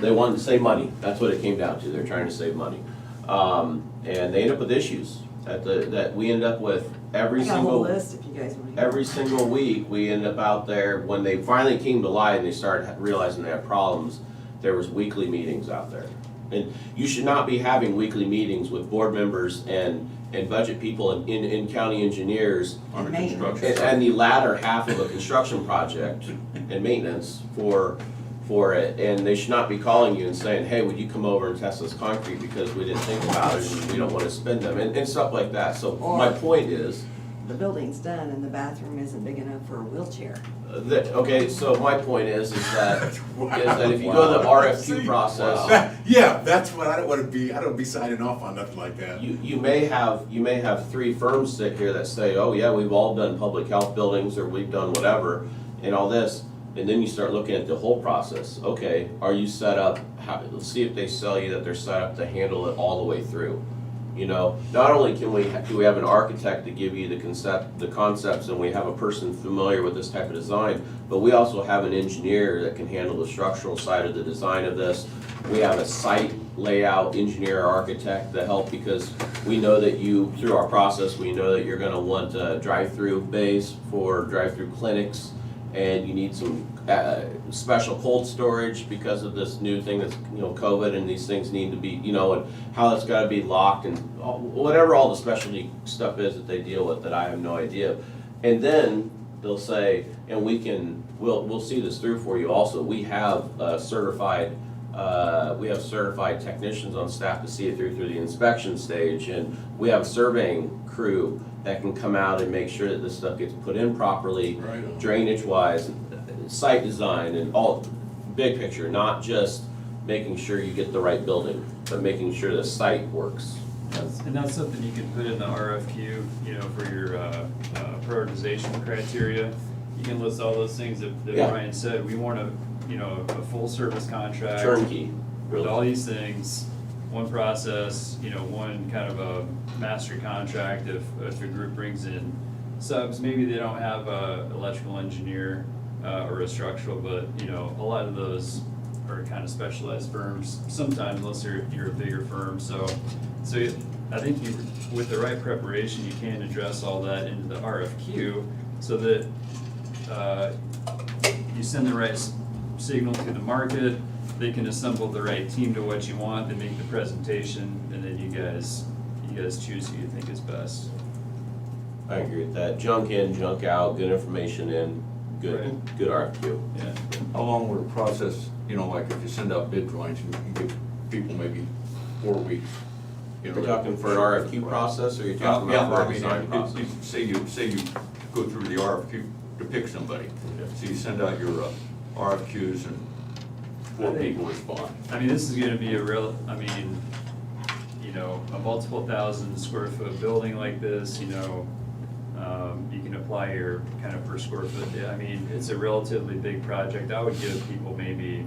they wanted to save money. That's what it came down to. They're trying to save money. And they ended up with issues that we ended up with every I got a whole single, list if you guys want to. every single week, we end up out there, when they finally came to light and they started realizing they had problems, there was weekly meetings out there. And you should not be having weekly meetings with board members and budget people and county engineers On a Maintenance. construction. and the latter half of a construction project and maintenance for it, and they should not be calling you and saying, hey, would you come over and test this concrete because we didn't think about it and we don't wanna spend them, and stuff like that. So my point is, The building's done and the bathroom isn't big enough for a wheelchair. okay, so my point is that if you go the RFQ process, Yeah, that's what, I don't wanna be, I don't be signing off on nothing like that. you may have 3 firms sit here that say, oh yeah, we've all done public health buildings, or we've done whatever, and all this, and then you start looking at the whole process. Okay, are you set up, let's see if they sell you that they're set up to handle it all the way through. You know, not only do we have an architect to give you the concepts, and we have a person familiar with this type of design, but we also have an engineer that can handle the structural side of the design of this. We have a site layout engineer or architect to help, because we know that through our process, we know that you're gonna want drive-through bays for drive-through clinics, and you need some special cold storage because of this new thing that's, COVID, and these things need to be, and how that's gotta be locked, and whatever all the specialty stuff is that they deal with that I have no idea. And then they'll say, and we'll see this through for you also. We have certified technicians on staff to see it through the inspection stage, and we have a surveying crew that can come out and make sure that this stuff gets put in properly, Right on. drainage-wise, site design, and all, big picture, not just making sure you get the right building, but making sure the site works. And that's something you can put in the RFQ, for your prioritization criteria. You can list all those things that Yeah. Brian said. We want a full service contract. Turnkey, With really. all these things, one process, one kind of a master contract. If a group brings in subs, maybe they don't have a electrical engineer or a structural, but a lot of those are kind of specialized firms sometimes, unless you're a bigger firm. So I think with the right preparation, you can address all that into the RFQ, so that you send the right signal to the market. They can assemble the right team to what you want. They make the presentation, and then you guys choose who you think is best. I agree with that. Junk in, junk out, good information in, good RFQ. Yeah. How long would a process, like if you send out bid drawings, you give people maybe 4 weeks? You're talking for an RFQ process, or you're talking about for a design process? Say you go through the RFQ to pick somebody. So you send out your RFQs and 4 people respond. I mean, this is gonna be a multiple thousand square foot building like this, you can apply your kind of per square foot. I mean, it's a relatively big project. I would give people maybe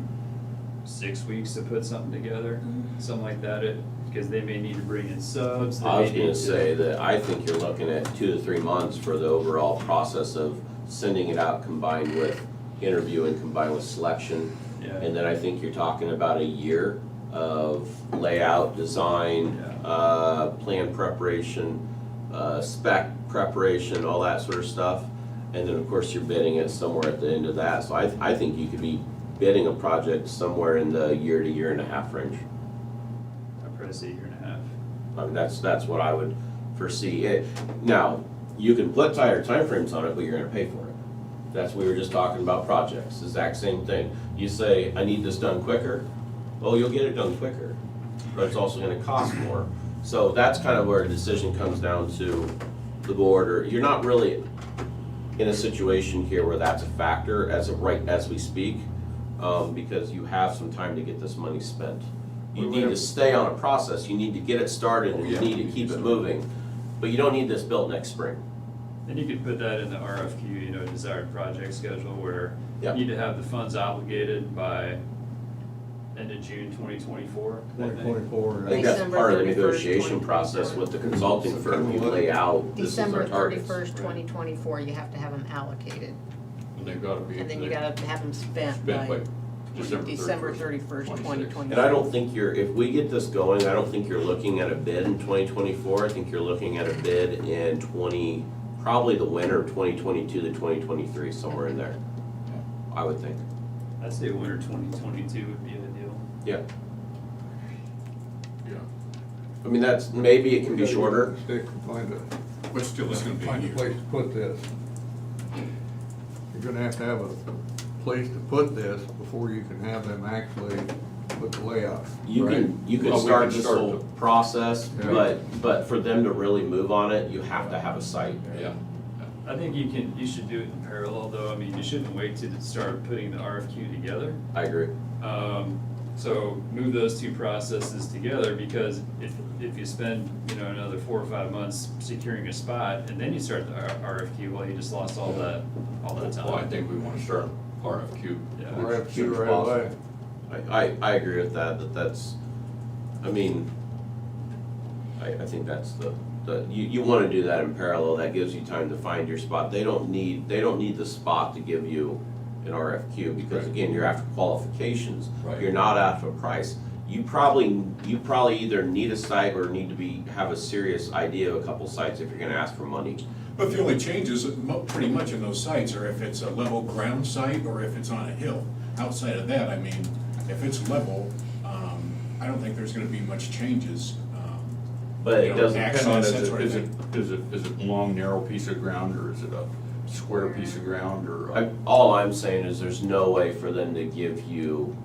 6 weeks to put something together, something like that, because they may need to bring in subs. I was gonna say that I think you're looking at 2 to 3 months for the overall process of sending it out, combined with interviewing, combined with selection. Yeah. And then I think you're talking about a year of layout, design, plan preparation, spec preparation, all that sort of stuff. And then, of course, you're bidding it somewhere at the end of that. So I think you could be bidding a project somewhere in the year to year and a half range. I'd probably say a year and a half. I mean, that's what I would foresee. Now, you can put tighter timeframes on it, but you're gonna pay for it. We were just talking about projects, exact same thing. You say, I need this done quicker, well, you'll get it done quicker, but it's also gonna cost more. So that's kind of where a decision comes down to the board, or you're not really in a situation here where that's a factor as we speak, because you have some time to get this money spent. You need to stay on a process, you need to get it started, and you need to keep it moving, but you don't need this built next spring. And you could put that in the RFQ, desired project schedule, where Yep. you need to have the funds obligated by end of June 2024. I think. 2024. I think that's December part of the 31st, negotiation process with the consulting firm. You lay out, this is our December targets. 31st, 2024, you have to have them allocated, And they've gotta be. and then you gotta have them spent Spent by, by December 31st, 2020. And I don't think if we get this going, I don't think you're looking at a bid in 2024. I think you're looking at a bid in probably the winter of 2022 to 2023, somewhere in there, I would think. I'd say winter 2022 would be ideal. Yeah. Yeah. I mean, maybe it can be shorter. Stick and find a. But still, it's gonna be a Find a year. place to put this. You're gonna have to have a place to put this before you can have them actually put the layout. You right? can Well, we start can this start whole the- process, Yeah. but for them to really move on it, you have to have a site. Yeah. I think you should do it in parallel though. I mean, you shouldn't wait to start putting the RFQ together. I agree. So move those two processes together, because if you spend, another 4 or 5 months securing a spot and then you start the RFQ, well, you just lost all that time. Well, I think we want to start RFQ. Yeah. RFQ right away. I agree with that's, I mean, I think that's you wanna do that in parallel. That gives you time to find your spot. They don't need the spot to give you an RFQ, because again, you're after qualifications. Right. You're not after price. You probably either need a site or need to have a serious idea of a couple sites if you're gonna ask for money. But the only changes, pretty much in those sites, are if it's a level ground site or if it's on a hill. Outside of that, I mean, if it's level, I don't think there's gonna be much changes. But it doesn't access, Depends on, that sort of is thing. it a long, narrow piece of ground, or is it a square piece of ground, or? All I'm saying is there's no way for them to give you,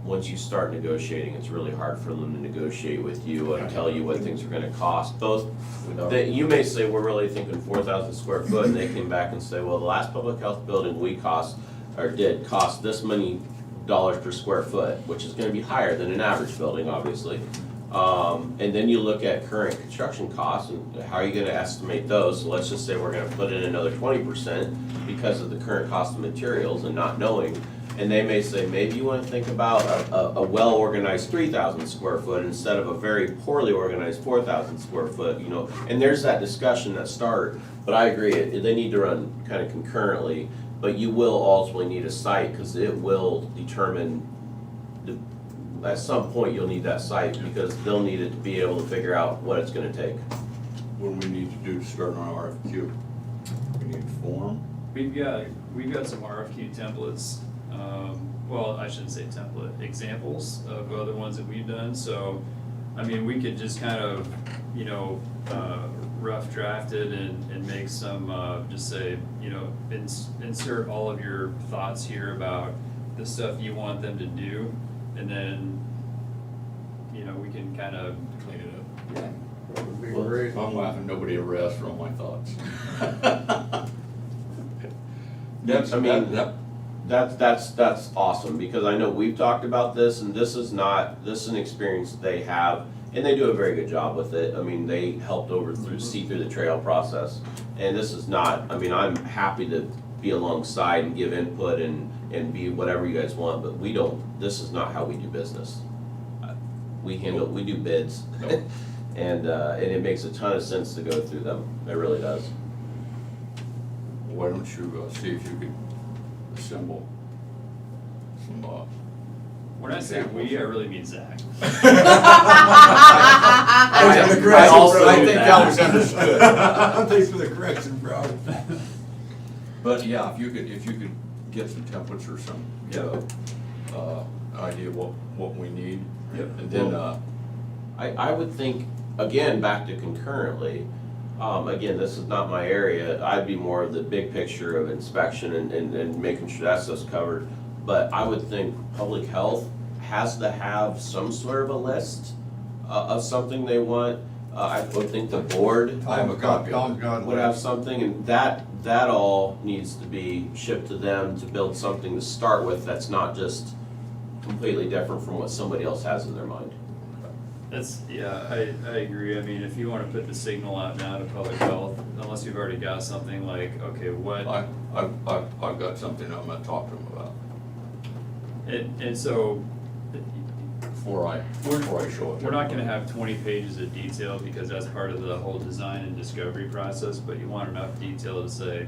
once you start negotiating, it's really hard for them to negotiate with you and tell you what things are gonna cost. You may say, we're really thinking 4,000 square foot, and they came back and say, well, the last public health building we did cost this many dollars per square foot, which is gonna be higher than an average building, obviously. And then you look at current construction costs and how are you gonna estimate those? So let's just say we're gonna put in another 20% because of the current cost of materials and not knowing. And they may say, maybe you wanna think about a well-organized 3,000 square foot instead of a very poorly organized 4,000 square foot, And there's that discussion that start, but I agree, they need to run kind of concurrently, but you will ultimately need a site, because it will determine at some point you'll need that site, because they'll need it to be able to figure out what it's gonna take. What do we need to do to start on RFQ? We need form? We've got some RFQ templates, well, I shouldn't say template, examples of other ones that we've done, so, I mean, we could just kind of, rough draft it and make some, just say, insert all of your thoughts here about the stuff you want them to do, and then, we can kind of Clean it up. Yeah. That would be great. I'm laughing, nobody ever asked for all my thoughts. That's awesome, because I know we've talked about this, and this is an experience they have, and they do a very good job with it. I mean, they helped see through the trail process, and this is not, I mean, I'm happy to be alongside and give input and be whatever you guys want, but this is not how we do business. We do bids, and it makes a ton of sense to go through them, it really does. Why don't you see if you could assemble some, when I say we, I really mean Zach. I think that was understood. Thanks for the correction, bro. But yeah, if you could get some templates or some, idea what we need. Yep. And then, I would think, again, back to concurrently, again, this is not my area, I'd be more of the big picture of inspection and making sure that stuff's covered. But I would think public health has to have some sort of a list of something they want. I would think the board I have a copy of it. would have something, and that all needs to be shipped to them to build something to start with that's not just completely different from what somebody else has in their mind. I agree. I mean, if you wanna put the signal out now to public health, unless you've already got something like, okay, what. I've got something I'm gonna talk to them about And so, before I show it. we're not gonna have 20 pages of detail, because that's part of the whole design and discovery process, but you want enough detail to say,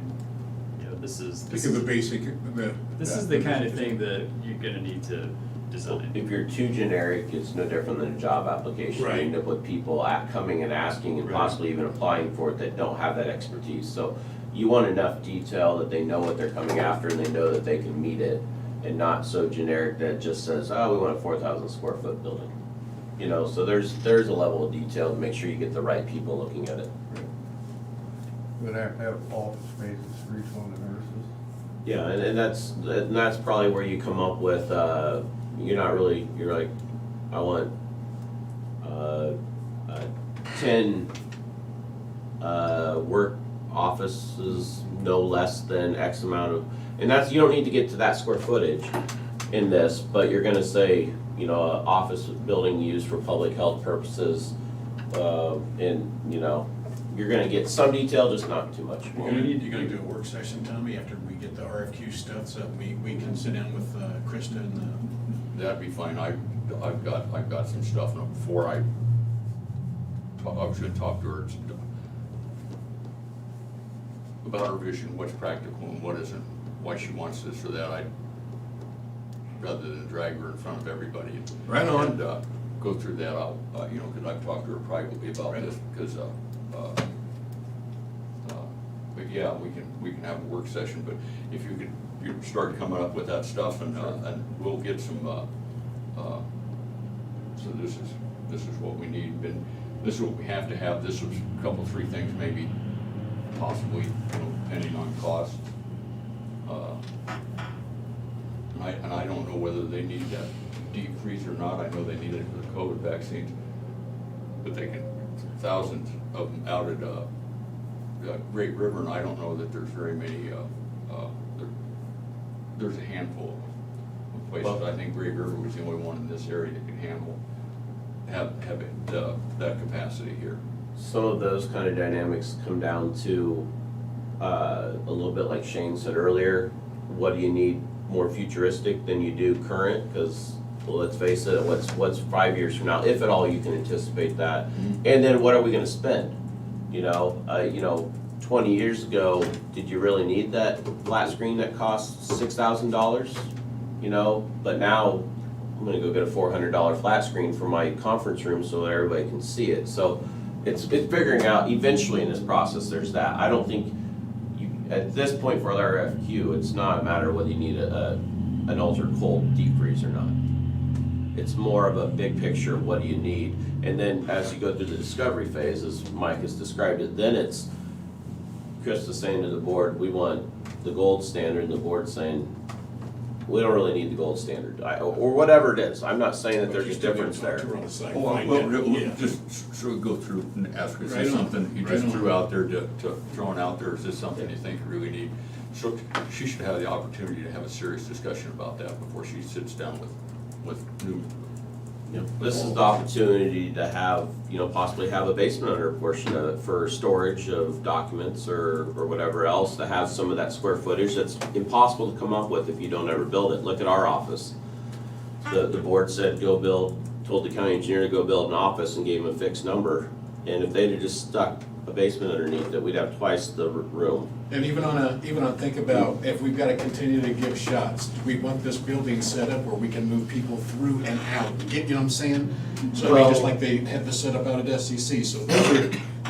this is. Think of the basic, This is the kind of thing that you're gonna need to design. If you're too generic, it's no different than a job application. Right. You end up with people coming and asking and Right. possibly even applying for it that don't have that expertise. So you want enough detail that they know what they're coming after and they know that they can meet it, and not so generic that it just says, oh, we want a 4,000 square foot building. You know, so there's a level of detail to make sure you get the right people looking at it. We'd have to have office spaces for each one of the nurses. Yeah, and that's probably where you come up with, you're like, I want 10 work offices, no less than X amount of, and that's, you don't need to get to that square footage in this, but you're gonna say, you know, a office building used for public health purposes, and, you know, you're gonna get some detail, just not too much. you're gonna do a work session, Tommy, after we get the RFQ stuff, so we can sit down with Krista and That'd be fine. I've got some stuff before I should talk to her about her vision, what's practical and what isn't, why she wants this or that. Rather than drag her in front of everybody. Right on. And go through that, I'll, you know, because I've talked to her privately about Right. this, because, but yeah, we can have a work session, but if you start coming up with that stuff and we'll get some, so this is what we need, and this is what we have to have. This was a couple, 3 things, maybe, possibly, you know, depending on cost. And I don't know whether they need that deep freeze or not. I know they need it for the COVID vaccines, but they can, thousands of them out at Great River, and I don't know that there's very many, there's a handful of places. I think Great River was the only one in this area that can have it, that capacity here. Some of those kind of dynamics come down to a little bit like Shane said earlier. What do you need more futuristic than you do current? Because, well, let's face it, what's 5 years from now, if at all you can anticipate that? And then what are we going to spend? You know, 20 years ago, did you really need that flat screen that costs $6,000? You know, but now I'm going to go get a $400 flat screen for my conference room so that everybody can see it. So it's figuring out eventually in this process. There's that. I don't think at this point for the RFQ, it's not a matter of whether you need an ultra cold deep freeze or not. It's more of a big picture of what do you need, and then as you go through the discovery phase, as Mike has described it, then it's Chris is saying to the board, we want the gold standard, and the board saying, we don't really need the gold standard, or whatever it is. I'm not saying that there's a difference there. Just sort of go through and ask her, is Right this on. something you Right just on. threw out there thrown out there, is this something you think you really need? So she should have the opportunity to have a serious discussion about that before she sits down with new. Yep. This is the opportunity to have, you know, possibly have a basement under a portion of it for storage of documents or whatever else, to have some of that square footage that's impossible to come up with if you don't ever build it. Look at our office. The board said told the county engineer to go build an office and gave him a fixed number. And if they'd have just stuck a basement underneath it, we'd have twice the room. And even on think about, if we've gotta continue to give shots, do we want this building set up where we can move people through and out? You know what I'm saying? So I mean, just like they had this set up out at SCC, so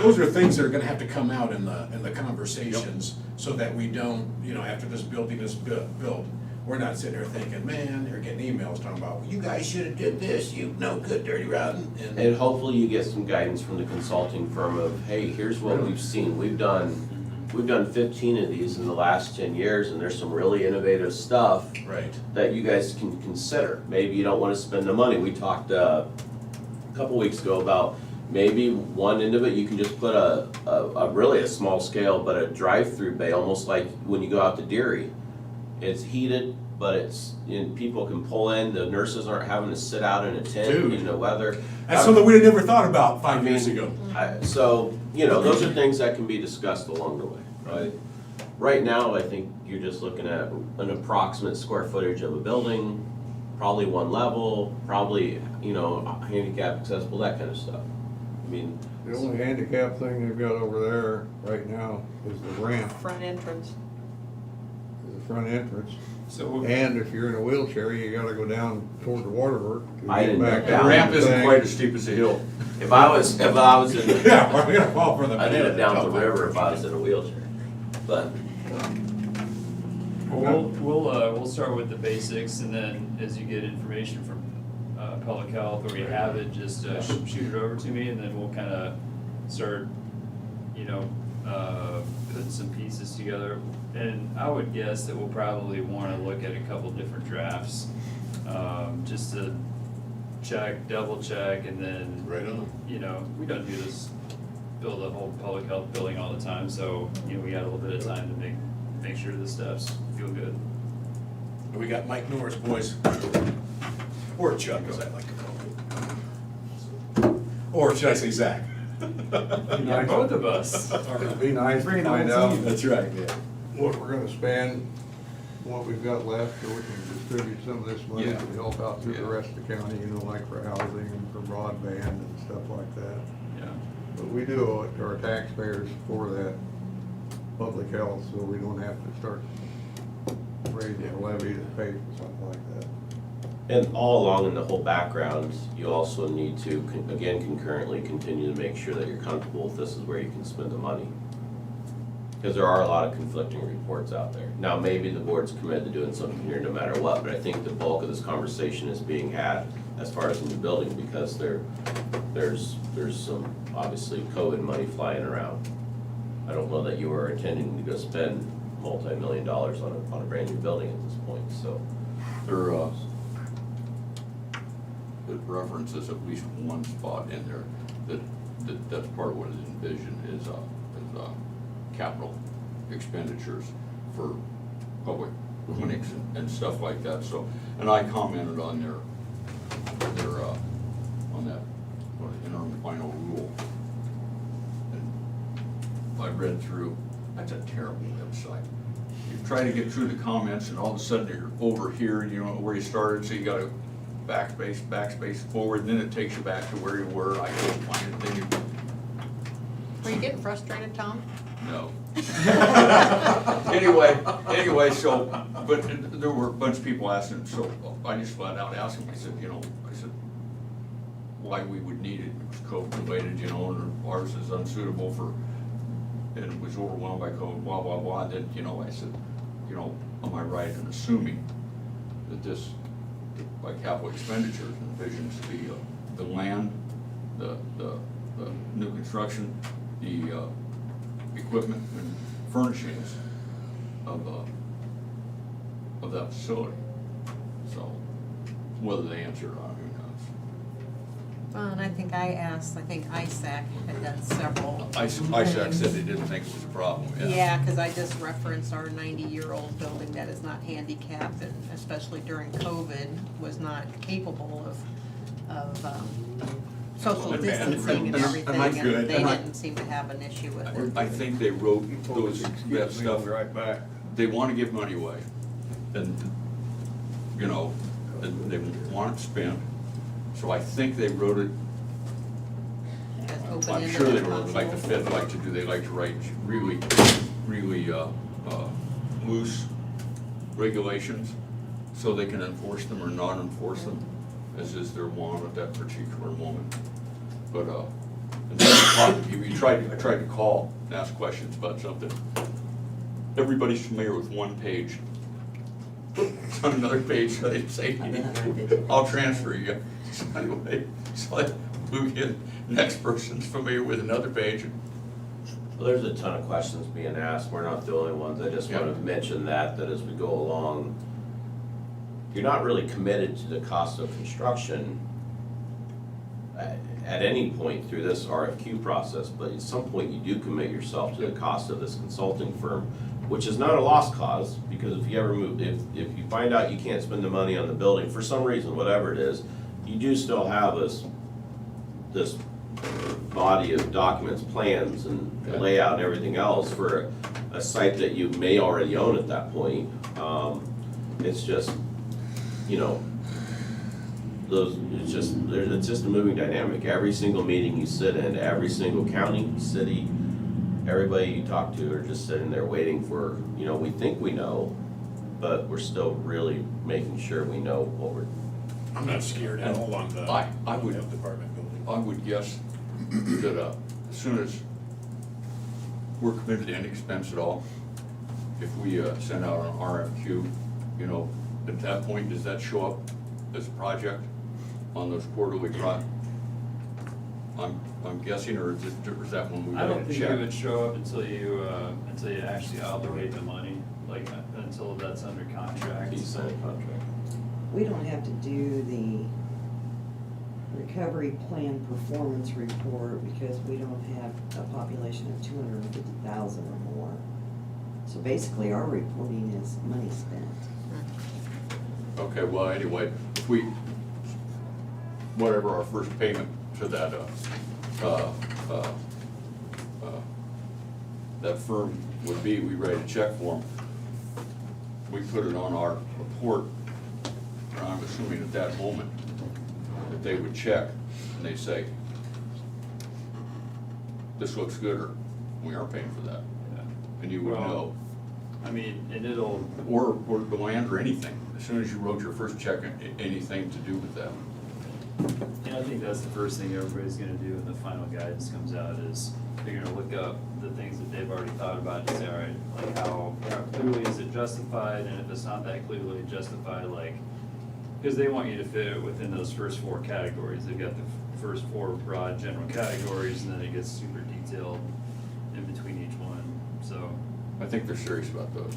those are things that are gonna have to come out in the conversations, so that we don't, you know, after this building is built, we're not sitting there thinking, man, they're getting emails talking about, well, you guys should've did this, you no good, dirty rotten. And hopefully you get some guidance from the consulting firm of, hey, here's what we've seen. We've done 15 of these in the last 10 years, and there's some really innovative stuff Right. that you guys can consider. Maybe you don't want to spend the money. We talked a couple weeks ago about maybe one end of it, you can just put a really a small scale, but a drive-through bay, almost like when you go out to Deary. It's heated, but people can pull in, the nurses aren't having to sit out in a tent in the weather. That's something we'd have never thought about 5 years ago. So, you know, those are things that can be discussed along the way, right? Right now, I think you're just looking at an approximate square footage of a building, probably one level, probably, you know, handicap accessible, that kind of stuff. I mean, The only handicap thing they've got over there right now is the ramp. Front entrance. the front entrance. So, And if you're in a wheelchair, you gotta go down toward the waterwork. to I get didn't back know up The ramp the isn't thing. quite as steep as the hill. If I was in the, Yeah, we're gonna fall for the. I'd head down the river if I was in a wheelchair, but. we'll start with the basics, and then as you get information from public health, or you have it, just shoot it over to me, and then we'll kind of start, putting some pieces together. And I would guess that we'll probably want to look at a couple different drafts, just to check, double check, and then, Right on. we don't do this, build a whole public health building all the time, so, we got a little bit of time to make sure the steps feel good. We got Mike Norris, boys. Or Chuck, as I like to call him. Or should I say Zach? Yeah, both of us. It'd be nice Bring to it find on out to you. That's right, yeah. what we're gonna spend, what we've got left, so we can distribute some of this money Yeah. to help out through the Yeah. rest of the county, like for housing and for broadband and stuff like that. Yeah. But we do owe it to our taxpayers for that public health, so we don't have to start raising a levy to pay for something like that. And all along in the whole background, you also need to, again, concurrently continue to make sure that you're comfortable if this is where you can spend the money. Because there are a lot of conflicting reports out there. Now, maybe the board's committed to doing something here no matter what, but I think the bulk of this conversation is being had as far as in the building, because there's some, obviously, COVID money flying around. I don't know that you are intending to go spend multi-million dollars on a brand new building at this point, so. There, it references at least one spot in there that's part of what is envisioned is capital expenditures for public clinics and stuff like that, so, and I commented on their, on that, interim final rule. And I read through, that's a terrible website. You try to get through the comments and all of a sudden you're over here, you don't know where you started, so you gotta backspace forward, then it takes you back to where you were. I couldn't find it, then you, Were you getting frustrated, Tom? no. Anyway, so, but there were a bunch of people asking, so I just flat out asked them, I said, why we would need it. It was COVID related, and ours is unsuitable for, and it was overwhelmed by COVID, blah, blah, blah. Then, I said, am I right in assuming that this, by capital expenditures, envisions the land, the new construction, the equipment and furnishings of that facility. So whether they answer or not, who knows? Well, and I think ISAC had done several. ISAC said they didn't think it was a problem, yeah. Yeah, because I just referenced our 90-year-old building that is not handicapped, and especially during COVID, was not capable of social And- distancing and and everything, I'm good, and they and I- didn't seem to have an issue with it. I think they wrote that stuff, Right back. they want to give money away. And, and they want it spent. So I think they wrote it, As I'm open-ended sure they as wrote it like the possible. Fed like to do, they like to write really loose regulations so they can enforce them or not enforce them, as is their want at that particular moment. But, and then you talk to people, I tried to call and ask questions about something. Everybody's familiar with one page. It's on another page, so they say, I'll transfer you. So anyway, so I move in, next person's familiar with another page. Well, there's a ton of questions being asked, we're not the only ones, I just want to mention that as we go along, you're not really committed to the cost of construction at any point through this RFQ process, but at some point you do commit yourself to the cost of this consulting firm, which is not a lost cause, because if you ever move, if you find out you can't spend the money on the building for some reason, whatever it is, you do still have this body of documents, plans, and layout and everything else for a site that you may already own at that point. It's just, it's just a moving dynamic. Every single meeting you sit in, every single county, city, everybody you talk to are just sitting there waiting for, we think we know, but we're still really making sure we know what we're. I'm not scared at all on the I would- health department building. I would guess that as soon as we're committed to any expense at all, if we send out an RFQ, you know, at that point, does that show up as a project on those quarterly I'm guessing, or is that when we I write don't a think check? it would show up until you actually obligate the money, like, until that's under contract. Piece of contract. We don't have to do the recovery plan performance report because we don't have a population of 250,000 or more. So basically, our reporting is money spent. Okay, well, anyway, if we, whatever our first payment to that, that firm would be, we write a check for them. We put it on our report, and I'm assuming at that moment that they would check and they say, this looks good, or we aren't paying for that. Yeah. And you would Well, know. I mean, and it'll, Or the land or anything, as soon as you wrote your first check, anything to do with that. and I think that's the first thing everybody's gonna do when the final guidance comes out, is they're gonna look up the things that they've already thought about and say, all right, like how clearly is it justified, and if it's not that clearly justified, like, because they want you to fit it within those first four categories. They've got the first four broad general categories, and then it gets super detailed in between each one, so, I think they're serious about those,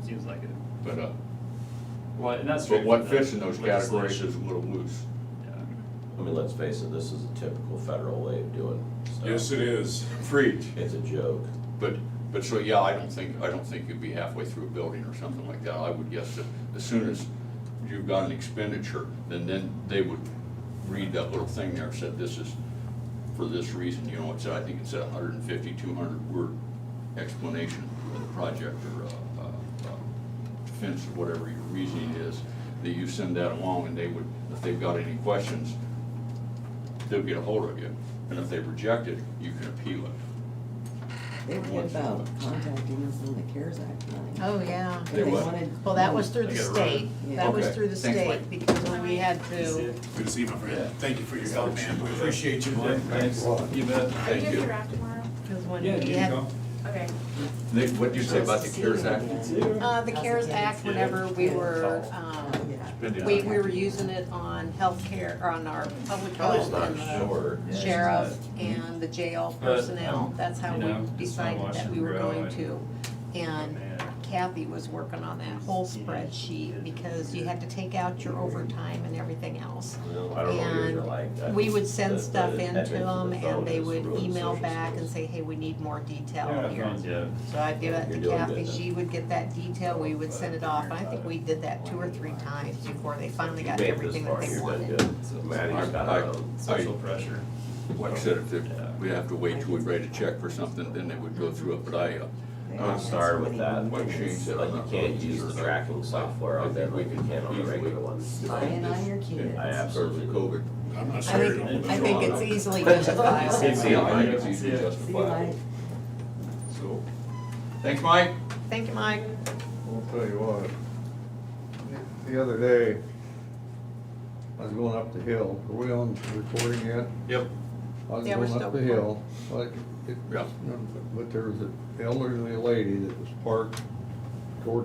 seems like it. but, Well, and that's but what straight from fits the in those categories legislation. is a little loose. Yeah. I mean, let's face it, this is a typical federal way of doing stuff. Yes, it is. Preach. It's a joke. But so, yeah, I don't think you'd be halfway through a building or something like that. I would guess that as soon as you've got an expenditure, then they would read that little thing there, said this is for this reason, you know, it said, I think it said 150, 200 word explanation of the project or defense or whatever your reasoning is, that you send that along, and they would, if they've got any questions, they'll get a hold of you. And if they reject it, you can appeal it. They were good about contacting us on the CARES Act money. Oh, yeah. They what? Well, that was through the They gotta state. run. That was Okay. through the Thanks, state, Mike. because when we had to, Good to see you, my friend. Thank you for your help, man. We appreciate you. Thanks. You bet. Are you Thank doing you. your draft tomorrow? because when Yeah, we you had, go. Okay. Nick, what did you say about the CARES Act? the CARES Act, whenever we were, we were using it on healthcare, or on our public health and Sure. the sheriff and the jail But, personnel. That's how you know, we just wanna decided watch that them we were grow going and- to. And Man. Kathy was working on that whole spreadsheet, because you had to take out your overtime and everything else. Well, I don't know what yours are And like. we would send The stuff into admin for the them, phone and they is would really email social back and skills. say, hey, we need more detail Yeah, here. phones, yeah. So I'd give it You're to doing Kathy, good then. she would get that detail, we would send it off, and I think we did that 2 or 3 times before they finally got Made this everything that far, they you've done wanted. good. Maddie's got her own. Social pressure. Like I said, if we'd have to wait till we write a check for something, then they would go through it, but I'm sorry with that. Like Shane said, Like I'm you not can't really use the sure. tracking software on there like you can on the regular ones. Spying on your kids. I absolutely. COVID. I'm not I scared. think it's easily justifiable. It's Yeah, I Mike. think it's easily See you, justifiable. Mike. So, thanks, Mike. Thank you, Mike. I'll tell you what, the other day, I was going up the hill. Are we on recording yet? Yep. I was Yeah, we're going still up the hill, like, Yeah. but there was an elderly lady that was parked toward the